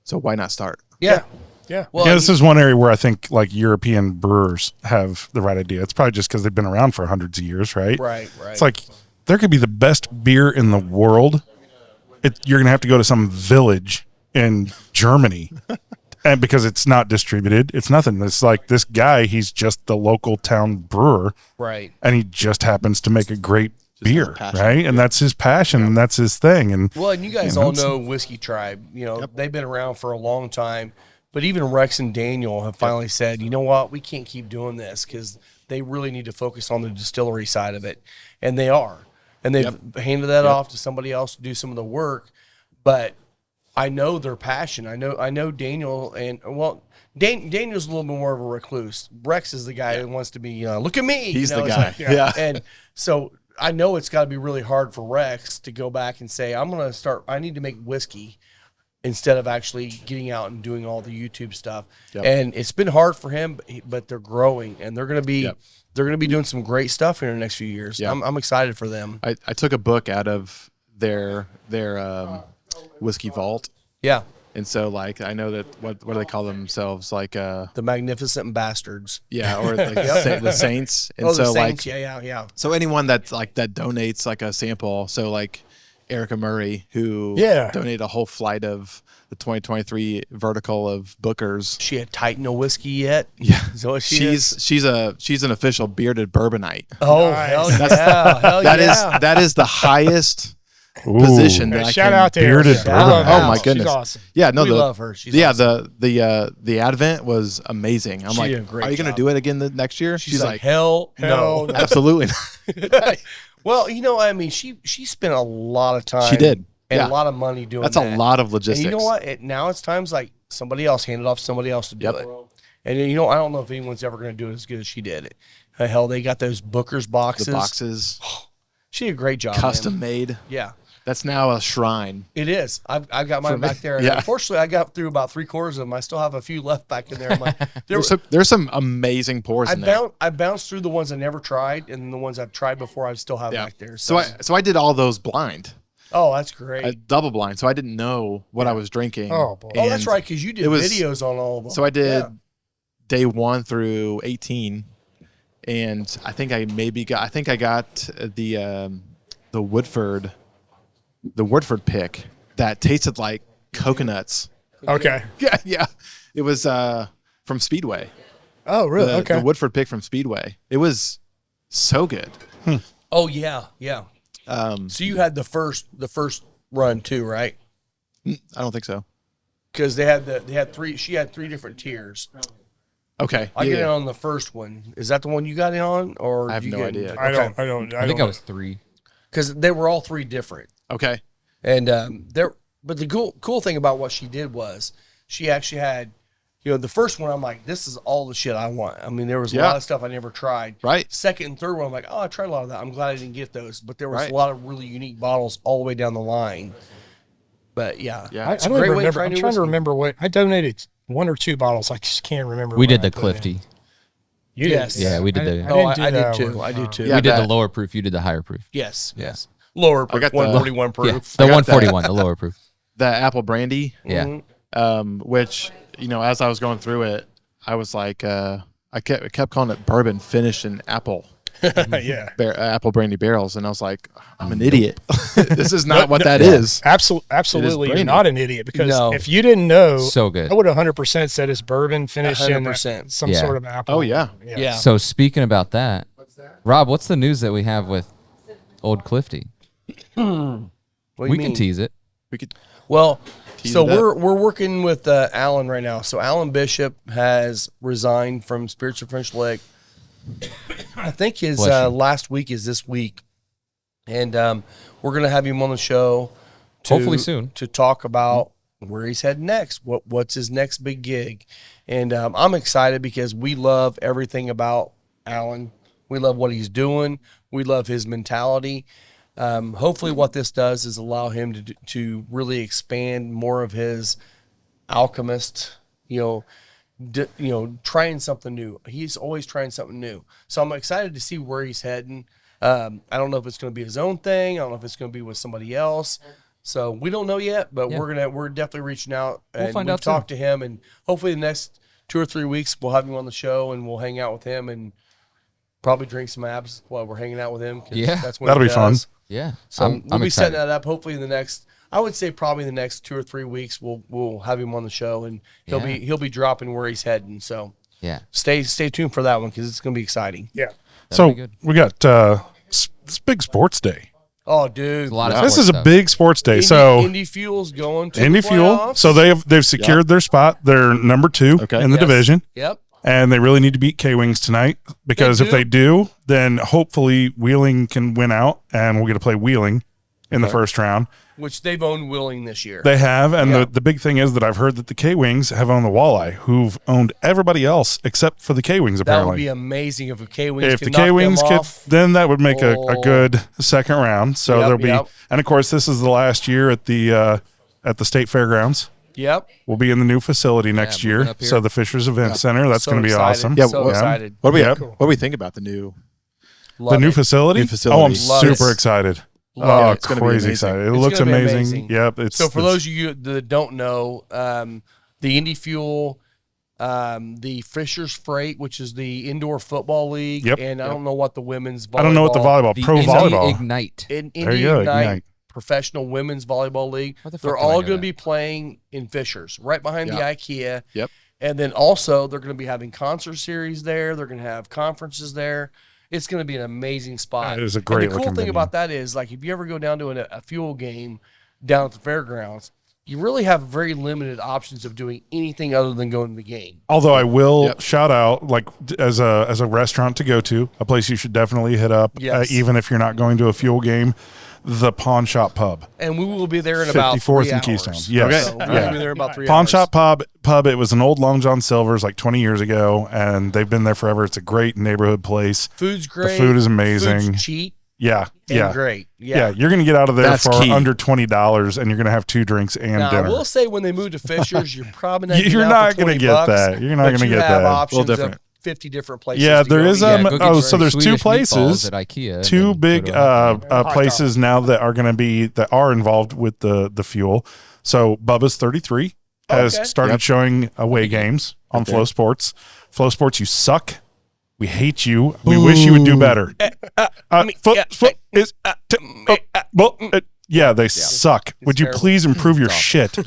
So why not start? Yeah. Yeah. Well, Yeah, this is one area where I think like European brewers have the right idea. It's probably just because they've been around for hundreds of years, right? right. It's like there could be the best beer in the world. You're going to have to go to some village in Germany. And because it's not distributed, it's nothing. It's like this guy, he's just the local town brewer, right. and he just happens to make a great beer, passion. right? And that's his passion, and that's his thing. And Well, and you guys all know Whiskey Tribe. You know, they've been around for a long time. But even Rex and Daniel have finally said, you know what, we can't keep doing this because they really need to focus on the distillery side of it. And they are. And they've handed that off to somebody else to do some of the work. But I know their passion. I know Daniel and Daniel's a little bit more of a recluse. Rex is the guy who wants to be, look at me. He's the it's guy. like- Yeah. And so I know it's got to be really hard for Rex to go back and say, I need to make whiskey instead of actually getting out and doing all the YouTube stuff. Yep. And it's been hard for him, but they're growing and they're going to be doing some great stuff here in the next few years. Yep. I'm excited for them. I took a book out of their whiskey vault. Yeah. And so like I know that what do they call themselves? Like The Magnificent Bastards. yeah, or like the Saints. And The so Saints. like Yeah. so anyone that's like that donates like a sample. So like Erica Murray, who donated a whole flight of the 2023 vertical of Booker's. She had Titan a whiskey yet? Yeah, Is that what she is? she's an official bearded bourbonite. Oh, Nice. hell yeah. Hell yeah. That is the highest position that I Shout can. out to bearded Erica. bourbon. I love Oh her. my She's goodness. awesome. Yeah, no, We love her. She's awesome. the Advent was amazing. I'm She like, did a great are you going to job. do it again the next year? She's like, hell no. no. absolutely. Well, I mean, she spent a lot of time. She did. And Yeah. a lot of money doing That's that. a lot of logistics. And you know what? Now it's times like somebody else handed off to somebody else to do it. And I don't know if anyone's ever going to do it as good as she did it. Hell, they got those Booker's boxes. The boxes, She did a great job. custom man. made. Yeah, That's now a shrine. it is. I've got mine me. back there. And Yeah. unfortunately, I got through about 3/4 of them. I still have a few left back in there. I'm like, There's some amazing pours in there. I bounced through the ones I never tried, and the ones I've tried before I still have back there. So I did all those blind, oh, that's great. double blind. So I didn't know what I was drinking. Oh, boy. Oh, that's And right, because you did it was- videos on all of them. So I did Yeah. day 1 through 18, and I think I got the Woodford pick that tasted like coconuts. Okay. Yeah. It was from Speedway. Oh, really? Okay. The Woodford pick from Speedway. It was so good. Oh yeah. So you had the first run too, right? I don't think so. Because they had three. She had 3 different tiers. Okay. I yeah, get in yeah. on the first one. Is that the one you got in on, or I have you no get- idea. I don't. I think I was 3. Because they were all 3 different. Okay. And but the cool thing about what she did was she actually had, the first one I'm like, this is all the shit I want. I mean, there was a Yeah. lot of stuff I never tried. Right. Second and third one, I'm like, oh, I tried a lot of that. I'm glad I didn't get those. But there was Right. a lot of really unique bottles all the way down the line. But yeah, Yeah. it's I a don't great even way to remember. try I'm new trying to whiskey. remember what I donated. 1 or 2 bottles. I just can't remember. We what did I the put in. Clifty. You Yes. did. Yeah, we did the- didn't Oh, do I did that too. one. I did too. Yeah, We did that- the lower proof. You did the higher proof. Yes. Yeah. Yes. Lower proof, got the- 141 proof. Yeah, I the got 141, the lower proof. The apple brandy, Yeah. which, as I was going through it, I was like, I kept calling it bourbon finished in apple. Yeah. apple brandy barrels, and I was like, I'm an idiot. This is not what that is. Absolutely, you're brandy. not an idiot, because No. if you didn't know, So good. I would 100% said it's bourbon finished in 100%. some Yeah. sort of apple. Oh, yeah. Yeah. So speaking about that, Rob, what's the news that we have with Old Clifty? What do you We mean? can tease it. We could. Well, Tease so it up. we're working with Alan right now. So Alan Bishop has resigned from Spirits of French Lick. I think his Bless you. last week is this week, and we're gonna have him on the show. Hopefully soon. to talk about where he's heading next. What's his next big gig, and I'm excited because we love everything about Alan. We love what he's doing. We love his mentality. Hopefully what this does is allow him to really expand more of his alchemist, trying something new. He's always trying something new. So I'm excited to see where he's heading. I don't know if it's going to be his own thing. I don't know if it's going to be with somebody else. So we don't know yet, but Yeah. we're definitely reaching out, and find we've out soon. talked to him, and hopefully the next 2 or 3 weeks we'll have him on the show and we'll hang out with him and probably drink some abs while we're hanging out with him. 'Cause Yeah. that's what That'll he be fun. does. Yeah. So I'm we'll be excited. setting that up. Hopefully in the next, I would say probably the next 2 or 3 weeks, we'll have him on the show, and he'll be dropping where he's heading. So Yeah. stay tuned for that one because it's going to be exciting. Yeah. So be good. we got this big sports day. Oh, dude, There's a lot of This sports is a stuff. big sports day. Indy, So Indy Fuel's going to Indy the Fuel. playoffs. So they've secured their spot. They're number 2 Okay. in the Yes. division, Yep. and they really need to beat K-Wings tonight because They if they do, then hopefully Wheeling can win out, and we'll get to play Wheeling in the first round. Which they've owned Willing this year. They have, and Yeah. the big thing is that I've heard that the K-Wings have owned the Walleye, who've owned everybody else except for the K-Wings. That Apparently, would be amazing if the K-Wings if could the knock them K-Wings could, off. then that would make a Oh. good second round. So Yep, there'll be, yep. and of course, this is the last year at the state fairgrounds. Yep. We'll be in the new facility next moving year. up here. So the Fishers Event Center, that's So going to be excited. awesome. Yeah, so yeah. excited. What do we Yep. What do we think about the new? Love The new it. facility? New facility. Oh, I'm Love super it. excited. Love Oh, it. It's gonna be crazy amazing. excited. It It's looks gonna be amazing. amazing. Yep. It's So for those of you that don't know, the Indy Fuel, the Fisher's Freight, which is the indoor football league, Yep. and I don't know what the women's volleyball. I don't know what the volleyball, The pro Indy volleyball. Ignite. In There Indy you go, Ignite, Ignite. professional women's volleyball league. Where the fuck They're do I all know going to that? be playing in Fishers, right behind the IKEA. Yep. And then also they're going to be having concert series there. They're going to have conferences there. It's going to be an amazing spot. That is a great And the cool looking thing venue. about that is, like, if you ever go down to a Fuel game down at the fairgrounds, you really have very limited options of doing anything other than going to the game. Although I will Yep. shout out, like as a restaurant to go to, a place you should definitely hit up, Yes. even if you're not going to a Fuel game, the Pawn Shop Pub, And we will be there in about 54th 3 and hours. Keystone. Yes, So we're yeah. going to be there in about 3 Pawn hours. Shop Pub. It was an old Long John Silver's like 20 years ago, and they've been there forever. It's a great neighborhood place. Food's great. food is amazing. Food's cheap Yeah, and yeah, great. yeah. You're gonna get out of there That's for key. under $20, and you're gonna have 2 drinks and Now, I dinner. will say when they move to Fishers, you're probably not You're getting out not for gonna 20 get bucks, that. You're not but gonna you get have that. options Little of different. 50 different places. Yeah, to there go is to Yeah, eat. go get oh, your so there's 2 Swedish places. meatballs at IKEA. and 2 then big go to- places now that are going to be that are involved with the fuel. So Bubba's 33 has Okay. started Yep. showing away games on Okay. Flow Sports. Flow Sports, you suck. We hate you. We wish you would do better. Yeah, they suck. Would you terrible. please improve your shit? I'm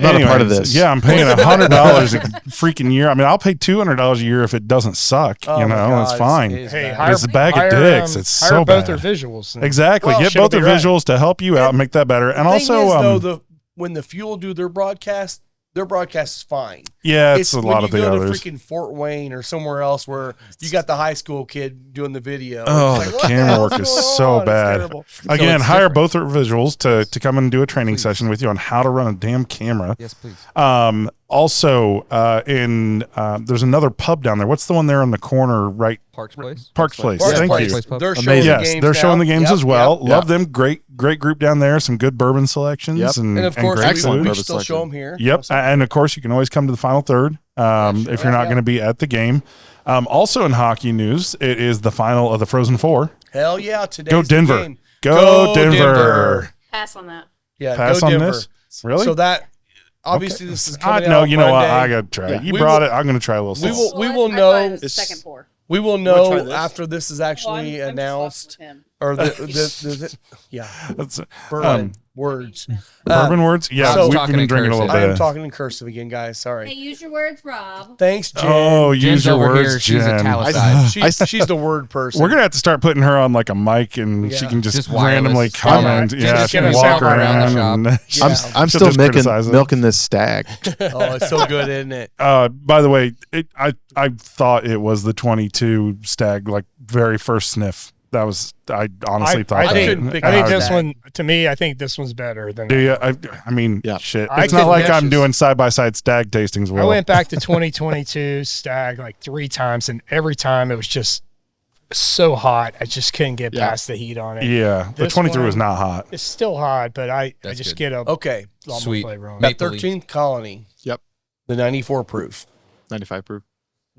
not a part of Anyways, this. Yeah, I'm paying $100 a freaking year. I mean, I'll pay $200 a year if it doesn't suck. Oh you my know, God, it's fine. it is Hey, bad. hire, It's a bag of hire, dicks. It's hire so both bad. their visuals. and- Exactly. Well, Get shit'll both their be right. visuals to help you out and make that better. And The also, thing is, though, when the Fuel do their broadcast is fine. yeah, it's a when lot you of the go others. to freaking Fort Wayne or somewhere else where you got the high school kid doing the video. Oh, It's the like, what camera hell's work is going so on? It's bad. terrible. Again, it's hire different. both their visuals to come and do a training session with you on how to run a damn camera. Yes, please. Also, there's another pub down there. What's the one there on the corner, right? Parks Place. Parks Place. Parks Thank Place. you. Pub. They're showing Amazing. the Yes, games they're showing now. the games Yep, as well. yep. Love them. Great group down there. Some good bourbon selections. Yep. And And of course, great we Excellent food. bourbon still show them here. Yep, and of course you can always come to the final third if you're not going to be at the game. Also in hockey news, it is the final of the Frozen Four. Hell yeah! Today's Go the Denver! game. Go Denver! Pass on that. Yeah, Pass go on Denver. this. Really? So that obviously this is coming no, out you know what? Monday. I got to try. Yeah. You We brought will- it. I'm going to try a little. We sauce. will I thought it was the It's- second pour. We will wanna try know this? after this is actually I'm just announced. fucking with him. Or yeah, That's bourbon words. bourbon words. Yeah, so- we've Talking been in drinking a little cursive. bit. I am talking in cursive again, guys. Hey, Sorry. use your words, Rob. Thanks, Jen. Oh, use Jen's your over words, here. She's Jen. italicized. She's the word person. We're gonna have to start putting her on like a mic, and she Yeah. can just Just wireless. randomly comment. Yeah, Yeah, just she can gonna walk sound around the around. And Yeah. I'm she'll still just criticize it. milking this stag. Oh, it's so good, isn't it? By the way, I thought it was the 22 stag, like very first sniff. That was I honestly thought I that. think, couldn't pick I think out this that. one, to me, I think this one's better than Do you? that. I mean, Yeah. shit. I It's not could like I'm matches- doing side by side stag tastings. I Will. went back to 2022 Stag like 3 times, and every time it was just so hot. I just couldn't get Yeah. past the heat on it. Yeah, the This 23 one- was not hot. It's still hot, but I That's just good. get a Okay. lot Sweet. more flavor on it. That Maple leaf. 13th colony, Yep. the 94 proof, 95 proof.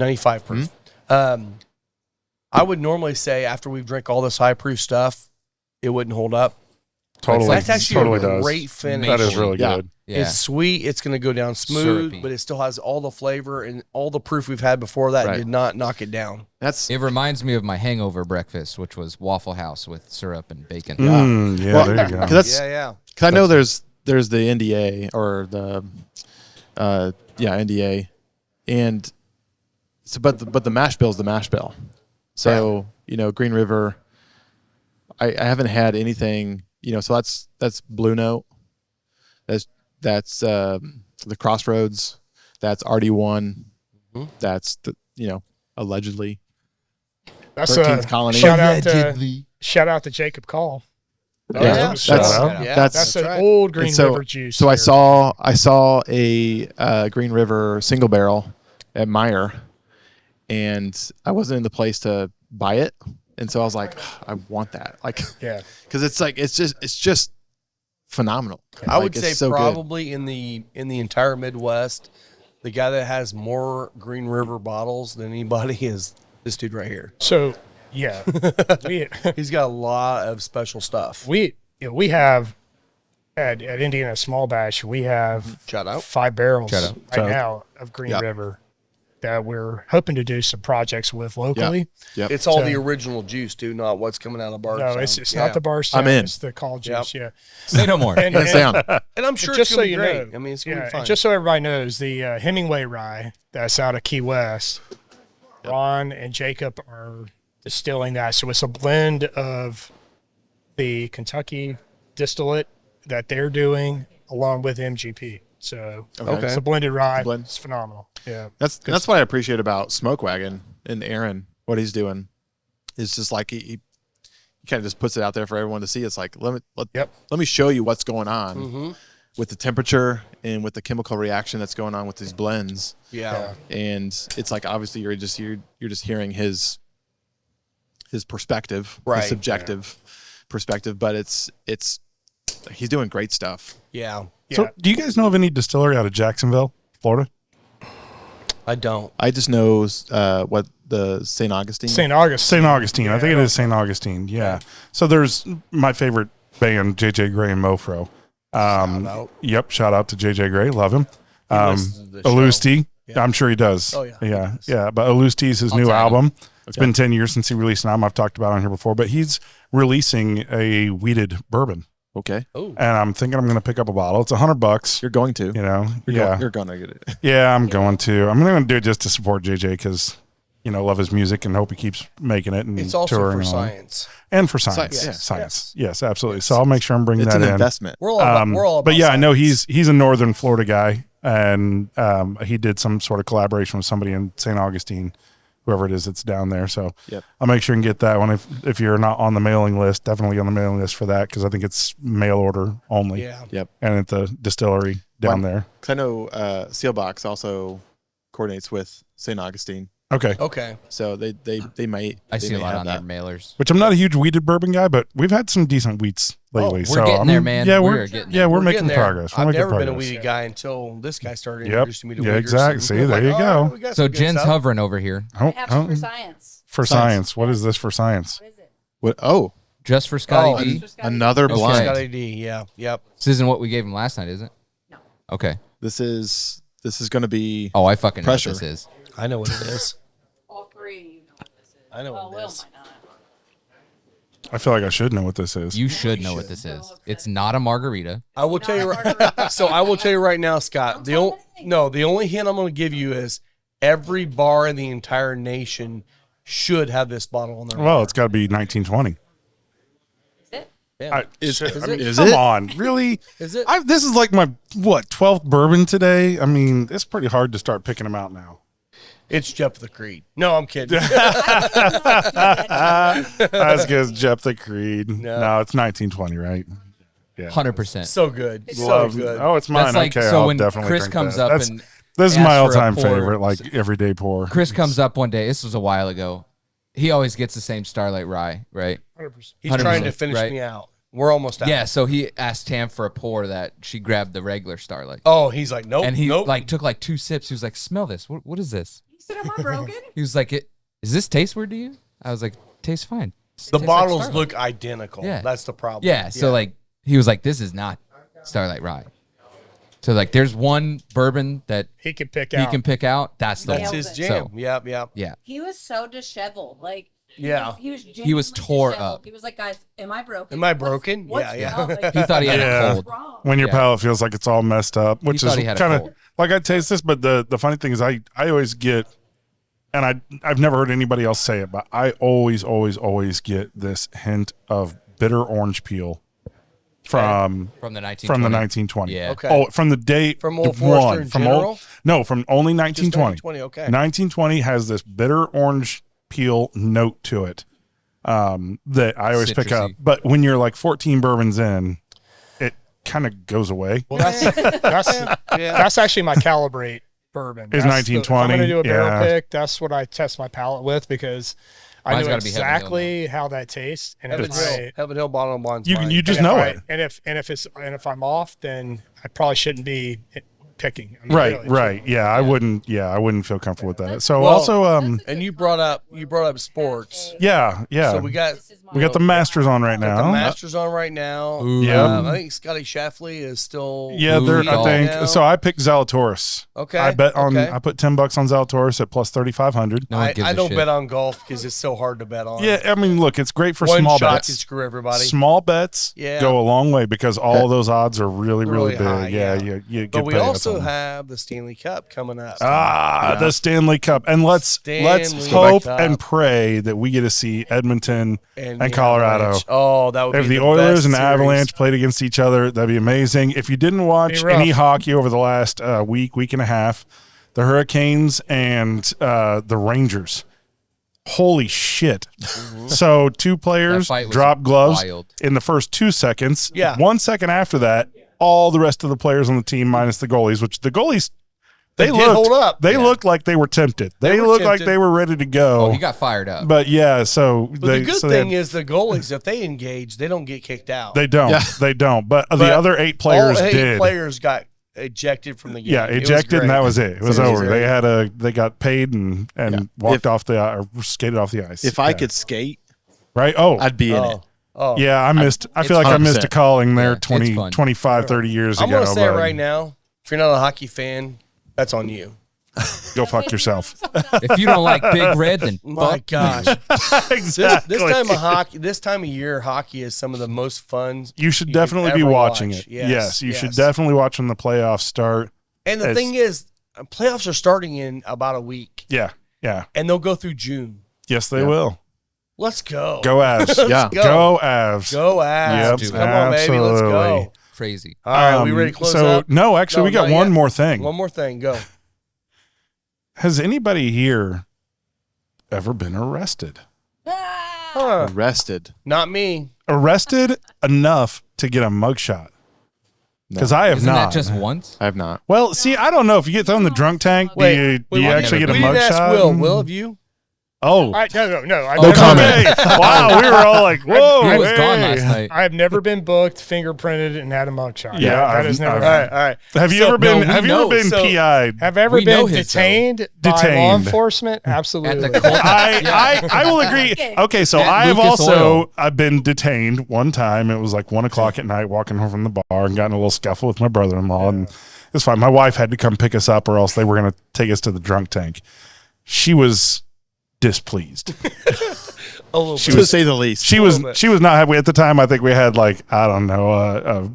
95 proof. I would normally say after we've drank all this high proof stuff, it wouldn't hold up. Totally, That's actually totally a does. great finish. That is really Yeah. good. Yeah. It's sweet. It's going to go down smooth, Syrupy. but it still has all the flavor and all the proof we've had before that Right. did not knock it down. That's It reminds me of my hangover breakfast, which was Waffle House with syrup and bacon. Yeah, Well, there you go. 'cause that's Yeah. because I know there's the NDA or the NDA, and so but the mash bill is the mash bill. So Green River, I haven't had anything. So that's Blue Note. That's the Crossroads. That's RD1. That's allegedly That's 13th colony. shout out to Jacob Call. Yeah. Shout That's out. Yeah. That's an right. old Green And so- River juice. So I here. saw a Green River single barrel at Meyer, and I wasn't in the place to buy it, and so I was like, I want that, like, Yeah. because it's just phenomenal. I Like, would it's say so good. probably in the entire Midwest, the guy that has more Green River bottles than anybody is this dude right here. So yeah, we He's got a lot of special stuff. we have at Indiana Small Batch, we have Shout out. 5 barrels Shout out. right Shout out. now of Green Yeah. River that we're hoping to do some projects with locally. Yep. It's all So- the original juice, dude, not what's coming out of bar. No, it's not the bar I'm in. It's the call juice. Yeah, Say no more. and, Hands and- down. And I'm sure just it's so gonna be you great. know, I mean, it's gonna yeah, be fine. and just so everybody knows, the Hemingway rye that's out of Key West, Ron and Jacob are distilling that. So it's a blend of the Kentucky distillate that they're doing along with MGP. So Okay. it's a blended rye. Blend. It's phenomenal. Yeah. That's what I appreciate about Smoke Wagon and Aaron. What he's doing is just like he kind of just puts it out there for everyone to see. It's like let me show you what's going on Mm-hmm. with the temperature and with the chemical reaction that's going on with these blends. Yeah. And it's like obviously you're just hearing his perspective, Right. his subjective perspective, but it's he's doing great stuff. Yeah. So, do you guys know of any distillery out of Jacksonville, Florida? I don't. I just know what the St. Augustine. St. Augustine. St. Augustine. I think it is St. Augustine. Yeah. So there's my favorite band, JJ Gray and Mofro. out. Yep. Shout out to JJ Gray. Love him. listens to the show. Alusti. Yeah. I'm sure he does. Oh, yeah. Yeah. Yeah. But Alusti is his new tag him. album. It's been 10 years since he released an album. I've talked about it on here before, but he's releasing a weeded bourbon. Okay, Oh. And I'm thinking I'm going to pick up a bottle. It's $100. you're going to. You know? You're gonna get it. Yeah, I'm going to. I'm going to do it just to support JJ because, love his music and hope he keeps making it and It's also touring for on. science. And for science. Science, yeah. Science. Yes, absolutely. So I'll make sure I'm bringing It's that an in. investment. We're all about, we're all about But yeah, I know science. he's a Northern Florida guy, and he did some sort of collaboration with somebody in St. Augustine, whoever it is that's down there. So Yep. I'll make sure and get that one. If you're not on the mailing list, definitely on the mailing list for that because I think it's mail order only. Yeah. Yep. And at the distillery down there. Because I know Sealbox also coordinates with St. Augustine, Okay. Okay. so they might. I they see a may lot have on that. their mailers. Which I'm not a huge weeded bourbon guy, but we've had some decent wheats lately. we're so getting I'm- there, man. Yeah, We're we're getting yeah, there. we're We're making getting there. progress. We're I've making never been a progress. weedy guy until this guy started Yep. introducing me to Yeah, weeders. exactly. And See, I'm there you "All go." right, we got So some good Jen's stuff." hovering over here Oh, I have oh, for science. for science. What is this for science? What is it? What? Oh, just for Scotty Oh, D. Just got another Okay. blind. Scotty D. Yeah. Yep. This isn't what we gave him last night, is it? No. Okay. This is going to be. Oh, I fucking know what Pressure. this is. I know what it is. all three. You know what this I know Well, what it Will is. might not. I feel like I should know what this is. You should know what this is. It's not a margarita. I will tell you right. So I will tell you right now, Scott. The only hint I'm going to give you is every bar in the entire nation should have this bottle on their. Well, bar. it's got to be 1920. Is it? Yeah. Is it? Come on, really? Is it? This is like my 12th bourbon today. I mean, it's pretty hard to start picking them out now. It's Jeff the Creed. No, I'm kidding. As good as Jeff the Creed. No, it's 1920, right? Yeah. 100%. So good. So Love- good. Oh, it's mine. That's like, okay, so I'll when definitely Chris drink comes that. up That's- and this is asks my for a all-time pour. favorite, like everyday pour. Chris comes up one day. This was a while ago. He always gets the same Starlight Rye, right? 100%. He's trying to 100%, finish right? me out. We're almost out. Yeah, so he asked Tam for a pour that she grabbed the regular Starlight. Oh, he's like, nope. And he nope. like took like 2 sips. He was like, "Smell this. What is this?" You said, am I broken? He was like, "Is this taste weird to you?" I was like, "Tastes fine." the Tastes like bottles Starlight." look identical. Yeah. That's the problem. Yeah, so like he was like, "This is not Starlight Rye." So like, there's one bourbon that He could pick he out. can pick out. That's the that's one. his So- jam. Yep, yep. Yeah. He was so disheveled. Like, Yeah. he was He was genuinely tore disheveled. up. He was like, guys, am I broken? Am I broken? What's Yeah, wrong? yeah. Like, He thought he had Yeah. a cold. what's wrong? When your Yeah. palate feels like it's all messed up, which is thought he had a kind of cold. like I taste this, but the funny thing is I always get, and I've never heard anybody else say it, but I always get this hint of bitter orange peel from From the 1920. from the 1920. Yeah. Okay. Oh, from the date From Old Forester in from general? no, from only Just 1920. 20, okay. 1920 has this bitter orange peel note to it that I always pick up. Citrusy. But when you're like 14 bourbons in, it kind of goes away. Well, that's actually my calibrate bourbon. Is That's 1920, if I'm going to do a barrel yeah. pick, that's what I test my palate with because I Mine's know gotta be Heaven Hill exactly how that tastes. And Heaven Hill. Heaven Hill bottle of wine's mine. You just and if know I- it. And if I'm off, then I probably shouldn't be picking. I mean, Right, really. right. Yeah, I wouldn't feel comfortable with that. So Well, also And you brought up sports. yeah. So we got We got the Masters on right the now. Masters on right now. Yeah. I think Scotty Shafley is still. Yeah, they're Ooh, I think now. so I picked Zalatoris. Okay. I bet on okay. I put $10 on Zalatoris at plus 3,500. No one I, gives I a don't shit. bet on golf because it's so hard to bet on. Yeah, I mean, look, it's great for One small shot bets. can screw everybody. Small bets Yeah. go a long way because all of those odds are really Really big. high, yeah, yeah. you But get we payouts also on them. have the Stanley Cup coming up. the Stanley Cup, and let's Stanley hope Cup. and pray that we get to see Edmonton and the Colorado. Avalanche. Oh, that would If be the the Oilers best and the series. Avalanche played against each other, that'd be amazing. If you didn't watch Be rough. any hockey over the last week and a half, the Hurricanes and the Rangers. Holy shit. So two players fight was drop gloves wild. in the first 2 seconds. Yeah. 1 second after that, all the rest of the players on the team minus the goalies, which the goalies They did looked, hold up. They Yeah. looked like they were tempted. They were looked like tempted. they were ready to go. Oh, he got fired up. But yeah, so But they the good so they thing had- is the goalies, if they engage, they don't get kicked out. they don't. Yeah. They don't. But, But the other 8 players all 8 did. players got ejected from the game. Yeah, It was ejected, and that great. was it. It was It was over. great. They got paid and walked off the or skated off the ice. If I Yeah. could skate, right? Oh, I'd be in it. Oh, yeah. I missed. I feel it's like I missed a 100%. calling there Yeah, it's 20, fun. 25, 30 years I'm ago. gonna say it but right now. If you're not a hockey fan, that's on you. Go fuck yourself. If you don't like Big Red, then My fuck gosh, Exactly. this time of year, hockey is some of the most fun. You should you could definitely be ever watching watch. it. Yes, you should yes. definitely watch when the playoffs start. And the It's- thing is, playoffs are starting in about a week, Yeah, yeah. and they'll go through June. Yes, they will. Let's go. Go Avs. Yeah. Go Avs. Go Avs. Yep, Come on, baby. Let's absolutely. go. crazy. All right, we ready to close so, up? No, actually, No, we got not one yet. more thing. One more thing. Go. Has anybody here ever been arrested? Huh. Arrested. Not me. Arrested enough to get a mugshot? Because I have Isn't not. that just once? I have not. Well, see, I don't know if you get thrown in the drunk tank. Wait, do you I've actually get never a We didn't ask mugshot? Will. Will, have you? Oh, No. I've Oh, never comment. okay. Wow, we were all like, "Whoa!" He was gone hey. last night. I've never been booked, fingerprinted, and had a mugshot. Yeah, that I've- has never. I've- All right. All right. Have you So- ever been? no, we have you know. ever been So- PI'd? Have ever We know been his, though. detained by law Detained. enforcement? Absolutely. At the Colts. I will agree. Okay, so At I have Lucas also Oil. I've been detained one time. It was like 1 o'clock at night, walking home from the bar and got in a little scuffle with my brother-in-law, and it's fine. My wife had to come pick us up, or else they were going to take us to the drunk tank. She was displeased. A little She bit. To say the least. She was bit. not happy at the time. I think we had like, I don't know, a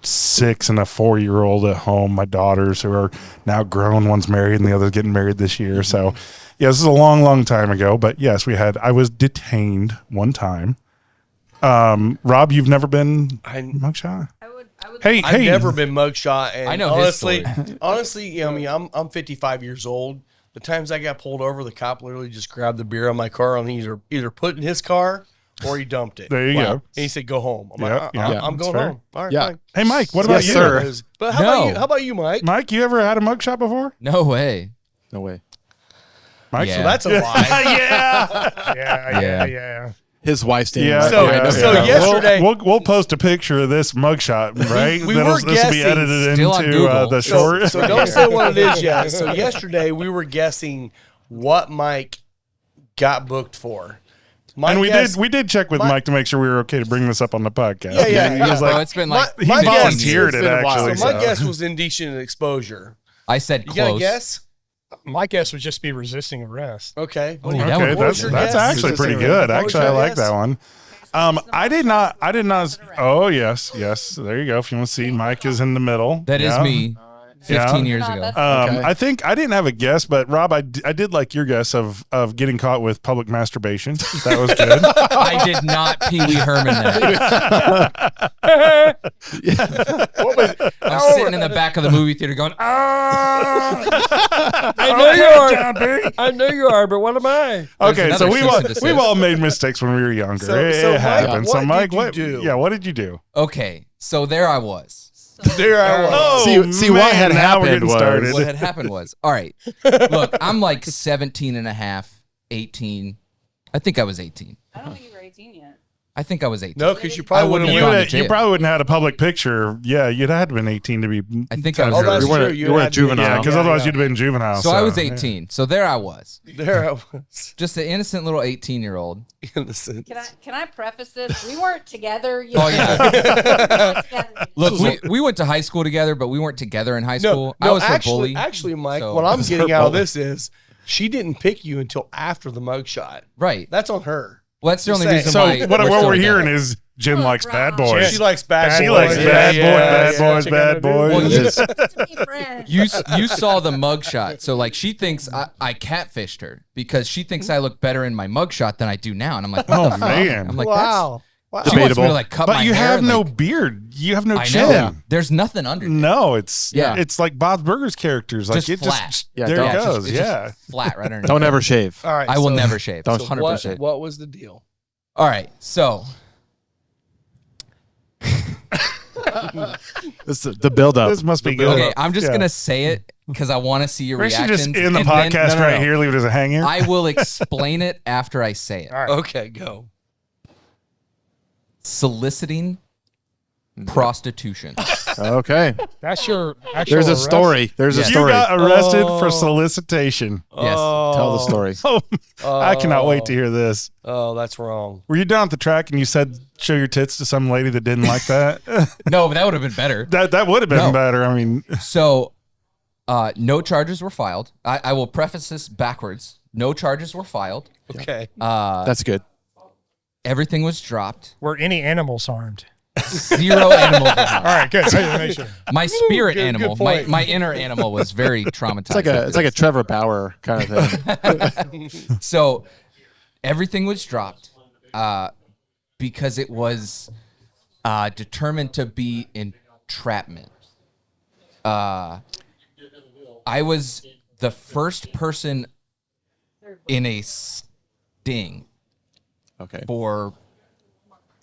6 and a 4-year-old at home. My daughters who are now grown, one's married and the other's getting married this year. So yeah, this is a long, long time ago. But yes, I was detained one time. Rob, you've never been mugshot? I would. Hey, I've never been mugshot, and I know his honestly, I mean, I'm 55 years old. The times I got pulled over, the cop literally just grabbed the beer on my car and he either put in his car or he dumped it. There you go. And he said, "Go home." I'm Yeah, like, yeah, I'm that's going fair. home. All right, Yeah. fine. Hey, Mike, what about Yes, you? sir. But how about you? How about you, Mike? Mike, you ever had a mugshot before? No way. No way. Mike, Yeah. So that's a lie. Yeah. His wife's name. Yeah. So- I know. so Yeah. yesterday- we'll post a picture of this mugshot, right? we This were will be guessing. edited Still on into Google. the So, short. so don't say what it is yet. So yesterday we were guessing what Mike got booked for. My And guess- we did check with my- Mike to make sure we were okay to bring this up on the podcast. Yeah. He was Bro, like, it's been like My- he my guess- volunteered it's it been a while. actually. So my so. guess was indecent exposure. I said You got a close. guess? My guess would just be resisting arrest. Okay. Oh, What do you- that Okay, would what work. was your that's guess? actually pretty Resisting good. What was Actually, I your like guess? that one. I did not. Oh yes. There you go. If you want to see, Mike is in the middle. That is Yeah. me 15 years No, ago. that's- Okay. I think I didn't have a guess, but Rob, I did like your guess of getting caught with public masturbation. That was good. I did not Pee Wee Herman that. I'm sitting in the back of the movie theater going, I know you are. I know you are, but what am I? Okay, There's so another cease and desist. we've all made mistakes when we were younger. So- it so Mike, happens. what So Mike, did you what? do? Yeah, what did you do? okay, so there I was. There I was. See, what had now we're happened getting was- started. What had happened was, all right, look, I'm like 17 and a half, 18. I think I was 18. I don't think you were 18 yet. I think I was 18. No, because you I probably wouldn't wouldn't have have. gone to You jail. probably wouldn't have had a public picture. Yeah, you'd had to been 18 to be. I think I was Oh, that's You weren't- true. you weren't had to- juvenile. Yeah, because yeah, otherwise yeah. you'd have been juvenile. So I was 18. So there I was. There I was. Just an innocent little 18-year-old. Innocent. Can I preface this? We weren't together. Oh, yeah. yeah. Look, we went to high school together, but we weren't together in high school. I was her bully. Actually, Mike, So- what I'm Her getting out of bully. this is she didn't pick you until after the mugshot. Right. That's on her. Well, that's the Just only saying. reason So why what still we're together. hearing is Jen likes bad boys. She likes bad She boys. likes bad boys, bad boys, what you bad gotta do. boys. Well, It you- is. To be friends. You saw the mugshot, so like she thinks I catfished her because she thinks I look better in my mugshot than I do now, and I'm like, what Oh, the fuck? man. I'm like, Wow. Wow. That's, she wants me to Debatable. like cut my But you hair have and, no like, beard. You have no I chin. know. There's nothing under. there. No, it's Yeah. it's like Bob's Burgers characters. Like Just it flat. just Yeah, there don't- it it's goes. just- it's yeah. just flat right underneath. Don't ever shave. All right. I will so- never shave. Don't- so 100%. what was the deal? All right, so This is the build up. This must be build good. okay, I'm just Yeah. gonna say it because I want to see your We should reactions. just end the and then- podcast no, no, right no. here. Leave it as a hanger. I will explain it after I say it. All right. Okay, go. Soliciting prostitution. Okay. That's your actual There's a arrest? story. There's a Yeah. you story. got arrested Oh. for solicitation. Yes. Tell the story. Oh, I cannot wait to hear this. Oh, that's wrong. Were you down at the track and you said show your tits to some lady that didn't like that? No, but that would have been better. that would have been No. better. I mean, So, no charges were filed. I will preface this backwards. No charges were filed. Okay. That's good. Everything was dropped. Were any animals harmed? 0 animals were harmed. All right, good. I didn't make sure. My spirit good animal, point. my inner animal was very traumatized. It's like a Trevor Bauer kind of thing. So everything was dropped because it was determined to be entrapment. I was the first person in a sting Okay. for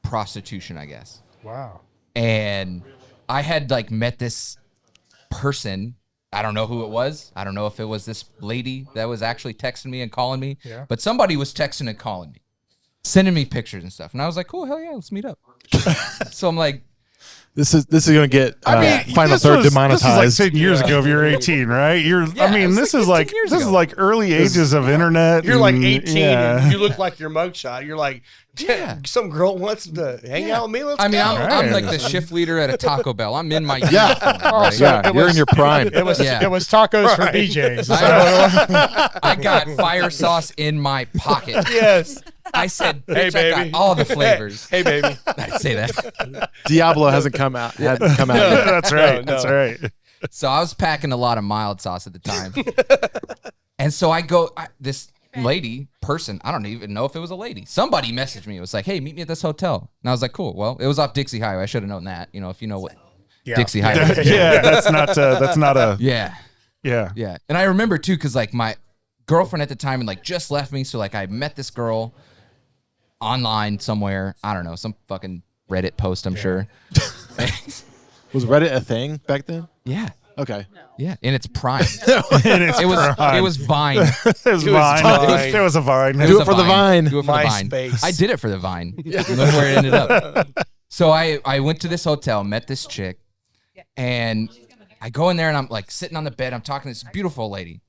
prostitution, I guess. Wow. And I had like met this person. I don't know who it was. I don't know if it was this lady that was actually texting me and calling me. Yeah. But somebody was texting and calling me, sending me pictures and stuff. And I was like, cool, hell yeah, let's meet up. So I'm like, This is going to get final third demonetized. This was like 10 years ago. If you're 18, right? This is like early ages of internet. You're like and- 18 yeah. and you look like your mugshot. You're like, some girl wants to hang out with me. Let's I mean, go. I'm like the shift leader at a Taco Bell. I'm in my Yeah. uniform, right? So Yeah, it you're was- in your prime. It was Yeah. it was tacos for Right. BJ's. I got fire sauce in my pocket. Yes. I said, Hey, bitch, I baby. got all the flavors. Hey, baby. I'd say that. Diablo hadn't come out yet. That's right. No. That's right. So I was packing a lot of mild sauce at the time. And so this person, I don't even know if it was a lady. Somebody messaged me. It was like, hey, meet me at this hotel. And I was like, cool. Well, it was off Dixie Highway. I should have known that. If you know what Dixie Highway is. Yeah, that's not a. Yeah. Yeah. Yeah. And I remember too, because like my girlfriend at the time and like just left me. So like I met this girl online somewhere. I don't know, some fucking Reddit post, I'm sure. Was Reddit a thing back then? Yeah. Okay. Yeah. In its prime. And it's It was Vine. It was Vine. Vine. It was a Vine. Do it for the Vine. Do it for the Vine. MySpace. I did it for the Vine. Look where it ended up. So I went to this hotel, met this chick, and I go in there and I'm like sitting on the bed. I'm talking to this beautiful lady.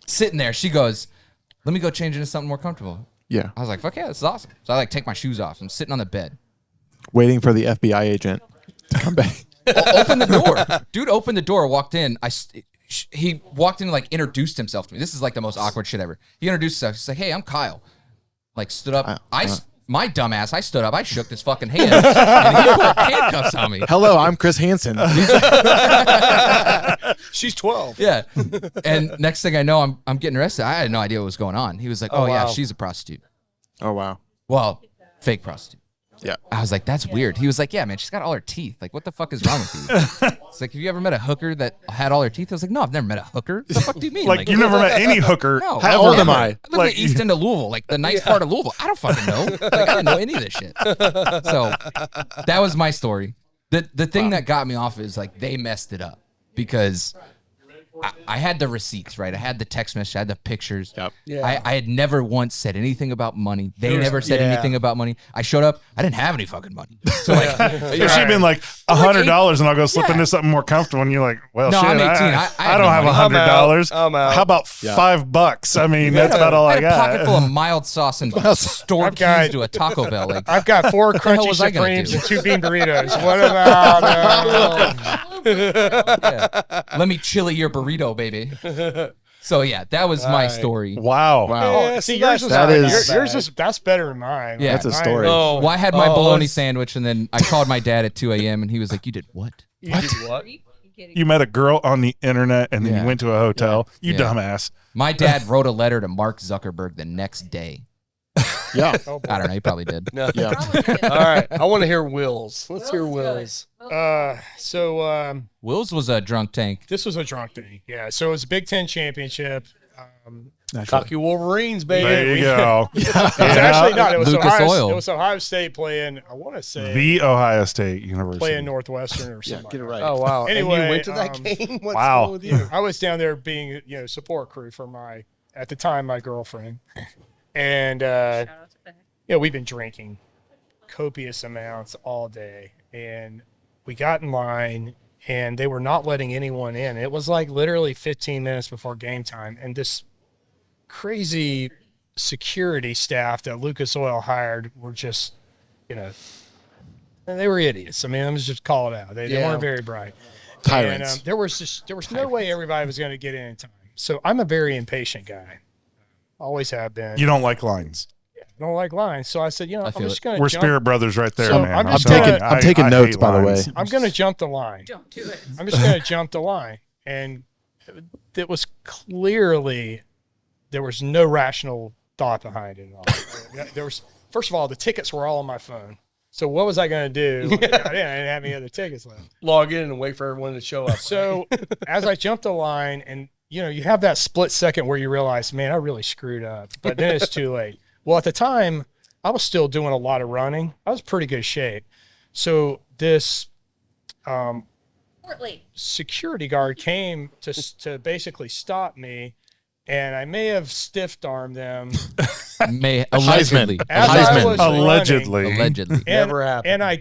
Sitting there. She goes, let me go change into something more comfortable. Yeah. I was like, fuck yeah, this is awesome. So I like take my shoes off. I'm sitting on the bed. Waiting for the FBI agent to come back. Open the door. Dude opened the door, walked in. He walked in and like introduced himself to me. This is like the most awkward shit ever. He introduced himself. He's like, hey, I'm Kyle. Like stood up. My dumbass, I stood up. I shook his fucking hand. And he put handcuffs on me. Hello, I'm Chris Hansen. She's 12. Yeah. And next thing I know, I'm getting arrested. I had no idea what was going on. He was like, oh yeah, wow. she's a prostitute. Oh, wow. Well, fake prostitute. Yeah. I was like, that's weird. He was like, yeah, man, she's got all her teeth. Like, what the fuck is wrong with you? It's like, have you ever met a hooker that had all her teeth? I was like, no, I've never met a hooker. What the fuck do you mean? Like you never met any hooker. No. How old am I? I live in the east end of Louisville, like the nice part of Louisville. I don't fucking know. Like, I didn't know any of this shit. So that was my story. The thing that got me off is like they messed it up because I had the receipts, right? I had the text message, I had the pictures. Yep. Yeah. I had never once said anything about money. They never said yeah. anything about money. I showed up, I didn't have any fucking money. So like, If she'd been like $100 and I'll go slip into something more comfortable, and you're like, well, No, shit, I'm 18. I I have don't no have money. $100. I'm out. How about $5? I mean, that's about all I I had a pocket got. full of mild sauce and stored I've got- keys to a Taco Bell. Like, I've got 4 hell crunchy was I gonna supremes do? and 2 bean burritos. What about? let me chili your burrito, baby. So yeah, that was my story. Wow. Wow. See, yours is That is- yours is that's better than mine. Yeah. That's a story. Oh, Well, I had my Oh, bologna it's- sandwich, and then I called my dad at 2 a.m. and he was like, "You did what?" You did what? You met a girl on the internet and then Yeah. you went to a hotel. You Yeah. dumbass. My dad wrote a letter to Mark Zuckerberg the next day. Yeah. I don't know. He probably did. No. Yeah. All right. I want to hear Will's. Let's hear Will's. So Will's was a drunk tank. this was a drunk thing. Yeah. So it was a Big Ten championship. Cocky Wolverines, baby. There you go. It was actually not. It was Lucas Ohio. Oil. It was Ohio State playing. I want to say The Ohio State University. playing Northwestern or Yeah, something. get it right. Oh, wow. Anyway, and you went to that game? What's wow. wrong with you? I was down there being, support crew for at the time, my girlfriend. And, we've been drinking copious amounts all day. And we got in line, and they were not letting anyone in. It was like literally 15 minutes before game time. And this crazy security staff that Lucas Oil hired were just, they were idiots. I mean, I'm just call it out. They weren't very bright. Tyrants. And there was no way everybody was going to get in time. So I'm a very impatient guy. Always have been. You don't like lines. I don't like lines. So I said, I'm feel just it. going to We're jump. spirit brothers right there, So man. I'm just telling taking- you, I'm taking I notes, hate by the lines. way. I'm going to jump the line. Don't do it. I'm just going to jump the line. And it was clearly, there was no rational thought behind it at all. There was, first of all, the tickets were all on my phone. So what was I going to do? I didn't have any other tickets left. Log in and wait for everyone to show up. So as I jumped the line, and you have that split second where you realize, man, I really screwed up. But then it's too late. Well, at the time, I was still doing a lot of running. I was in pretty good shape. So this security guard came to basically stop me, and I may have stiff armed them allegedly. As I Heisman. was Allegedly. Allegedly. And, Never happened. And I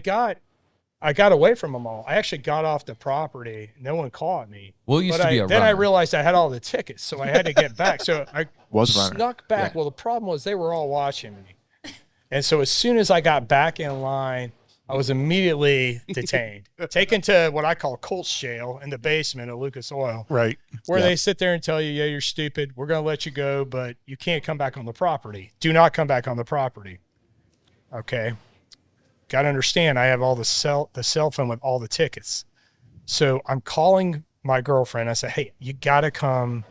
got away from them all. I actually got off the property. No one caught me. Will used to be a Then I runner. realized I had all the tickets, so I had to get back. So I Was runner. snuck back. Yeah. Well, the problem was they were all watching me. And so as soon as I got back in line, I was immediately detained, taken to what I call Colts jail in the basement of Lucas Oil, Right. where they sit there and tell you, yeah, you're stupid. We're going to let you go, but you can't come back on the property. Do not come back on the property. Okay. Got to understand, I have all the cell phone with all the tickets. So I'm calling my girlfriend. I said, hey, you got to come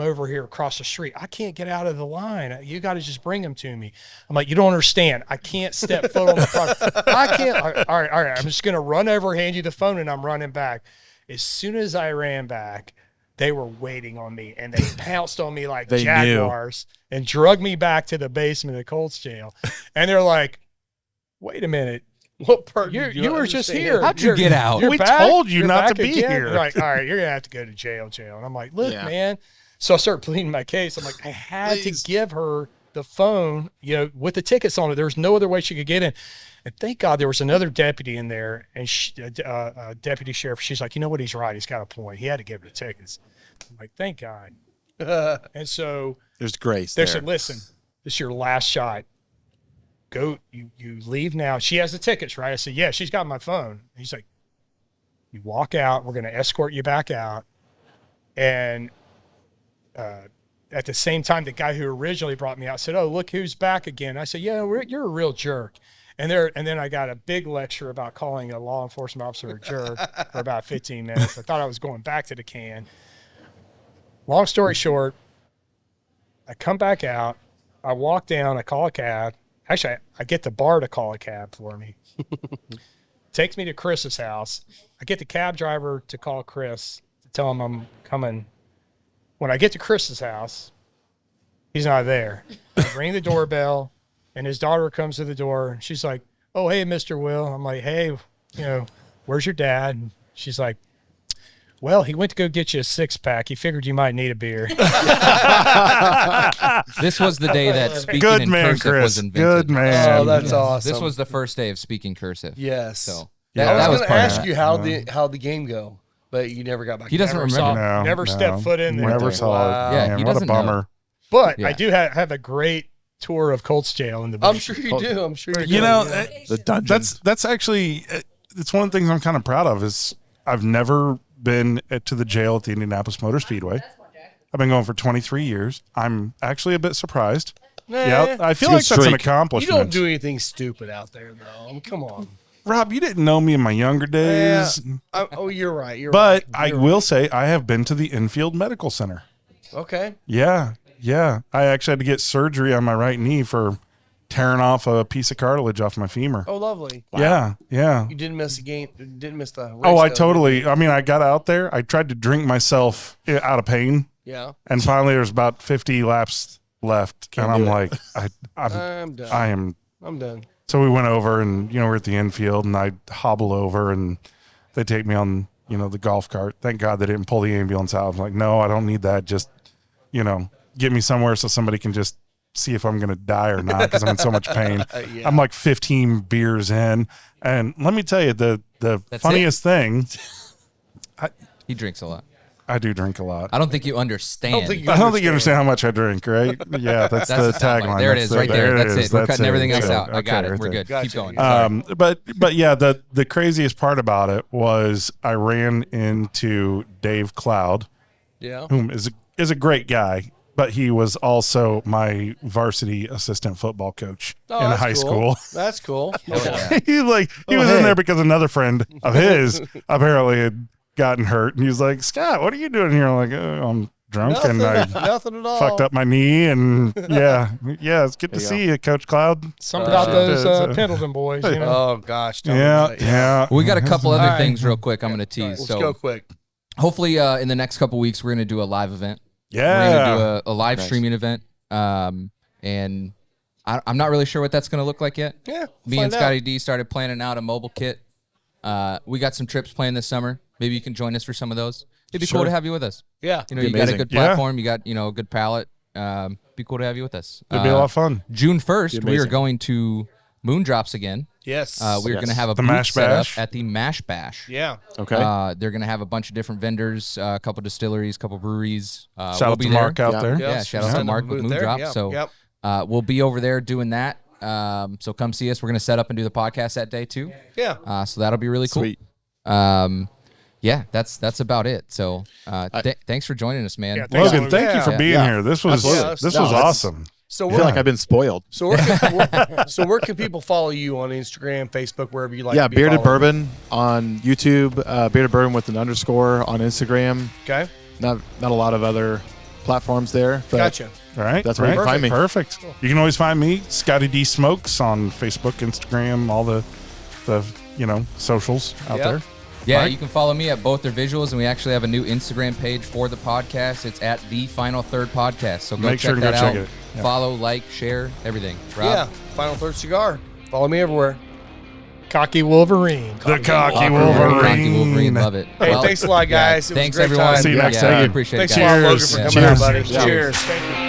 over here across the street. I can't get out of the line. You got to just bring them to me. I'm like, you don't understand. I can't step foot on the property. I can't. All right. I'm just going to run over, hand you the phone, and I'm running back. As soon as I ran back, they were waiting on me, and they pounced on me like They jaguars and drug me back to the basement of the Colts jail. And they're like, wait a minute. What part? You were just here. How'd you get out? You're We back? told you You're not back to be again? here. Right. All right. You're going to have to go to jail. And I'm like, look, Yeah. man. So I started pleading my case. I'm like, I had to give her the phone, with the tickets on it. There was no other way she could get in. And thank God there was another deputy in there, and deputy sheriff. She's like, you know what? He's right. He's got a point. He had to give her the tickets. I'm like, thank God. And so There's grace they there. said, listen, this is your last shot. Go, you leave now. She has the tickets, right? I said, yeah, she's got my phone. He's like, you walk out. We're going to escort you back out. And at the same time, the guy who originally brought me out said, oh, look who's back again. I said, yeah, you're a real jerk. And then I got a big lecture about calling a law enforcement officer a jerk for about 15 minutes. I thought I was going back to the can. Long story short, I come back out. I walk down. I call a cab. Actually, I get the bar to call a cab for me. Takes me to Chris's house. I get the cab driver to call Chris to tell him I'm coming. When I get to Chris's house, he's not there. I ring the doorbell, and his daughter comes to the door. And she's like, oh, hey, Mr. Will. I'm like, hey, where's your dad? And she's like, well, he went to go get you a six-pack. He figured you might need a beer. This was the day that speaking Good in man, cursive Chris. was invented. Good man. Oh, that's awesome. This was the first day of speaking cursive. Yes. So Yeah. I that was was going to part of ask it. you how the game go, but you never got back. He doesn't Never remember. saw- never stepped foot in there. Never saw Wow. it. Yeah, Man, he what a doesn't know. bummer. But Yeah. I do have a great tour of Colts jail in the I'm sure you do. I'm sure you do. You know, The dungeons. that's actually it's one of the things I'm kind of proud of is I've never been to the jail at the Indianapolis Motor Speedway. I've been going for 23 years. I'm actually a bit surprised. Yeah, I feel like It's a that's an streak. you accomplishment. don't do anything stupid out there, though. I mean, come on. Rob, you didn't know me in my younger days, Oh, you're right. You're but right. I will say I have been to the Infield Medical Center. Okay. Yeah. I actually had to get surgery on my right knee for tearing off a piece of cartilage off my femur. Oh, lovely. Yeah. You didn't miss a game. Didn't miss the race. Oh, I though. totally. I mean, I got out there. I tried to drink myself out of pain, Yeah. and finally, there's about 50 laps left, and I'm like, I'm done. I am. I'm done. So we went over, and we're at the infield, and I hobble over, and they take me on, the golf cart. Thank God they didn't pull the ambulance out. I'm like, no, I don't need that. Just, get me somewhere so somebody can just see if I'm going to die or not because I'm in so much pain. Yeah. I'm like 15 beers in, and let me tell you, the That's funniest thing. He drinks a lot. I do drink a lot. I don't think you understand. I don't think you I don't think you understand how much I drink, right? Yeah, that's the the soundbite. tagline. There it That's is, right there. That's it. We're cutting everything else Okay, out. I got okay, it. We're right good. there. Keep going. But yeah, the craziest part about it was I ran into Dave Cloud, Yeah. whom is a great guy, but he was also my varsity assistant football coach Oh, in that's high cool. school. That's cool. He was in there because another friend of his apparently had gotten hurt, and he was like, Scott, what are you doing here? I'm like, oh, I'm drunk and I Nothing at all. fucked up my knee, and yeah, it's good to see you, Coach Cloud. Something about those so- Pendleton boys, Oh gosh. tell me about it. Yeah. We got a couple other All right. things real quick. I'm going to tease. Let's So go quick. hopefully in the next couple weeks we're going to do a live event. We're Yeah. going to do a live streaming event. And I'm not really sure what that's going to look like yet. Yeah. Me and Scotty D started planning out a mobile kit. We got some trips planned this summer. Maybe you can join us for some of those. It'd be cool to have you with us. Yeah. You Be got a amazing. good Yeah. platform. You got, a good palette. Be cool to have you with us. It'd be a lot of fun. June 1st, we are amazing. going to Moondrops again. Yes. We're going to have a The booth Mash set up Bash. at the Mash Bash. Yeah. Okay. They're going to have a bunch of different vendors, a couple distilleries, a couple breweries. Shout we'll out be to there. Mark out Yeah. there. Yeah, shout out Send to them Mark a with booth there. Moondrop. Yeah. So Yep. we'll be over there doing that. So come see us. We're going to set up and do the podcast that day too. Yeah. So that'll be really cool. Sweet. Yeah, that's about it. So thanks for joining us, man. Yeah, thanks, Logan, thank you for Yeah. being Yeah. here. This was Absolutely. this No, was it's- awesome. So I feel like I've been spoiled. where can people follow you on Instagram, Facebook, wherever you like? Yeah, to be Bearded followed? Bourbon on YouTube, Bearded Bourbon with an underscore on Instagram. Okay. Not a lot of other platforms there. But Gotcha. All right. That's where you can find me. Perfect. You can always find me, Scotty D Smokes, on Facebook, Instagram, all the socials out Yep. there. Yeah, Mike? you can follow me at Both Their Visuals, and we actually have a new Instagram page for the podcast. It's at The Final Third Podcast. So go Make sure check to go that check out. it. Yeah. Follow, like, share, everything. Rob? Yeah. Final Third Cigar. Follow me everywhere. Cocky Wolverine. The Cocky Cocky Wolverine. Love it. Hey, thanks a lot, guys. It was a Thanks, great everyone. time. See you next yeah, time. I appreciate Thanks it, a lot, guys. Logan, for Cheers. coming out, Cheers. buddy. Yeah. Cheers. Thank you.